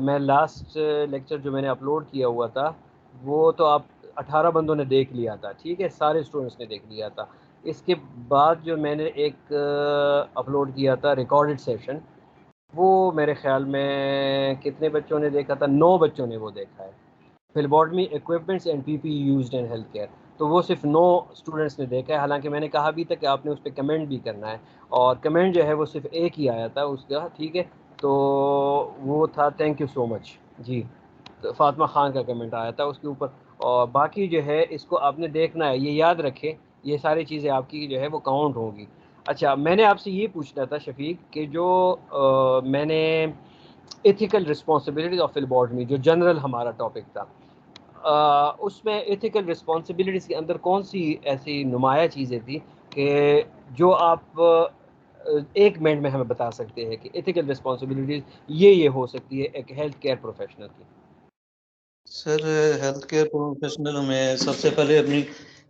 میں لاسٹ لیکچر جو میں نے اپلوڈ کیا ہوا تھا وہ تو آپ 18 بندوں نے دیکھ لیا تھا. ٹھیک ہے، سارے اسٹوڈنٹس نے دیکھ لیا تھا. اس کے بعد جو میں نے ایک اپلوڈ کیا تھا ریکارڈڈ سیشن، وہ میرے خیال میں کتنے بچوں نے دیکھا تھا؟ 9 بچوں نے وہ دیکھا ہے. Phlebotomy equipments and P P used in health care, تو وہ صرف 9 اسٹوڈنٹس نے دیکھا ہے. حالانکہ میں نے کہا بھی تھا کہ آپ نے اس پہ کمنٹ بھی کرنا ہے، اور کمنٹ جو ہے وہ صرف ایک ہی آیا تھا اس کا. ٹھیک ہے، تو وہ تھا تھینک یو سو مچ. جی تو فاطمہ خان کا کمنٹ آیا تھا اس کے اوپر. اور باقی جو ہے اس کو آپ نے دیکھنا ہے، یہ یاد رکھیں یہ ساری چیزیں آپ کی جو ہے وہ کاؤنٹ ہوں گی. اچھا میں نے آپ سے یہ پوچھنا تھا شفیق کہ جو میں نے ایتھیکل رسپانسبلٹیز آف فلبوٹمی، جو جنرل ہمارا ٹاپک تھا، اس میں ایتھیکل رسپانسبلٹیز کے اندر کون سی ایسی نمایاں چیزیں تھیں کہ جو آپ ایک منٹ میں ہمیں بتا سکتے ہیں کہ ایتھیکل رسپانسبلٹیز یہ ہو سکتی ہے ایک ہیلتھ کیئر پروفیشنل کی؟ سر ہیلتھ کیئر پروفیشنل میں سب سے پہلے اپنی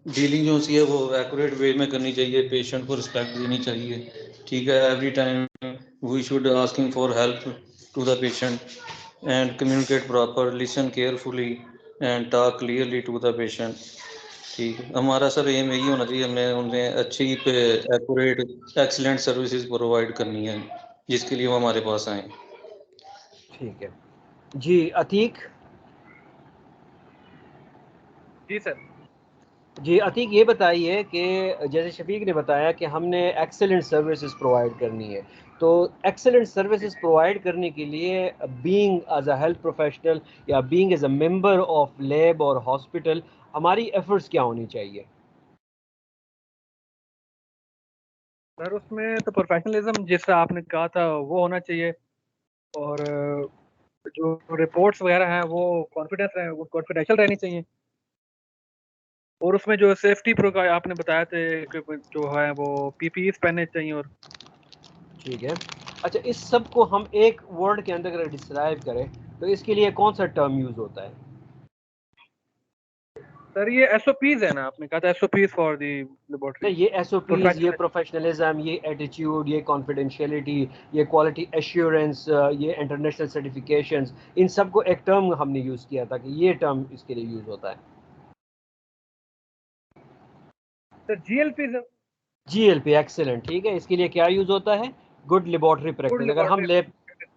ڈیلنگ جو سی ہے وہ ایکوریٹ وے میں کرنی چاہیے، پیشنٹ کو رسپیکٹ دینی چاہیے. ٹھیک ہے، every time we should asking for help to the patient and communicate proper, listen carefully and talk clearly to the patient. ٹھیک ہے، ہمارا سر ایم یہی ہونا چاہیے، ہمیں انہیں اچھی ایکوریٹ ایکسیلنٹ سروسز پرووائڈ کرنی ہے جس کے لیے وہ ہمارے پاس آئیں. ٹھیک ہے جی. عتیق. جی سر. جی عتیق یہ بتائیے کہ جیسے شفیق نے بتایا کہ ہم نے ایکسیلنٹ سروسز پرووائڈ کرنی ہے، تو ایکسیلنٹ سروسز پرووائڈ کرنے کے لیے being as a health professional یا being as a member of lab اور ہاسپٹل ہماری ایفرٹس کیا ہونی چاہیے؟ سر اس میں تو پروفیشنلزم جیسا آپ نے کہا تھا وہ ہونا چاہیے، اور جو رپورٹس وغیرہ ہیں وہ کانفیڈینشیل رہنی چاہیے، اور اس میں جو سیفٹی پرو آپ نے بتایا تھے کہ جو ہے وہ پی پی ایز پہننے چاہیے. اور ٹھیک ہے. اچھا اس سب کو ہم ایک ورڈ کے اندر اگر ڈسکرائب کریں تو اس کے لیے کون سا ٹرم یوز ہوتا ہے؟ سر یہ ایس او پیز ہے نا، آپ نے کہا تھا S O Ps for the laboratory. یہ ایس او پیز، یہ پروفیشنلزم، یہ ایٹیٹیوڈ، یہ کانفیڈینشیلٹی، یہ کوالٹی ایشورنس، یہ انٹرنیشنل سرٹیفکیشنز، ان سب کو ایک ٹرم ہم نے یوز کیا تھا کہ یہ ٹرم اس کے لیے یوز ہوتا ہے. Sir G L P. G L P excellent. ٹھیک ہے، اس کے لیے کیا یوز ہوتا ہے؟ Good laboratory practice.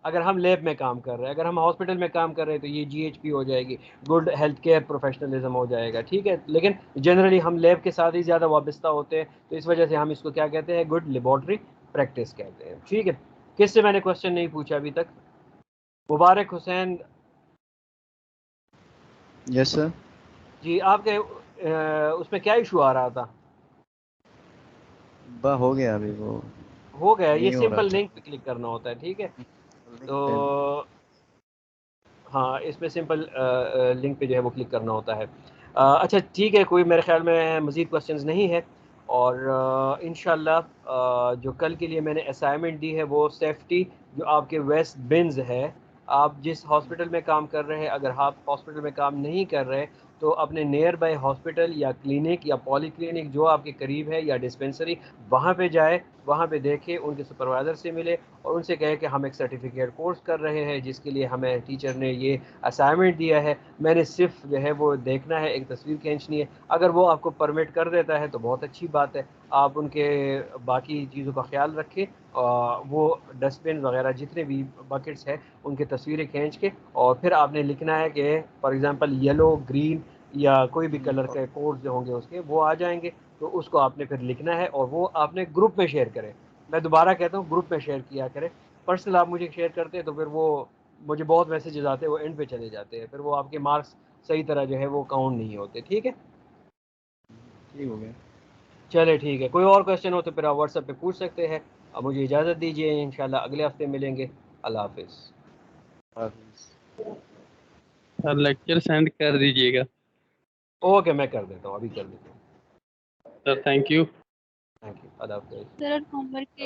اگر ہم لیب میں کام کر رہے ہیں، اگر ہم ہاسپٹل میں کام کر رہے ہیں تو یہ جی ایچ پی ہو جائے گی، گڈ ہیلتھ کیئر پروفیشنلزم ہو جائے گا. ٹھیک ہے، لیکن جنرلی ہم لیب کے ساتھ ہی زیادہ وابستہ ہوتے ہیں، تو اس وجہ سے ہم اس کو کیا کہتے ہیں؟ گڈ لیبارٹری پریکٹس کہتے ہیں. ٹھیک ہے، کس سے میں نے کوشچن نہیں پوچھا ابھی تک؟ مبارک حسین. یس سر. جی آپ کے اس میں کیا ایشو آ رہا تھا؟ ہو گیا ابھی، وہ ہو گیا. یہ نہیں ہو رہا سمپل تھا. لنک پہ کلک کرنا ہوتا ہے. ٹھیک ہے، لنک تو ہاں اس میں سمپل لنک پہ جو ہے وہ کلک کرنا ہوتا ہے. اچھا ٹھیک ہے، کوئی میرے خیال میں مزید کوشچنز نہیں ہے، اور انشاءاللہ جو کل کے لیے میں نے اسائنمنٹ دی ہے وہ سیفٹی جو آپ کے ویسٹ بنز ہے. آپ جس ہاسپٹل میں کام کر رہے ہیں، اگر آپ ہاسپٹل میں کام نہیں کر رہے تو اپنے نیئر بائی ہاسپٹل یا کلینک یا پولی کلینک جو آپ کے قریب ہے یا ڈسپنسری وہاں پہ جائے, وہاں پہ دیکھے, ان کے سپروائزر سے ملے اور ان سے کہے کہ ہم ایک سرٹیفکیٹ کورس کر رہے ہیں جس کے لیے ہمیں ٹیچر نے یہ اسائنمنٹ دیا ہے, میں نے صرف جو ہے وہ دیکھنا ہے, ایک تصویر کھینچنی ہے. اگر وہ آپ کو پرمٹ کر دیتا ہے تو بہت اچھی بات ہے, آپ ان کے باقی چیزوں کا خیال رکھیں, وہ ڈسٹ بن وغیرہ جتنے بھی بکٹس ہیں ان کی تصویریں کھینچ کے, اور پھر آپ نے لکھنا ہے کہ فار ایگزامپل یلو, گرین یا کوئی بھی کلر کے کوڈ جو ہوں گے اس کے وہ آ جائیں گے, تو اس کو آپ نے پھر لکھنا ہے اور وہ آپ نے گروپ میں شیئر کریں. میں دوبارہ کہتا ہوں گروپ میں شیئر کیا کریں, پرسنل آپ مجھے شیئر کرتے ہیں تو پھر وہ مجھے بہت میسیجز آتے ہیں, وہ اینڈ پہ چلے جاتے ہیں, پھر وہ آپ کے مارکس صحیح طرح جو ہے وہ کاؤنٹ نہیں ہوتے. ٹھیک ہے, ٹھیک ہو گیا. چلے ٹھیک ہے, کوئی اور کوشچن ہو تو پھر آپ واٹس ایپ پہ پوچھ سکتے ہیں. اب مجھے اجازت دیجیے, انشاءاللہ اگلے ہفتے ملیں گے. اللہ حافظ. سر لیکچر سینڈ کر دیجیے گا. اوکے, میں کر دیتا ہوں, ابھی کر دیتا ہوں. Sir thank you. Thank you. اللہ حافظ. Sir home work